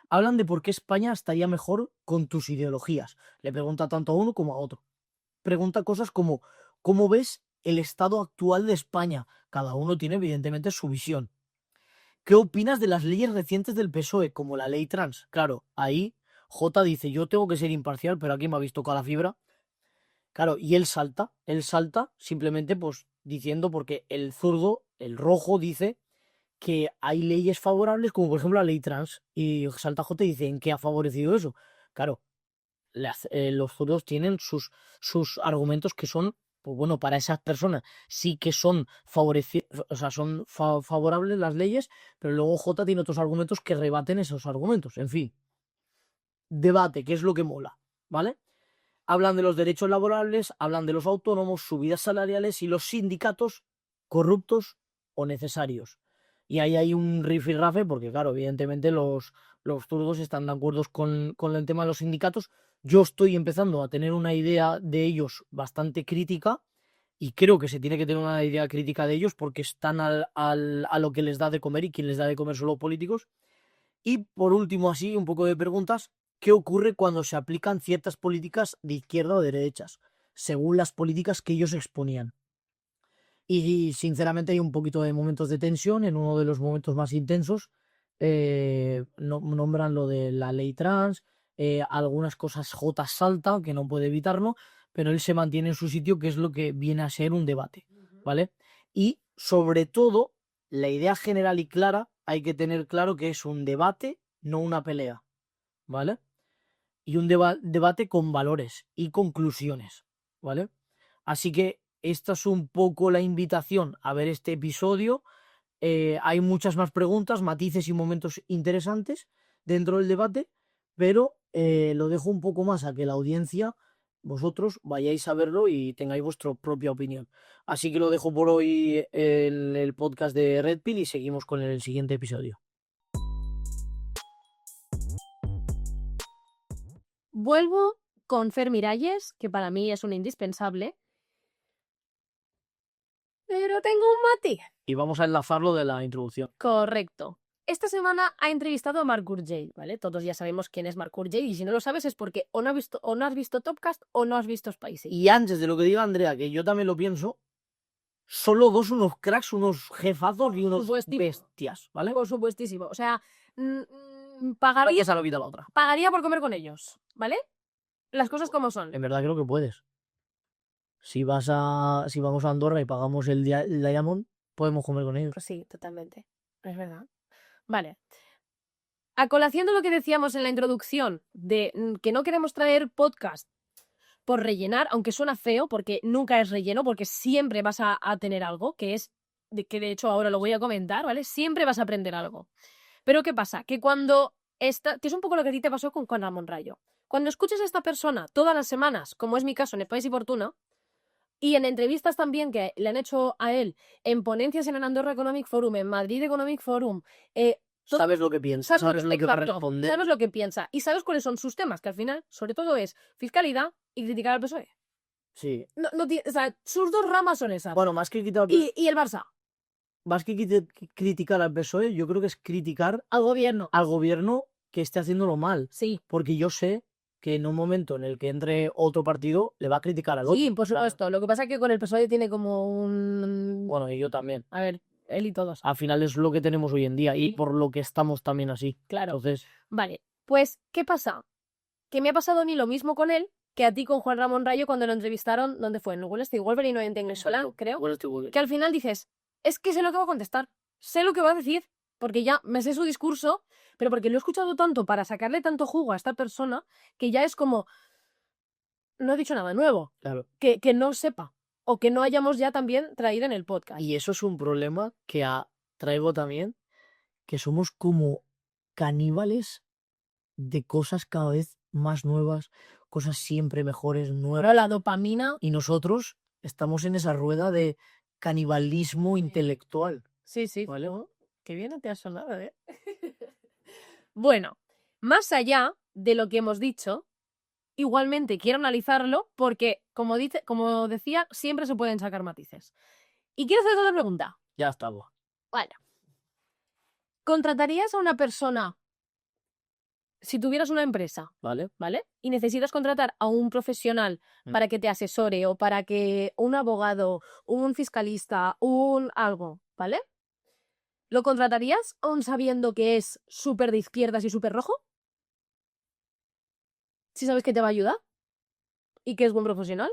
Hablan de por qué España estaría mejor con tus ideologías. Le pregunta tanto a uno como a otro. Pregunta cosas como ¿cómo ves el estado actual de España? Cada uno tiene evidentemente su visión. ¿Qué opinas de las leyes recientes del PSOE, como la ley trans? Claro, ahí J dice, yo tengo que ser imparcial, pero aquí me habéis tocado la fibra. Claro, y él salta simplemente pues diciendo, porque el zurdo, el rojo, dice que hay leyes favorables, como por ejemplo la ley trans, y salta J y dice, ¿en qué ha favorecido eso? Claro, los zurdos tienen sus argumentos que son, pues bueno, para esas personas sí que son o sea, son favorables las leyes, pero luego J tiene otros argumentos que rebaten esos argumentos. En fin, debate, ¿qué es lo que mola? ¿Vale? Hablan de los derechos laborales, hablan de los autónomos, subidas salariales y los sindicatos corruptos o necesarios. Y ahí hay un rifirrafe porque, claro, evidentemente los zurdos están de acuerdo con el tema de los sindicatos. Yo estoy empezando a tener una idea de ellos bastante crítica y creo que se tiene que tener una idea crítica de ellos porque están a lo que les da de comer y quien les da de comer son los políticos. Y por último, así, un poco de preguntas. ¿Qué ocurre cuando se aplican ciertas políticas de izquierda o de derechas? según las políticas que ellos exponían. Y sinceramente hay un poquito de momentos de tensión. En uno de los momentos más intensos nombran lo de la ley trans, algunas cosas J salta, que no puede evitarlo, pero él se mantiene en su sitio, que es lo que viene a ser un debate, ¿vale? Y sobre todo, la idea general y clara, hay que tener claro que es un debate, no una pelea, ¿vale? Y un debate con valores y conclusiones, ¿vale? Así que esta es un poco la invitación a ver este episodio. Hay muchas más preguntas, matices y momentos interesantes dentro del debate, pero lo dejo un poco más a que la audiencia, vosotros, vayáis a verlo y tengáis vuestra propia opinión. Así que lo dejo por hoy en el podcast de Red Pill y seguimos con el siguiente episodio. Vuelvo con Fer Miralles, que para mí es un indispensable. Pero tengo un matiz. Y vamos a enlazarlo de la introducción. Correcto. Esta semana ha entrevistado a Mark Gurjay, ¿vale? Todos ya sabemos quién es Mark Gurjay y si no lo sabes es porque o no has visto Topcast o no has visto Spicy. Y antes de lo que diga Andrea, que yo también lo pienso, solo dos unos cracks, unos jefazos y unos bestias, ¿vale? Por supuestísimo. O sea, Y pagaría, esa lo quita la otra. pagaría por comer con ellos, ¿vale? Las cosas como son. En verdad creo que puedes. Si vamos a Andorra y pagamos el Diamond, podemos comer con ellos. Pues sí, totalmente. Es verdad. Vale. A colación de lo que decíamos en la introducción, de que no queremos traer podcast por rellenar, aunque suena feo, porque nunca es relleno, porque siempre vas a tener algo, que de hecho ahora lo voy a comentar, ¿vale? Siempre vas a aprender algo. Pero ¿qué pasa? Que que es un poco lo que a ti te pasó con Juan Ramón Rayo. Cuando escuches a esta persona todas las semanas, como es mi caso en El País y Fortuna, y en entrevistas también que le han hecho a él, en ponencias en el Andorra Economic Forum, en Madrid Economic Forum, Sabes lo que piensa, sabes lo que va a exacto, responder. sabes lo que piensa y sabes cuáles son sus temas, que al final, sobre todo, es fiscalidad y criticar al PSOE. Sí. O sea, sus dos ramas son esas. Bueno, más que criticar, Y el Barça. más que criticar al PSOE, yo creo que es criticar Al gobierno. que esté haciéndolo mal. Sí. Porque yo sé que en un momento en el que entre otro partido, le va a criticar al otro. Sí, por supuesto. Lo que pasa es que con el PSOE tiene como un... Bueno, y yo también. A ver, él y todos. Al final es lo que tenemos hoy en día y por lo que estamos también así. Claro. Entonces, Vale, pues, ¿qué pasa? Que me ha pasado a mí lo mismo con él que a ti con Juan Ramón Rayo cuando lo entrevistaron, ¿dónde fue? En Wall Street Wolverine o en Tenglesolán, creo. Que al final dices, es que sé lo que va a contestar, sé lo que va a decir, porque ya me sé su discurso, pero porque lo he escuchado tanto para sacarle tanto jugo a esta persona que ya es como, no he dicho nada nuevo, claro. que no sepa o que no hayamos ya también traído en el podcast. Y eso es un problema que traigo también, que somos como caníbales de cosas cada vez más nuevas, cosas siempre mejores, nuevas. Pero la dopamina... Y nosotros estamos en esa rueda de canibalismo intelectual. Sí, sí. ¿Vale? Qué bien te ha sonado, ¿eh? Bueno, más allá de lo que hemos dicho, igualmente quiero analizarlo porque, como decía, siempre se pueden sacar matices. Y quiero hacerte otra pregunta. Ya estamos. Bueno. ¿Contratarías a una persona si tuvieras una empresa? ¿Vale? Y necesitas contratar a un profesional para que te asesore o para que un abogado, un fiscalista, algo, ¿vale? ¿Lo contratarías aún sabiendo que es súper de izquierdas y súper rojo? Si sabes que te va a ayudar y que es buen profesional.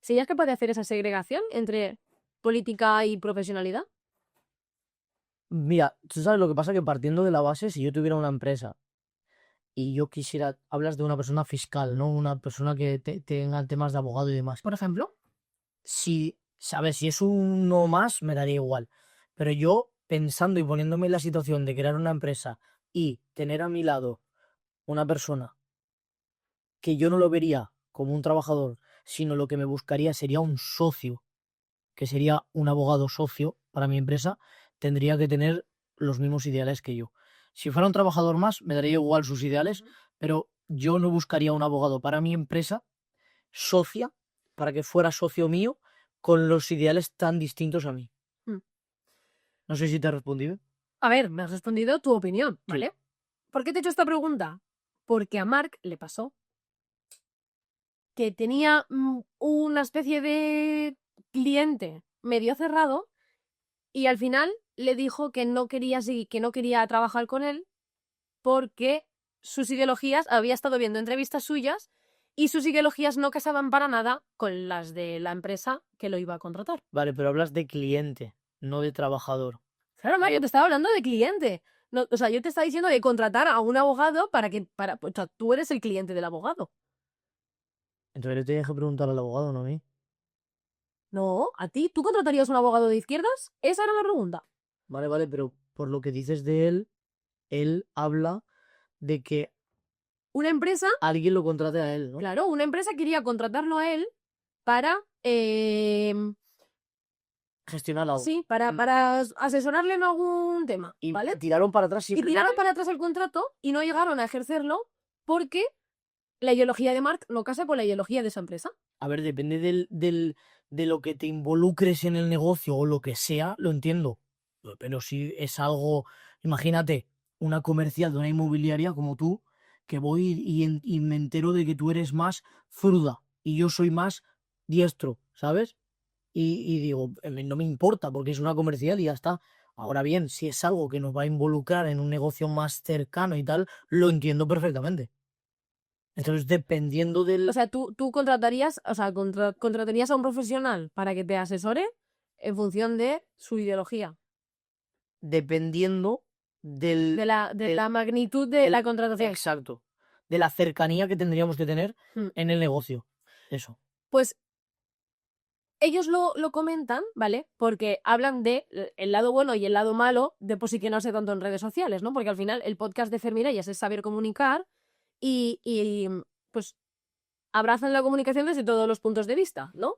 ¿Serías capaz de hacer esa segregación entre política y profesionalidad? Mira, tú sabes lo que pasa, que partiendo de la base, si yo tuviera una empresa y yo quisiera, hablas de una persona fiscal, ¿no? Una persona que tenga temas de abogado y demás. Por ejemplo. Si, sabes, si es uno más, me daría igual. Pero yo, pensando y poniéndome en la situación de crear una empresa y tener a mi lado una persona que yo no lo vería como un trabajador, sino lo que me buscaría sería un socio, que sería un abogado socio para mi empresa, tendría que tener los mismos ideales que yo. Si fuera un trabajador más, me daría igual sus ideales, pero yo no buscaría un abogado para mi empresa socia, para que fuera socio mío, con los ideales tan distintos a mí. No sé si te he respondido. A ver, me has respondido tu opinión, ¿vale? Sí. ¿Por qué te he hecho esta pregunta? Porque a Mark le pasó. que tenía una especie de cliente medio cerrado y al final le dijo que no quería que no quería trabajar con él porque sus ideologías, había estado viendo entrevistas suyas y sus ideologías no casaban para nada con las de la empresa que lo iba a contratar. Vale, pero hablas de cliente, no de trabajador. Claro, no, yo te estaba hablando de cliente. No, o sea, yo te estaba diciendo de contratar a un abogado o sea, tú eres el cliente del abogado. Entonces le tienes que preguntar al abogado, no a mí. No, a ti, ¿tú contratarías un abogado de izquierdas? Esa era la pregunta. Vale, pero por lo que dices de él habla de que Una empresa, alguien lo contrate a él, ¿no? claro, una empresa quería contratarlo a él para, Gestionar algo. sí, para asesorarle en algún tema, Y ¿vale? tiraron para atrás Y siempre. tiraron para atrás el contrato y no llegaron a ejercerlo porque la ideología de Mark no casa con la ideología de esa empresa. A ver, depende de lo que te involucres en el negocio o lo que sea, lo entiendo. Pero si es algo, imagínate, una comercial de una inmobiliaria como tú, que voy y me entero de que tú eres más zurda y yo soy más diestro, ¿sabes? Y digo, no me importa porque es una comercial y ya está. Ahora bien, si es algo que nos va a involucrar en un negocio más cercano y tal, lo entiendo perfectamente. Entonces, dependiendo del... O sea, tú contratarías, o sea, contratarías a un profesional para que te asesore en función de su ideología, dependiendo de la del- magnitud de la contratación. exacto, de la cercanía que tendríamos que tener Hmm. en el negocio. Eso. Pues ellos lo comentan, ¿vale? Porque hablan de el lado bueno y el lado malo de posicionarse tanto en redes sociales, ¿no? Porque al final el podcast de Fermirellas es saber comunicar y pues abrazan la comunicación desde todos los puntos de vista, ¿no?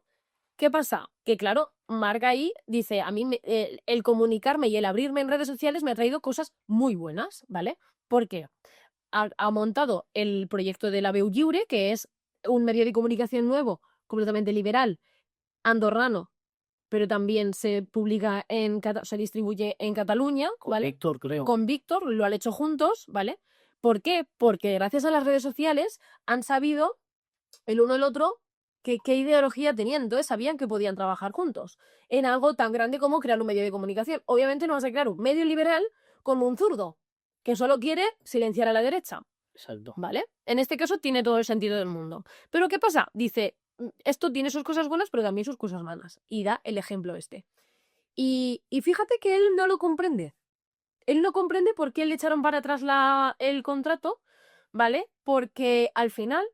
¿Qué pasa? Que claro, Marc ahí dice, a mí el comunicarme y el abrirme en redes sociales me ha traído cosas muy buenas, ¿vale? Porque ha montado el proyecto de la Veu Lliure, que es un medio de comunicación nuevo, completamente liberal, andorrano, pero también se publica se distribuye en Cataluña, ¿vale? Víctor, creo. Con Víctor, lo han hecho juntos, ¿vale? ¿Por qué? Porque gracias a las redes sociales han sabido el uno el otro qué ideología tenían, entonces sabían que podían trabajar juntos en algo tan grande como crear un medio de comunicación. Obviamente no vas a crear un medio liberal como un zurdo, que solo quiere silenciar a la derecha, Exacto. ¿vale? En este caso tiene todo el sentido del mundo. Pero ¿qué pasa? Dice, esto tiene sus cosas buenas, pero también sus cosas malas. Y da el ejemplo este. Y fíjate que él no lo comprende. Él no comprende por qué le echaron para atrás el contrato, ¿vale? Porque al final,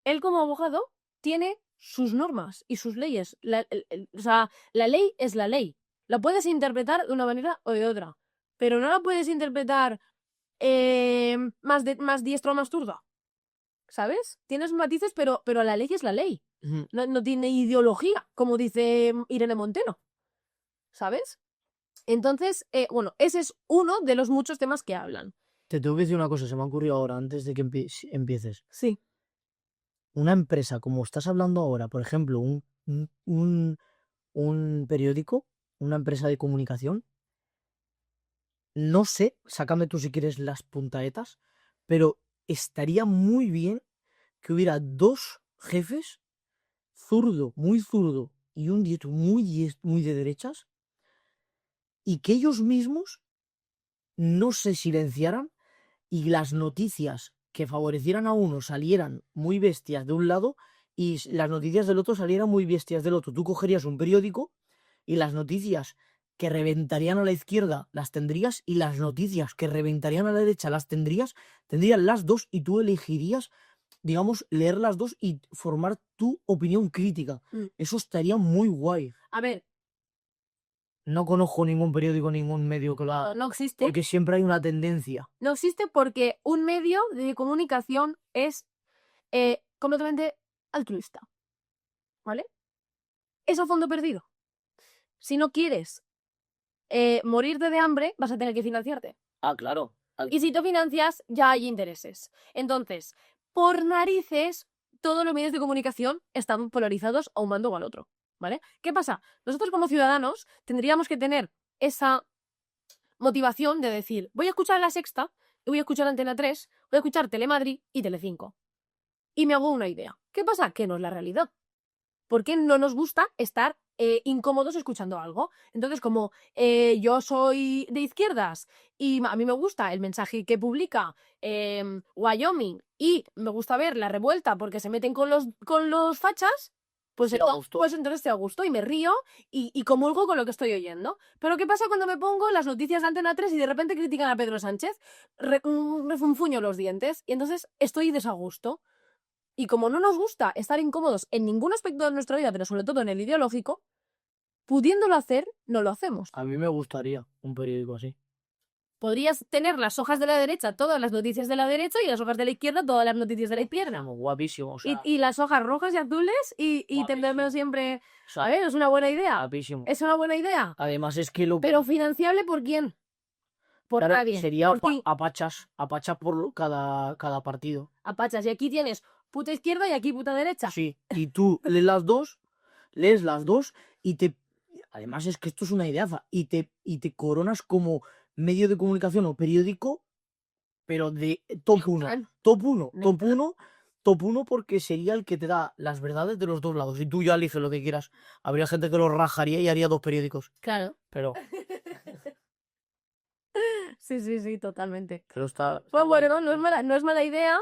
él como abogado tiene sus normas y sus leyes. O sea, la ley es la ley. La puedes interpretar de una manera o de otra, pero no la puedes interpretar más diestro o más zurda. ¿Sabes? Tienes matices, pero la ley es la ley. Ujú. No tiene ideología, como dice Irene Montero. ¿Sabes? Entonces, bueno, ese es uno de los muchos temas que hablan. Te tengo que decir una cosa, se me ha ocurrido ahora, antes de que empieces. Sí. Una empresa, como estás hablando ahora, por ejemplo, un periódico, una empresa de comunicación, no sé, sácame tú si quieres las puntaetas, pero estaría muy bien que hubiera dos jefes, muy zurdo, y un diestro muy de derechas, y que ellos mismos no se silenciaran y las noticias que favorecieran a uno salieran muy bestias de un lado y las noticias del otro salieran muy bestias del otro. Tú cogerías un periódico y las noticias que reventarían a la izquierda las tendrías y las noticias que reventarían a la derecha tendrías las dos y tú elegirías, digamos, leer las dos y formar tu opinión crítica. Eso estaría muy guay. A ver. No conozco ningún periódico, ningún medio que lo haga. No existe. Porque siempre hay una tendencia. No existe porque un medio de comunicación es completamente altruista. ¿Vale? Es a fondo perdido. Si no quieres morirte de hambre, vas a tener que financiarte. Ah, claro. Y si te financias, ya hay intereses. Entonces, por narices, todos los medios de comunicación están polarizados a un bando o al otro. ¿Vale? ¿Qué pasa? Nosotros como ciudadanos tendríamos que tener esa motivación de decir, voy a escuchar La Sexta, voy a escuchar Antena 3, voy a escuchar Telemadrid y Telecinco. Y me hago una idea. ¿Qué pasa? Que no es la realidad. Porque no nos gusta estar incómodos escuchando algo. Entonces, como yo soy de izquierdas y a mí me gusta el mensaje que publica Wyoming y me gusta ver la revuelta porque se meten con los fachas, pues, Sí, a gusto. pues entonces estoy a gusto y me río y comulgo con lo que estoy oyendo. Pero ¿qué pasa cuando me pongo las noticias de Antena 3 y de repente critican a Pedro Sánchez? Refunfuño los dientes y entonces estoy desagusto. Y como no nos gusta estar incómodos en ningún aspecto de nuestra vida, pero sobre todo en el ideológico, pudiéndolo hacer, no lo hacemos. A mí me gustaría un periódico así. Podrías tener las hojas de la derecha, todas las noticias de la derecha, y las hojas de la izquierda, todas las noticias de la izquierda. Guapísimo, o sea, Y las hojas rojas y azules y Guapísimo. tendremos siempre... o sea, A ver, es una buena idea. guapísimo. Es una buena idea. Además es que lo Pero financiable ¿por quién? Por claro, nadie. sería Por ti. apachas por cada partido. Apachas. Y aquí tienes puta izquierda y aquí puta derecha. Sí, y tú lees las dos y te... Además es que esto es una ideaza y te coronas como medio de comunicación o periódico, pero de top 1. Top 1, top 1, top 1 porque sería el que te da las verdades de los dos lados. Y tú ya eliges lo que quieras. Habría gente que lo rajaría y haría 2 periódicos. Claro. Pero Sí, totalmente. está... Pues bueno, no es mala idea,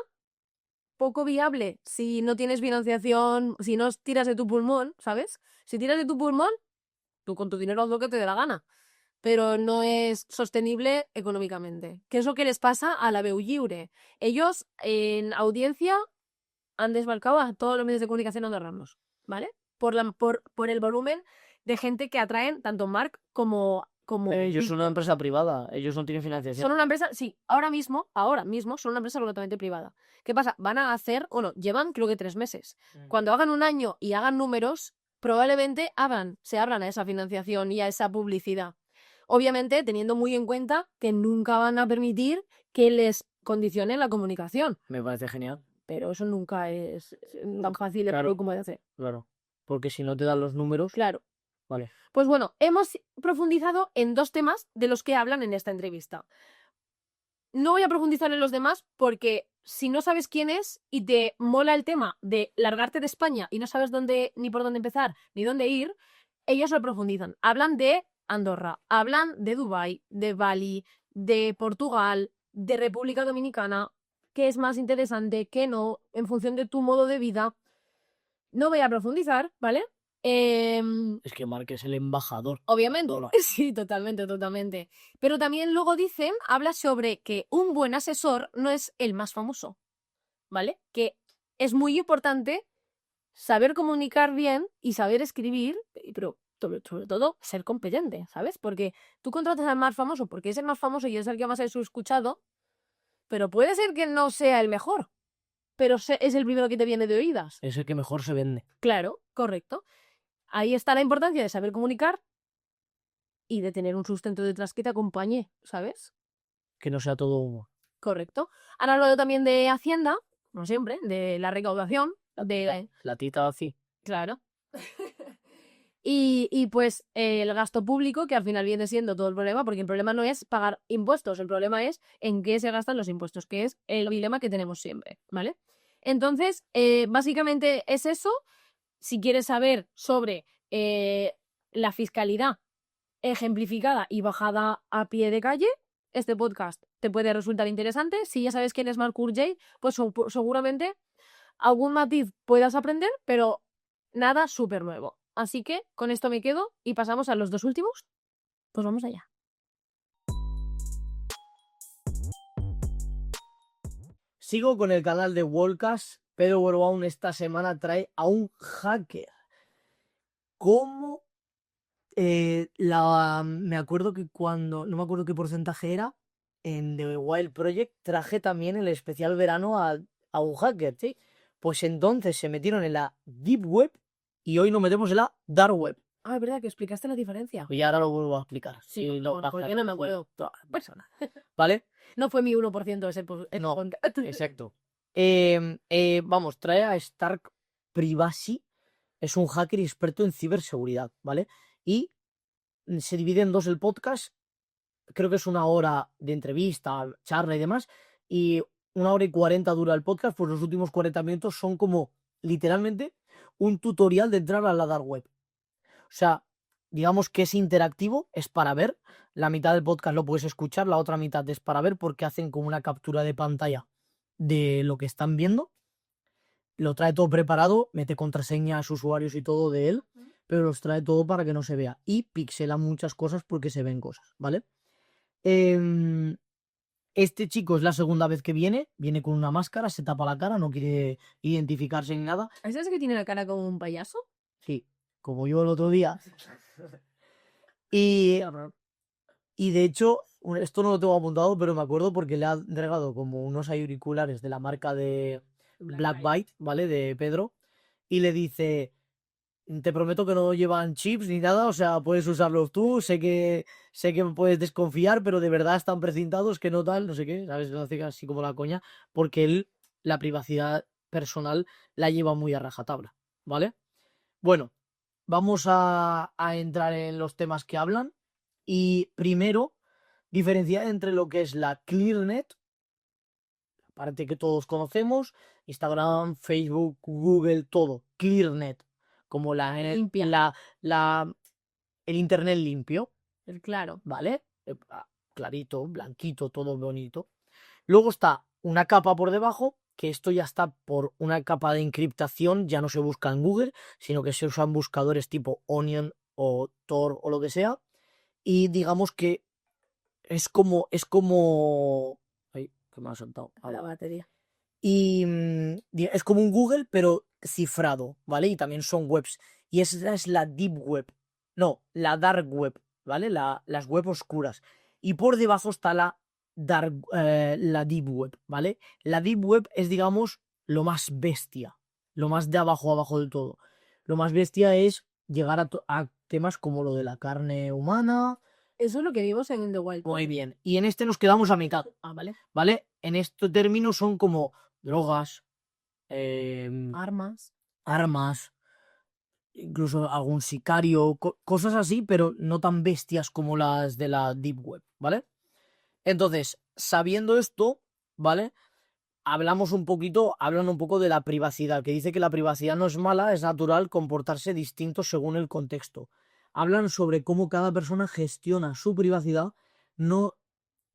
poco viable si no tienes financiación, si no tiras de tu pulmón, ¿sabes? Si tiras de tu pulmón, tú con tu dinero haz lo que te dé la gana, pero no es sostenible económicamente. ¿Qué es lo que les pasa a la Veu Lliure? Ellos en audiencia han desbalcado a todos los medios de comunicación andorranos, ¿vale? Por el volumen de gente que atraen tanto Marc como ellos son una empresa privada, ellos no tienen financiación. son una empresa, sí, ahora mismo, son una empresa completamente privada. ¿Qué pasa? Van a hacer, bueno, llevan creo que 3 meses. Cuando hagan un año y hagan números, probablemente se abran a esa financiación y a esa publicidad. Obviamente, teniendo muy en cuenta que nunca van a permitir que les condicionen la comunicación. Me parece genial. Pero eso nunca es tan fácil Claro. como de hacer. Claro, porque si no te dan los números... Claro. Vale. Pues bueno, hemos profundizado en 2 temas de los que hablan en esta entrevista. No voy a profundizar en los demás porque si no sabes quién es y te mola el tema de largarte de España y no sabes dónde ni por dónde empezar ni dónde ir, ellos lo profundizan. Hablan de Andorra, hablan de Dubái, de Bali, de Portugal, de República Dominicana, qué es más interesante, qué no, en función de tu modo de vida. No voy a profundizar, ¿vale? Es que Marc es el embajador. Obviamente, Hola. sí, totalmente. Pero también luego habla sobre que un buen asesor no es el más famoso, ¿vale? Que es muy importante saber comunicar bien y saber escribir, pero sobre todo ser competente, ¿sabes? Porque tú contratas al más famoso porque es el más famoso y es el que más has escuchado, pero puede ser que no sea el mejor, pero es el primero que te viene de oídas. Es el que mejor se vende. Claro, correcto. Ahí está la importancia de saber comunicar y de tener un sustento detrás que te acompañe, ¿sabes? Que no sea todo humo. Correcto. Han hablado también de Hacienda, como siempre, de la recaudación, La tita así. Claro. y pues el gasto público, que al final viene siendo todo el problema, porque el problema no es pagar impuestos, el problema es en qué se gastan los impuestos, que es el dilema que tenemos siempre, ¿vale? Entonces, básicamente es eso. Si quieres saber sobre la fiscalidad ejemplificada y bajada a pie de calle, este podcast te puede resultar interesante. Si ya sabes quién es Marc Urgell, pues seguramente algún matiz puedas aprender, pero nada súper nuevo. Así que con esto me quedo y pasamos a los 2 últimos. Pues vamos allá. Sigo con el canal de Wallcast. Pedro Borbón esta semana trae a un hacker. ¿Cómo? Me acuerdo que no me acuerdo qué porcentaje era, en The Wild Project traje también el especial verano a un hacker, ¿sí? Pues entonces se metieron en la Deep Web y hoy nos metemos en la Dark Web. Ah, es verdad que explicaste la diferencia. Y ahora lo vuelvo a explicar. Sí, porque no me acuerdo. Persona. ¿Vale? No fue mi 1% ese No, exacto. Vamos, trae a Stark Privacy. Es un hacker experto en ciberseguridad, ¿vale? Y se divide en 2 el podcast. Creo que es 1 hora de entrevista, charla y demás. Y 1 hora y 40 dura el podcast, pues los últimos 40 minutos son como literalmente un tutorial de entrar a la dark web. O sea, digamos que es interactivo, es para ver. La mitad del podcast lo puedes escuchar, la otra mitad es para ver porque hacen como una captura de pantalla de lo que están viendo. Lo trae todo preparado, mete contraseñas, usuarios y todo de él, pero los trae todo para que no se vea. Y pixela muchas cosas porque se ven cosas, ¿vale? Este chico es la segunda vez que viene con una máscara, se tapa la cara, no quiere identificarse ni nada. ¿Sabes que tiene la cara como un payaso? Sí, como yo el otro día. Y, y de hecho, esto no lo tengo apuntado, pero me acuerdo porque le ha entregado como unos auriculares de la marca de Black Byte, ¿vale? De Pedro. Y le dice, te prometo que no llevan chips ni nada, o sea, puedes usarlos tú, sé que puedes desconfiar, pero de verdad están precintados, que no tal, no sé qué, ¿sabes? Lo hace así como la coña, porque él la privacidad personal la lleva muy a rajatabla, ¿vale? Bueno, vamos a entrar en los temas que hablan y primero diferenciar entre lo que es la ClearNet, la parte que todos conocemos, Instagram, Facebook, Google, todo, ClearNet, como Limpia. el internet limpio, Claro. ¿vale? Clarito, blanquito, todo bonito. Luego está una capa por debajo, que esto ya está por una capa de encriptación, ya no se busca en Google, sino que se usan buscadores tipo Onion o Tor o lo que sea. Y digamos que es como. Ay, que me ha saltado. La batería. Y es como un Google, pero cifrado, ¿vale? Y también son webs. Y esa es la Deep Web. No, la Dark Web, ¿vale? Las web oscuras. Y por debajo está la Deep Web, ¿vale? La Deep Web es, digamos, lo más bestia. Lo más de abajo, abajo del todo. Lo más bestia es llegar a temas como lo de la carne humana. Eso es lo que vimos en The Wild. Muy bien. Y en este nos quedamos a mitad. ¿Vale? ¿Vale? En estos términos son como drogas, Armas. armas, incluso algún sicario, cosas así, pero no tan bestias como las de la Deep Web, ¿vale? Entonces, sabiendo esto, ¿vale? Hablan un poco de la privacidad, que dice que la privacidad no es mala, es natural comportarse distinto según el contexto. Hablan sobre cómo cada persona gestiona su privacidad, no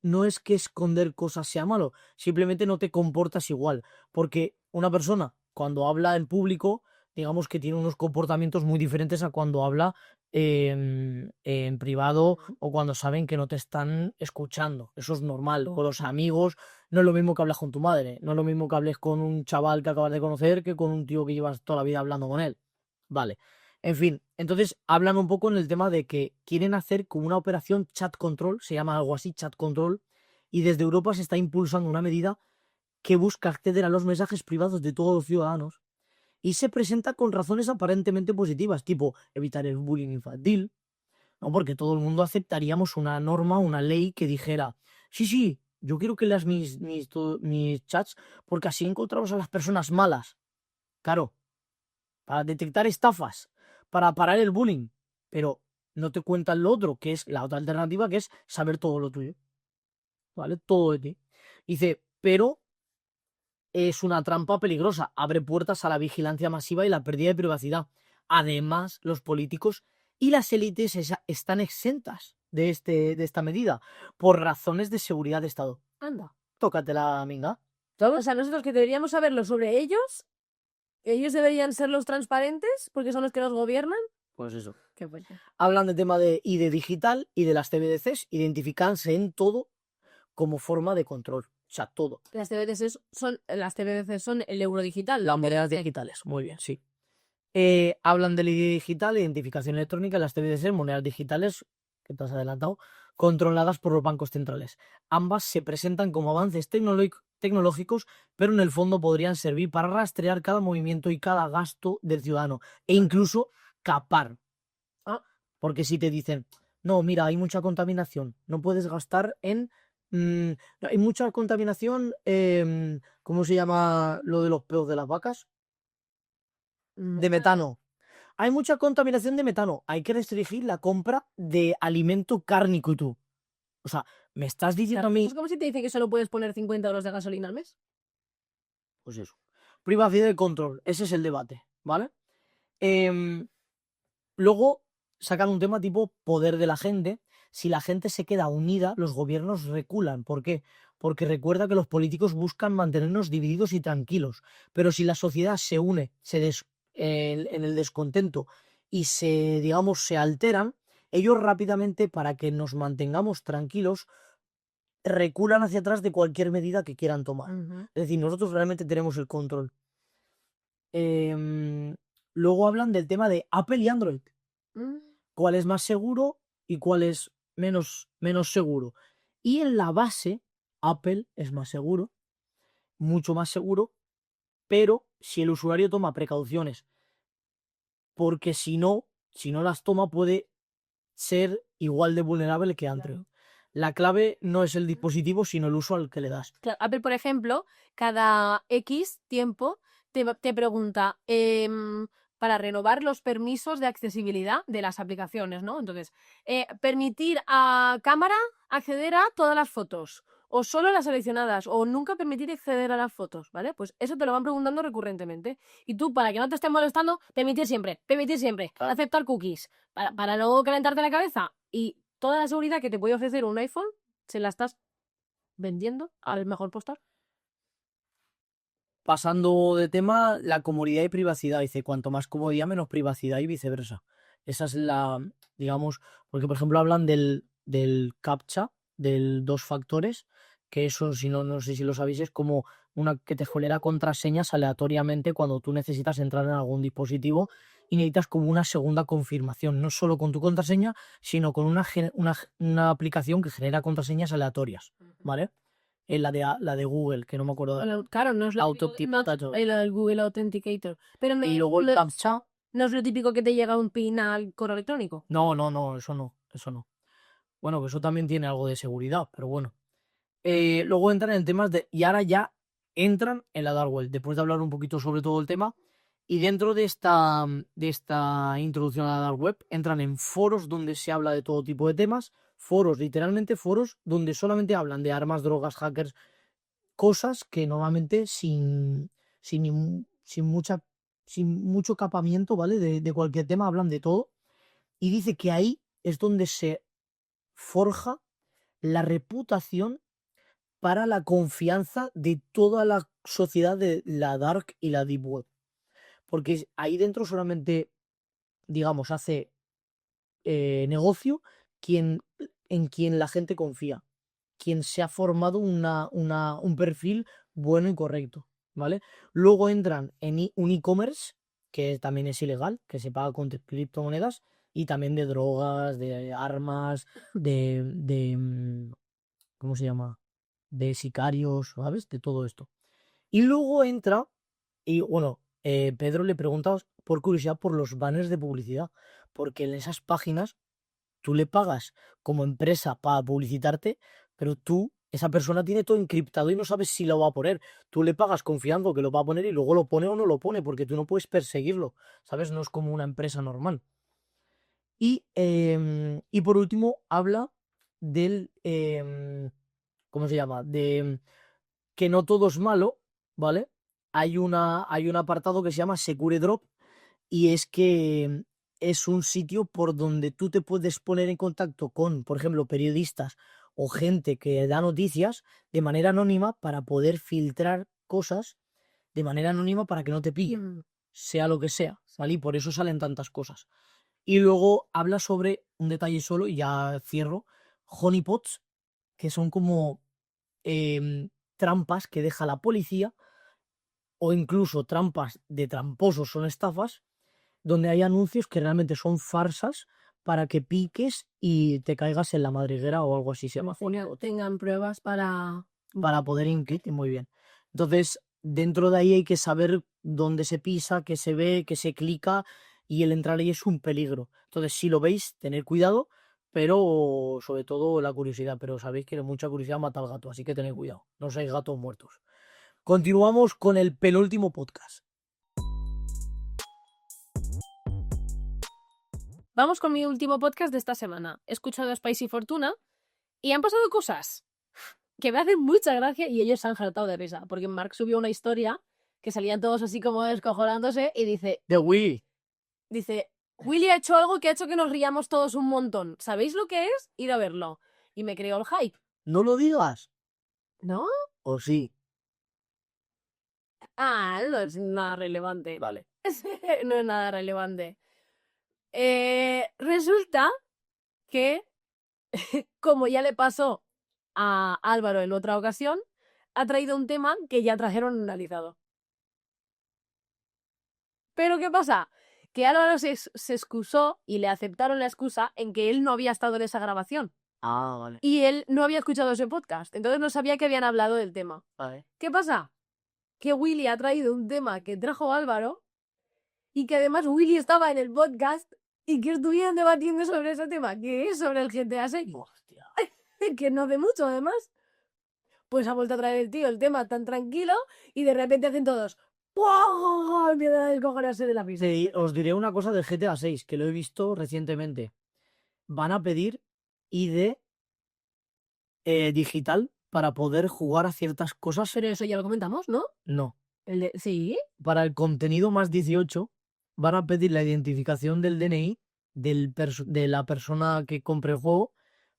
no es que esconder cosas sea malo, simplemente no te comportas igual. Porque una persona, cuando habla en público, digamos que tiene unos comportamientos muy diferentes a cuando habla en privado o cuando saben que no te están escuchando. Eso es normal. Con los amigos no es lo mismo que hablas con tu madre, no es lo mismo que hables con un chaval que acabas de conocer que con un tío que llevas toda la vida hablando con él. Vale. En fin, entonces hablan un poco en el tema de que quieren hacer como una operación chat control, se llama algo así, chat control, y desde Europa se está impulsando una medida que busca acceder a los mensajes privados de todos los ciudadanos y se presenta con razones aparentemente positivas, tipo evitar el bullying infantil, ¿no? Porque todo el mundo aceptaríamos una norma, una ley que dijera, sí, sí, yo quiero que leas mis chats porque así encontramos a las personas malas. Claro, para detectar estafas, para parar el bullying, pero no te cuentan lo otro, que es la otra alternativa, que es saber todo lo tuyo, ¿vale? Todo de ti. Dice, pero es una trampa peligrosa, abre puertas a la vigilancia masiva y la pérdida de privacidad. Además, los políticos y las élites están exentas de esta medida por razones de seguridad de Estado. Anda. Tócatela, minga. O sea, nosotros que deberíamos saberlo sobre ellos deberían ser los transparentes porque son los que nos gobiernan. Pues eso. Qué fuerte. Hablan de tema de ID digital y de las CBDCs, identificarse en todo como forma de control. O sea, todo. Las TBC son el euro digital. Las monedas digitales, muy bien, sí. Hablan del ID digital, identificación electrónica, las CBDCs, monedas digitales, que te has adelantado, controladas por los bancos centrales. Ambas se presentan como avances tecnológicos, pero en el fondo podrían servir para rastrear cada movimiento y cada gasto del ciudadano e incluso capar. Porque si te dicen, no, mira, hay mucha contaminación, no puedes gastar hay mucha contaminación, ¿cómo se llama lo de los peos de las vacas? De metano. Hay mucha contaminación de metano. Hay que restringir la compra de alimento cárnico y tú. O sea, me estás diciendo a mí. Es como si te dicen que solo puedes poner 50 euros de gasolina al mes. Pues eso. Privacidad y control, ese es el debate, ¿vale? Luego sacan un tema tipo poder de la gente. Si la gente se queda unida, los gobiernos reculan. ¿Por qué? Porque recuerda que los políticos buscan mantenernos divididos y tranquilos. Pero si la sociedad se une en el descontento y digamos, se alteran, ellos rápidamente, para que nos mantengamos tranquilos, reculan hacia atrás de cualquier medida que quieran tomar. Es decir, nosotros realmente tenemos el control. Luego hablan del tema de Apple y Android. Cuál es más seguro y cuál es menos seguro. Y en la base, Apple es más seguro, mucho más seguro, pero si el usuario toma precauciones, porque si no las toma, puede ser igual de vulnerable que Android. Claro. La clave no es el dispositivo, sino el uso al que le das. Claro, Apple, por ejemplo, cada X tiempo te pregunta para renovar los permisos de accesibilidad de las aplicaciones, ¿no? Entonces, permitir a cámara acceder a todas las fotos, o solo las seleccionadas, o nunca permitir acceder a las fotos, ¿vale? Pues eso te lo van preguntando recurrentemente. Y tú, para que no te estén molestando, permitir siempre, Claro. aceptar cookies, para no calentarte la cabeza. Y toda la seguridad que te puede ofrecer un iPhone, se la estás vendiendo al mejor postor. Pasando de tema, la comodidad y privacidad. Dice, cuanto más comodidad, menos privacidad y viceversa. Esa es digamos, porque por ejemplo hablan del CAPTCHA, del 2 factores, que eso, si no sé si lo sabéis, es como una que te genera contraseñas aleatoriamente cuando tú necesitas entrar en algún dispositivo y necesitas como una segunda confirmación, no solo con tu contraseña, sino con una aplicación que genera contraseñas aleatorias, ¿vale? La de Google, que no me acuerdo. Claro, no es lo el Google Authenticator. Pero y luego el CAPTCHA. ¿No es lo típico que te llega un PIN al correo electrónico? No, eso no. Bueno, que eso también tiene algo de seguridad, pero bueno. Luego entran en temas y ahora ya entran en la dark web, después de hablar un poquito sobre todo el tema. Y dentro de esta introducción a la dark web, entran en foros donde se habla de todo tipo de temas. Foros, literalmente foros, donde solamente hablan de armas, drogas, hackers, cosas que normalmente sin mucho capamiento, ¿vale? De cualquier tema, hablan de todo. Y dice que ahí es donde se forja la reputación para la confianza de toda la sociedad de la dark y la deep web. Porque ahí dentro solamente, digamos, hace negocio en quien la gente confía, quien se ha formado un perfil bueno y correcto, ¿vale? Luego entran en un e-commerce, que también es ilegal, que se paga con criptomonedas, y también de drogas, de armas, ¿cómo se llama? De sicarios, ¿sabes? De todo esto. Y luego entra, y bueno, Pedro le pregunta por curiosidad por los banners de publicidad, porque en esas páginas tú le pagas como empresa para publicitarte, pero esa persona tiene todo encriptado y no sabes si lo va a poner. Tú le pagas confiando que lo va a poner y luego lo pone o no lo pone, porque tú no puedes perseguirlo, ¿sabes? No es como una empresa normal. Y por último, habla del, ¿cómo se llama? De que no todo es malo, ¿vale? Hay un apartado que se llama Secure Drop, y es que es un sitio por donde tú te puedes poner en contacto con, por ejemplo, periodistas o gente que da noticias de manera anónima para poder filtrar cosas de manera anónima para que no te pillen, sea lo que sea, ¿vale? Y por eso salen tantas cosas. Y luego habla sobre un detalle solo, y ya cierro, honeypots, que son como trampas que deja la policía, o incluso trampas de tramposos, son estafas, donde hay anuncios que realmente son farsas para que piques y te caigas en la madriguera o algo así se llama. Tengan pruebas para poder inquirir, muy bien. Entonces, dentro de ahí hay que saber dónde se pisa, qué se ve, qué se clica, y el entrar ahí es un peligro. Entonces, si lo veis, tened cuidado, pero sobre todo la curiosidad. Pero sabéis que mucha curiosidad mata al gato, así que tened cuidado, no seáis gatos muertos. Continuamos con el penúltimo podcast. Vamos con mi último podcast de esta semana. He escuchado a Spicy Fortuna y han pasado cosas que me hacen mucha gracia y ellos se han jaltado de risa. Porque Mark subió una historia que salían todos así como descojonándose y De Willy. dice, Willy ha hecho algo que ha hecho que nos riamos todos un montón. ¿Sabéis lo que es? Ir a verlo. Y me creó el hype. No lo digas. ¿No? ¿O sí? No es nada relevante. Vale. No es nada relevante. Resulta que, como ya le pasó a Álvaro en otra ocasión, ha traído un tema que ya trajeron analizado. Pero ¿qué pasa? Que Álvaro se excusó y le aceptaron la excusa en que él no había estado en esa grabación. Ah, vale. Y él no había escuchado ese podcast. Entonces no sabía que habían hablado del tema. Vale. ¿Qué pasa? Que Willy ha traído un tema que trajo Álvaro y que además Willy estaba en el podcast y que estuvieron debatiendo sobre ese tema, que es sobre el GTA 6. Hostia. Que no hace mucho, además. Pues ha vuelto a traer el tío el tema tan tranquilo y de repente hacen todos ¡wow! Empiezan a descojonarse de la pista. Sí, os diré una cosa del GTA 6, que lo he visto recientemente. Van a pedir ID digital para poder jugar a ciertas cosas. Pero eso ya lo comentamos, ¿no? No. Sí. Para el contenido más 18 van a pedir la identificación del DNI de la persona que compre el juego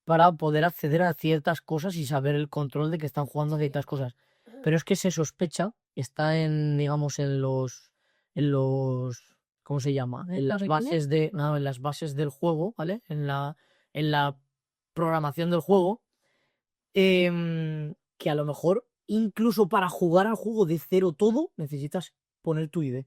para poder acceder a ciertas cosas y saber el control de que están jugando a ciertas cosas. Pero es que se sospecha, está en, digamos, en los, ¿cómo se llama? En las bases en las bases del juego, ¿vale? En la programación del juego, que a lo mejor incluso para jugar al juego de cero todo necesitas poner tu ID.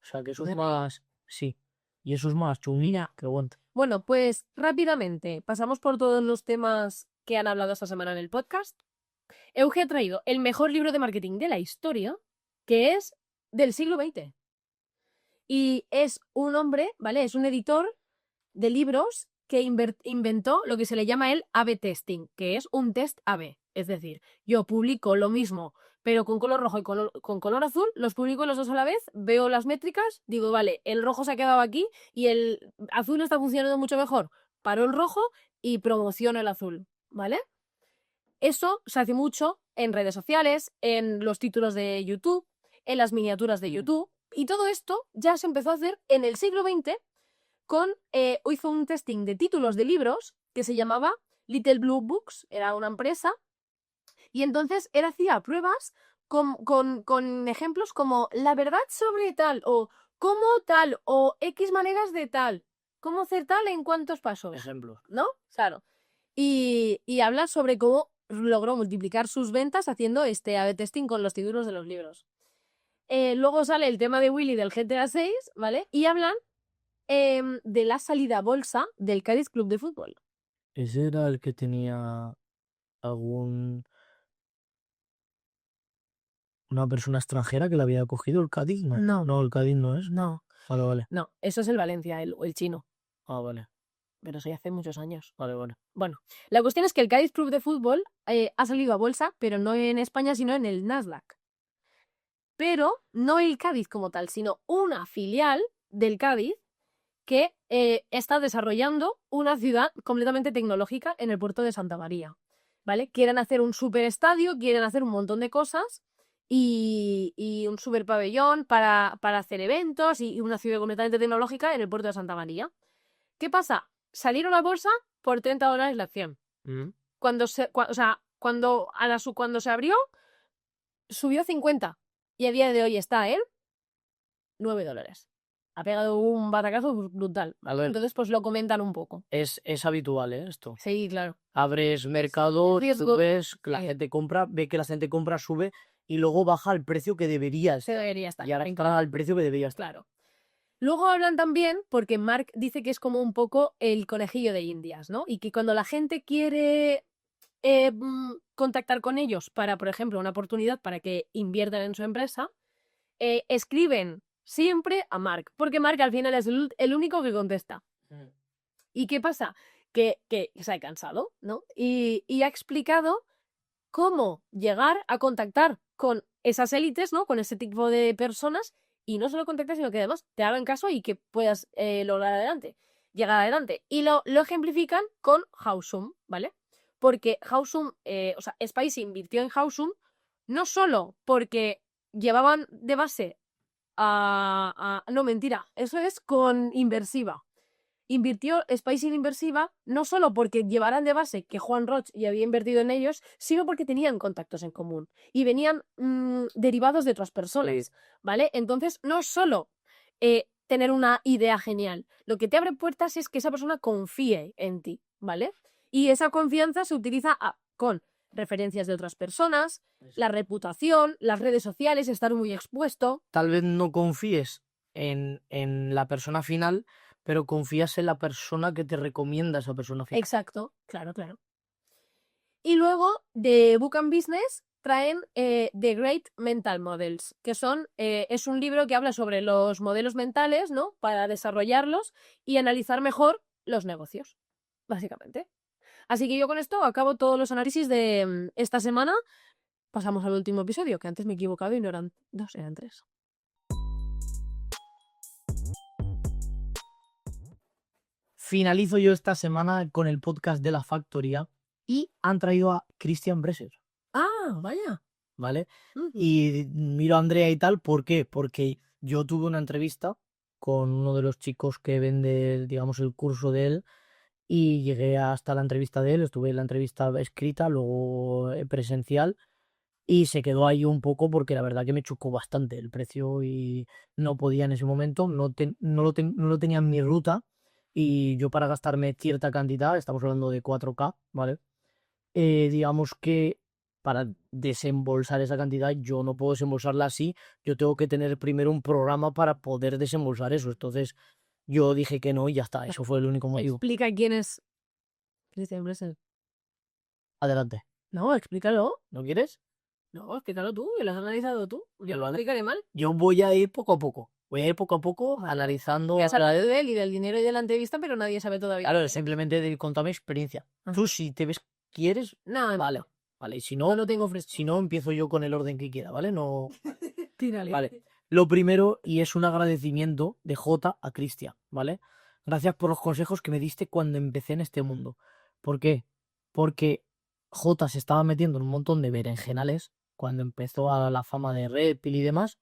O sea, que eso es más... Sí. Y eso es más chunguina que aguanta. Bueno, pues rápidamente pasamos por todos los temas que han hablado esta semana en el podcast. Euge ha traído el mejor libro de marketing de la historia, que es del siglo XX. Y es un hombre, ¿vale? Es un editor de libros que inventó lo que se le llama el A/B testing, que es un test A/B. Es decir, yo publico lo mismo, pero con color rojo y con color azul, los publico los dos a la vez, veo las métricas, digo, vale, el rojo se ha quedado aquí y el azul está funcionando mucho mejor. Paro el rojo y promociono el azul, ¿vale? Eso se hace mucho en redes sociales, en los títulos de YouTube, en las miniaturas de YouTube, y todo esto ya se empezó a hacer en el siglo XX hizo un testing de títulos de libros que se llamaba Little Blue Books, era una empresa, y entonces él hacía pruebas con ejemplos como la verdad sobre tal, o cómo tal, o X maneras de tal, cómo hacer tal en cuántos pasos. Ejemplos. ¿No? Claro. Y habla sobre cómo logró multiplicar sus ventas haciendo este A/B testing con los títulos de los libros. Luego sale el tema de Willy del GTA 6, ¿vale? Y hablan de la salida a bolsa del Cádiz Club de Fútbol. ¿Ese era el que tenía algún... una persona extranjera que le había cogido el Cádiz? No. No. No, el Cádiz no es. No. Vale, vale. No, eso es el Valencia, el chino. Ah, vale. Pero eso ya hace muchos años. Vale, vale. Bueno, la cuestión es que el Cádiz Club de Fútbol ha salido a bolsa, pero no en España, sino en el Nasdaq. Pero no el Cádiz como tal, sino una filial del Cádiz que está desarrollando una ciudad completamente tecnológica en el puerto de Santa María, ¿vale? Quieren hacer un super estadio, quieren hacer un montón de cosas y un super pabellón para hacer eventos y una ciudad completamente tecnológica en el puerto de Santa María. ¿Qué pasa? Salieron a bolsa por $30 la acción. Cuando se abrió, subió 50 y a día de hoy está en $9. Ha pegado un batacazo brutal. Vale. Entonces, pues lo comentan un poco. Es habitual, ¿eh? Esto. Sí, claro. Abres mercado, Riesgo. ves que la gente compra, ve que la gente compra, sube y luego baja al precio que debería Se estar. debería estar. Y ahora está al precio que debería estar. Claro. Luego hablan también, porque Mark dice que es como un poco el conejillo de Indias, ¿no? Y que cuando la gente quiere contactar con ellos para, por ejemplo, una oportunidad para que inviertan en su empresa, escriben siempre a Mark, porque Mark al final es el único que contesta. ¿Y qué pasa? Que se ha cansado, ¿no? Y ha explicado cómo llegar a contactar con esas élites, ¿no? Con ese tipo de personas, y no solo contactar, sino que además te hagan caso y que puedas llegar adelante. Y lo ejemplifican con Hausum, ¿vale? Porque Hausum, Spicy invirtió en Hausum no solo porque llevaban de base no, mentira, eso es con Inversiva. Invirtió Spice en Inversiva no solo porque llevaran de base que Juan Roch ya había invertido en ellos, sino porque tenían contactos en común y venían derivados de otras personas, ¿vale? Entonces, no solo tener una idea genial, lo que te abre puertas es que esa persona confíe en ti, ¿vale? Y esa confianza se utiliza con referencias de otras personas, la reputación, las redes sociales, estar muy expuesto. Tal vez no confíes en la persona final, pero confías en la persona que te recomienda a esa persona final. Exacto, claro, claro. Y luego de Book and Business traen The Great Mental Models, que es un libro que habla sobre los modelos mentales, ¿no? Para desarrollarlos y analizar mejor los negocios, básicamente. Así que yo con esto acabo todos los análisis de esta semana. Pasamos al último episodio, que antes me he equivocado y no eran 2, eran 3. Finalizo yo esta semana con el podcast de La Factoría y han traído a Christian Bresser, Ah, vaya. ¿vale? Y miro a Andrea y tal, ¿por qué? Porque yo tuve una entrevista con uno de los chicos que vende, digamos, el curso de él y llegué hasta la entrevista de él, estuve en la entrevista escrita, luego presencial y se quedó ahí un poco porque la verdad que me chocó bastante el precio y no podía en ese momento, no lo tenía en mi ruta y yo para gastarme cierta cantidad, estamos hablando de 4K, ¿vale? Digamos que para desembolsar esa cantidad yo no puedo desembolsarla así, yo tengo que tener primero un programa para poder desembolsar eso, entonces yo dije que no y ya está, eso fue el único motivo. Explica quién es Christian Bresser. Adelante. No, explícalo. ¿No quieres? No, explícalo tú, que lo has analizado tú. Yo lo explicaré mal. Yo voy a ir poco a poco. Voy a ir poco a poco analizando. Ya has hablado de él y del dinero y de la entrevista, pero nadie sabe todavía. Claro, simplemente de contar mi experiencia. Tú, si te ves, quieres, No, vale. Vale, y si no no, lo tengo fresco. si no, empiezo yo con el orden que quiera, ¿vale? No. Tírale. Vale. Lo primero, y es un agradecimiento de Jota a Cristian, ¿vale? Gracias por los consejos que me diste cuando empecé en este mundo. ¿Por qué? Porque Jota se estaba metiendo en un montón de berenjenales cuando empezó a la fama de Red Pill y demás,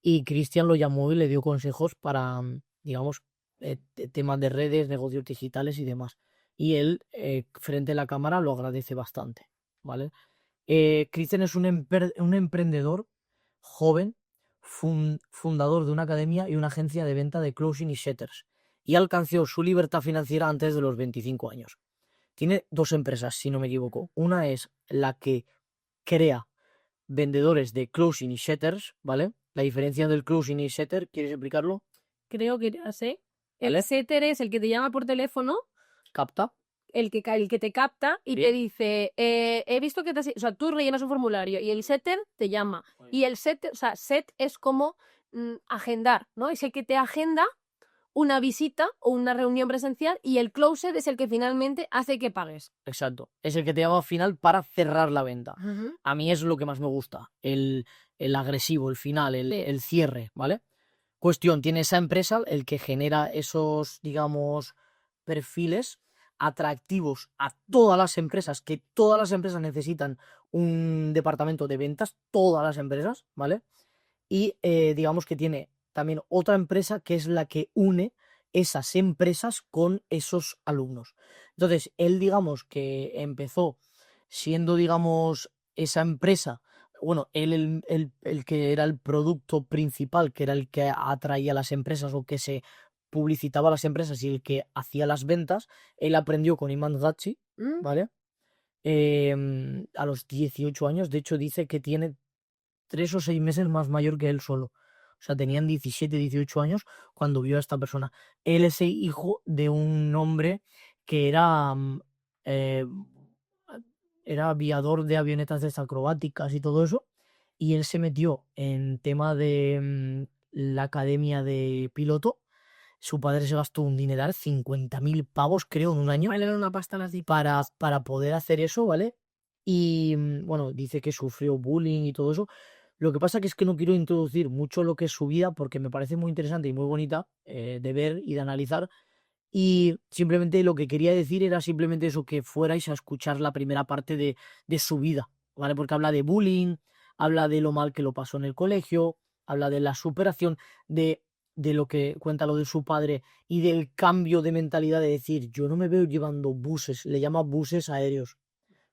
y Cristian lo llamó y le dio consejos para, digamos, temas de redes, negocios digitales y demás. Y él, frente a la cámara, lo agradece bastante, ¿vale? Cristian es un emprendedor joven, fundador de una academia y una agencia de venta de closing y shutters, y alcanzó su libertad financiera antes de los 25 años. Tiene 2 empresas, si no me equivoco. Una es la que crea vendedores de closing y shutters, ¿vale? La diferencia del closing y shutter, ¿quieres explicarlo? Creo que ya sé. ¿Vale? El setter es el que te llama por teléfono, Capta. el que te capta y Bien. te dice, he visto que o sea, tú rellenas un formulario y el setter te llama. Y el setter, o sea, set es como agendar, ¿no? Es el que te agenda una visita o una reunión presencial y el closer es el que finalmente hace que pagues. Exacto. Es el que te llama al final para cerrar la venta. A mí es lo que más me gusta. El agresivo, el final, el cierre, ¿vale? Cuestión, tiene esa empresa, el que genera esos, digamos, perfiles atractivos a todas las empresas, que todas las empresas necesitan un departamento de ventas, todas las empresas, ¿vale? Y digamos que tiene también otra empresa que es la que une esas empresas con esos alumnos. Entonces, él, digamos, que empezó siendo, digamos, esa empresa, bueno, él el que era el producto principal, que era el que atraía a las empresas o que se publicitaba a las empresas y el que hacía las ventas, él aprendió con Iman Gadzhi, ¿vale? A los 18 años, de hecho, dice que tiene 3 o 6 meses más mayor que él solo. O sea, tenían 17, 18 años cuando vio a esta persona. Él es el hijo de un hombre que era aviador de avionetas acrobáticas y todo eso. Y él se metió en tema de la academia de piloto. Su padre se gastó un dineral, 50.000 pavos, creo, en un año. Vale, una pasta así. Para poder hacer eso, ¿vale? Y bueno, dice que sufrió bullying y todo eso. Lo que pasa que es que no quiero introducir mucho lo que es su vida porque me parece muy interesante y muy bonita de ver y de analizar. Y simplemente lo que quería decir era simplemente eso, que fuerais a escuchar la primera parte de su vida, ¿vale? Porque habla de bullying, habla de lo mal que lo pasó en el colegio, habla de la superación, de lo que cuenta lo de su padre y del cambio de mentalidad de decir, yo no me veo llevando buses, le llama buses aéreos,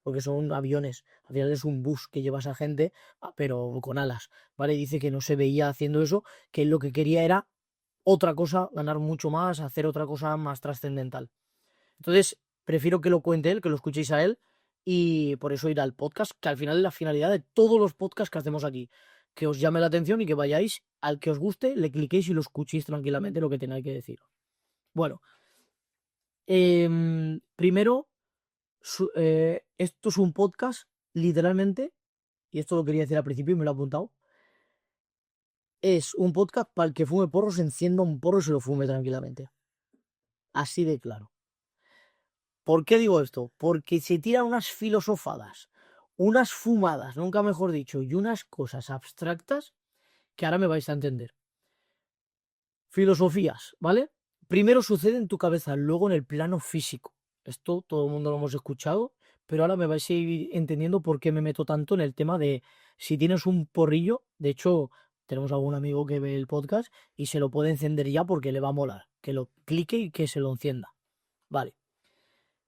porque son aviones, al final es un bus que llevas a gente, pero con alas, ¿vale? Dice que no se veía haciendo eso, que él lo que quería era otra cosa, ganar mucho más, hacer otra cosa más trascendental. Entonces, prefiero que lo cuente él, que lo escuchéis a él, y por eso ir al podcast, que al final es la finalidad de todos los podcasts que hacemos aquí. Que os llame la atención y que vayáis al que os guste, le cliquéis y lo escuchéis tranquilamente lo que tengáis que decir. Bueno, primero, esto es un podcast, literalmente, y esto lo quería decir al principio y me lo he apuntado. Es un podcast para el que fume porros, encienda un porro y se lo fume tranquilamente. Así de claro. ¿Por qué digo esto? Porque se tiran unas filosofadas, unas fumadas, nunca mejor dicho, y unas cosas abstractas que ahora me vais a entender. Filosofías, ¿vale? Primero sucede en tu cabeza, luego en el plano físico. Esto todo el mundo lo hemos escuchado, pero ahora me vais a ir entendiendo por qué me meto tanto en el tema de si tienes un porrillo. De hecho, tenemos algún amigo que ve el podcast y se lo puede encender ya porque le va a molar. Que lo clique y que se lo encienda. Vale.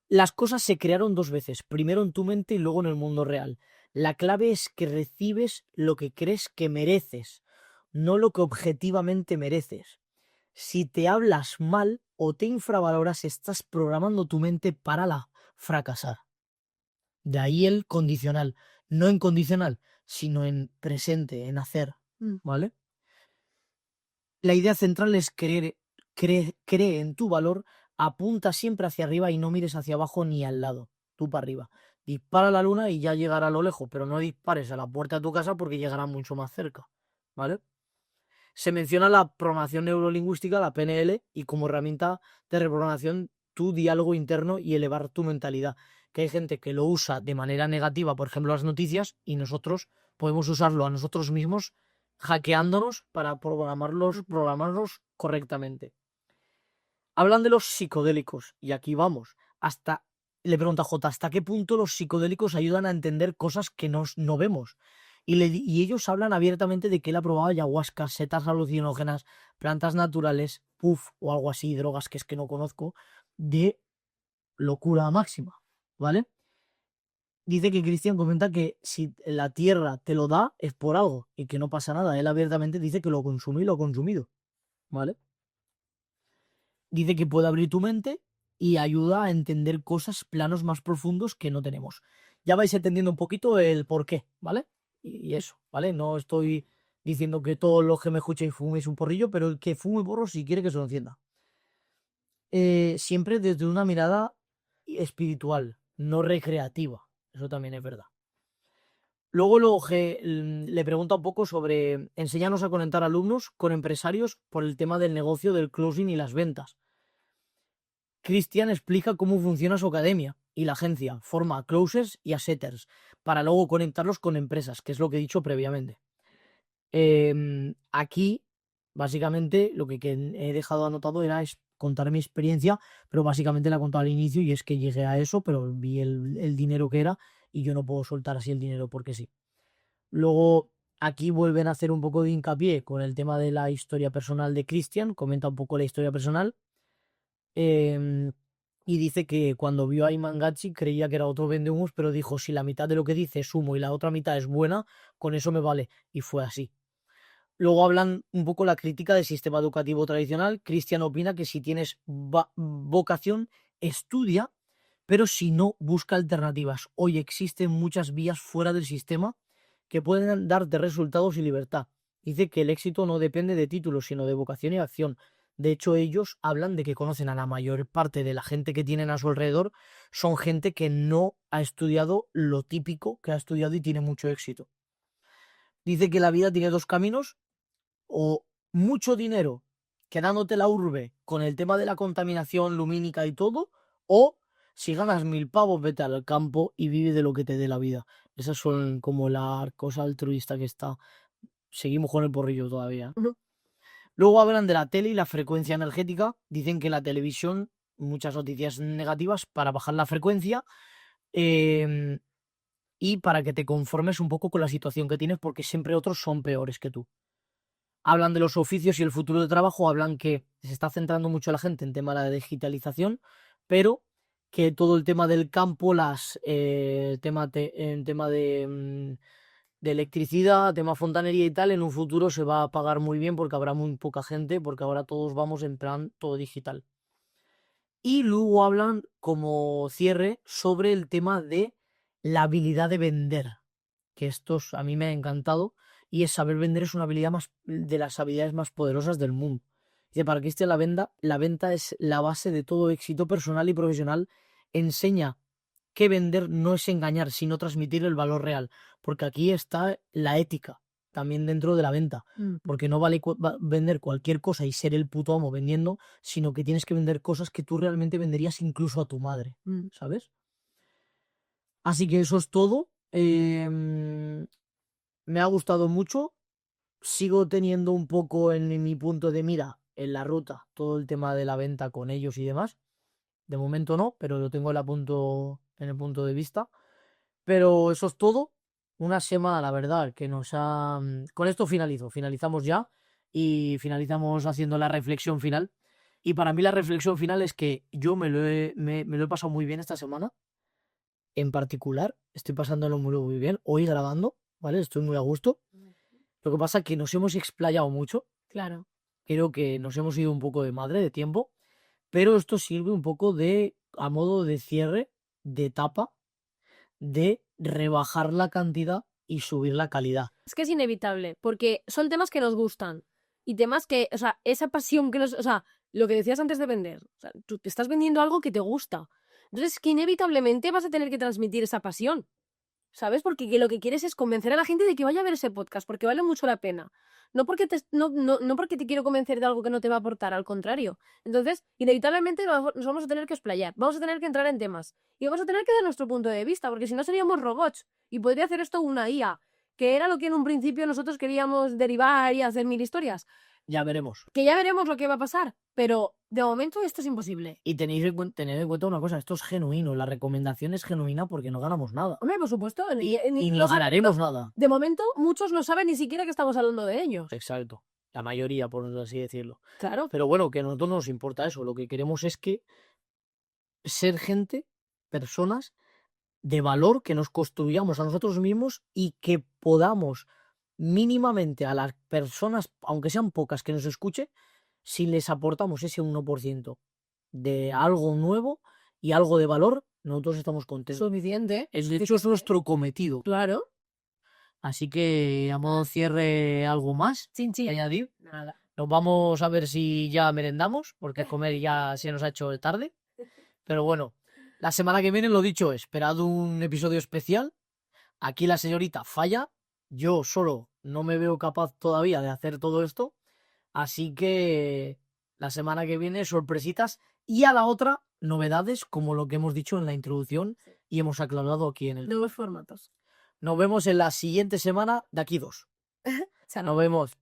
Las cosas se crearon dos veces, primero en tu mente y luego en el mundo real. La clave es que recibes lo que crees que mereces, no lo que objetivamente mereces. Si te hablas mal o te infravaloras, estás programando tu mente para fracasar. De ahí el condicional, no en condicional, sino en presente, en hacer, ¿vale? La idea central es cree en tu valor, apunta siempre hacia arriba y no mires hacia abajo ni al lado, tú para arriba. Dispara a la luna y ya llegará a lo lejos, pero no dispares a la puerta de tu casa porque llegará mucho más cerca, ¿vale? Se menciona la programación neurolingüística, la PNL, y como herramienta de reprogramación tu diálogo interno y elevar tu mentalidad. Que hay gente que lo usa de manera negativa, por ejemplo, las noticias, y nosotros podemos usarlo a nosotros mismos hackeándonos para programarlos correctamente. Hablan de los psicodélicos, y aquí vamos. Le pregunta J, ¿hasta qué punto los psicodélicos ayudan a entender cosas que no vemos? Y ellos hablan abiertamente de que él ha probado ayahuasca, setas alucinógenas, plantas naturales, puff o algo así, drogas que es que no conozco, de locura máxima, ¿vale? Dice que Cristian comenta que si la tierra te lo da es por algo y que no pasa nada. Él abiertamente dice que lo consume y lo ha consumido, ¿vale? Dice que puede abrir tu mente y ayuda a entender cosas, planos más profundos que no tenemos. Ya vais entendiendo un poquito el por qué, ¿vale? Y eso, ¿vale? No estoy diciendo que todos los que me escuchéis fuméis un porrillo, pero el que fume porro si quiere que se lo encienda. Siempre desde una mirada espiritual, no recreativa. Eso también es verdad. Luego le pregunta un poco sobre enséñanos a conectar alumnos con empresarios por el tema del negocio del closing y las ventas. Cristian explica cómo funciona su academia y la agencia, forma a closers y a setters, para luego conectarlos con empresas, que es lo que he dicho previamente. Aquí, básicamente, lo que he dejado anotado era contar mi experiencia, pero básicamente la he contado al inicio y es que llegué a eso, pero vi el dinero que era y yo no puedo soltar así el dinero porque sí. Luego, aquí vuelven a hacer un poco de hincapié con el tema de la historia personal de Cristian, comenta un poco la historia personal. Y dice que cuando vio a Imangachi creía que era otro vendehumos, pero dijo, si la mitad de lo que dice es humo y la otra mitad es buena, con eso me vale. Y fue así. Luego hablan un poco la crítica del sistema educativo tradicional. Cristian opina que si tienes vocación, estudia, pero si no, busca alternativas. Hoy existen muchas vías fuera del sistema que pueden darte resultados y libertad. Dice que el éxito no depende de títulos, sino de vocación y acción. De hecho, ellos hablan de que conocen a la mayor parte de la gente que tienen a su alrededor, son gente que no ha estudiado lo típico que ha estudiado y tiene mucho éxito. Dice que la vida tiene dos caminos, o mucho dinero quedándote la urbe con el tema de la contaminación lumínica y todo, o si ganas 1000 pavos, vete al campo y vive de lo que te dé la vida. Esas son como la cosa altruista que está. Seguimos con el porrillo todavía. Luego hablan de la tele y la frecuencia energética. Dicen que la televisión, muchas noticias negativas para bajar la frecuencia. y para que te conformes un poco con la situación que tienes, porque siempre otros son peores que tú. Hablan de los oficios y el futuro de trabajo, hablan que se está centrando mucho la gente en tema de la digitalización, pero que todo el tema del campo, en tema de electricidad, tema fontanería y tal, en un futuro se va a pagar muy bien porque habrá muy poca gente, porque ahora todos vamos en plan todo digital. Y luego hablan como cierre sobre el tema de la habilidad de vender, que a mí me ha encantado, y es saber vender es una habilidad de las habilidades más poderosas del mundo. Dice, para que esté la venta es la base de todo éxito personal y profesional. Enseña que vender no es engañar, sino transmitir el valor real, porque aquí está la ética también dentro de la venta, porque no vale vender cualquier cosa y ser el puto amo vendiendo, sino que tienes que vender cosas que tú realmente venderías incluso a tu madre, ¿sabes? Así que eso es todo. Me ha gustado mucho. Sigo teniendo un poco en mi punto de mira en la ruta todo el tema de la venta con ellos y demás. De momento no, pero lo tengo en el punto de vista. Pero eso es todo. Una semana, la verdad, que nos ha... Con esto finalizamos ya y finalizamos haciendo la reflexión final. Y para mí la reflexión final es que yo me lo he pasado muy bien esta semana. En particular, estoy pasándolo muy bien. Hoy grabando, ¿vale? Estoy muy a gusto. Lo que pasa es que nos hemos explayado mucho. Claro. Creo que nos hemos ido un poco de madre de tiempo. Pero esto sirve un poco a modo de cierre, de etapa, de rebajar la cantidad y subir la calidad. Es que es inevitable, porque son temas que nos gustan y temas que, o sea, esa pasión que nos, o sea, lo que decías antes de vender, o sea, tú te estás vendiendo algo que te gusta. Entonces, que inevitablemente vas a tener que transmitir esa pasión, ¿sabes? Porque lo que quieres es convencer a la gente de que vaya a ver ese podcast, porque vale mucho la pena. No porque no porque te quiero convencer de algo que no te va a aportar, al contrario. Entonces, inevitablemente nos vamos a tener que explayar, vamos a tener que entrar en temas y vamos a tener que dar nuestro punto de vista, porque si no seríamos robots y podría hacer esto una IA, que era lo que en un principio nosotros queríamos derivar y hacer mil historias. Ya veremos. Que ya veremos lo que va a pasar, pero de momento esto es imposible. Y tened en cuenta una cosa, esto es genuino, la recomendación es genuina porque no ganamos nada. Hombre, por supuesto. Y no ganaremos nada. De momento, muchos no saben ni siquiera que estamos hablando de ellos. Exacto. La mayoría, por así decirlo. Claro. Pero bueno, que a nosotros no nos importa eso. Lo que queremos es que ser gente, personas de valor, que nos construyamos a nosotros mismos y que podamos mínimamente a las personas, aunque sean pocas que nos escuchen, si les aportamos ese 1% de algo nuevo y algo de valor, nosotros estamos contentos. Suficiente. De hecho, es nuestro cometido. Claro. Así que, a modo cierre, ¿algo más? Chinchi. ¿Añadir? Nada. Nos vamos a ver si ya merendamos, porque comer ya se nos ha hecho tarde. Pero bueno, la semana que viene, lo dicho, esperad un episodio especial. Aquí la señorita falla. Yo solo no me veo capaz todavía de hacer todo esto. Así que la semana que viene, sorpresitas. Y a la otra, novedades como lo que hemos dicho en la introducción y hemos aclarado aquí en el... Nuevos formatos. Nos vemos en la siguiente semana de aquí 2. Nos vemos.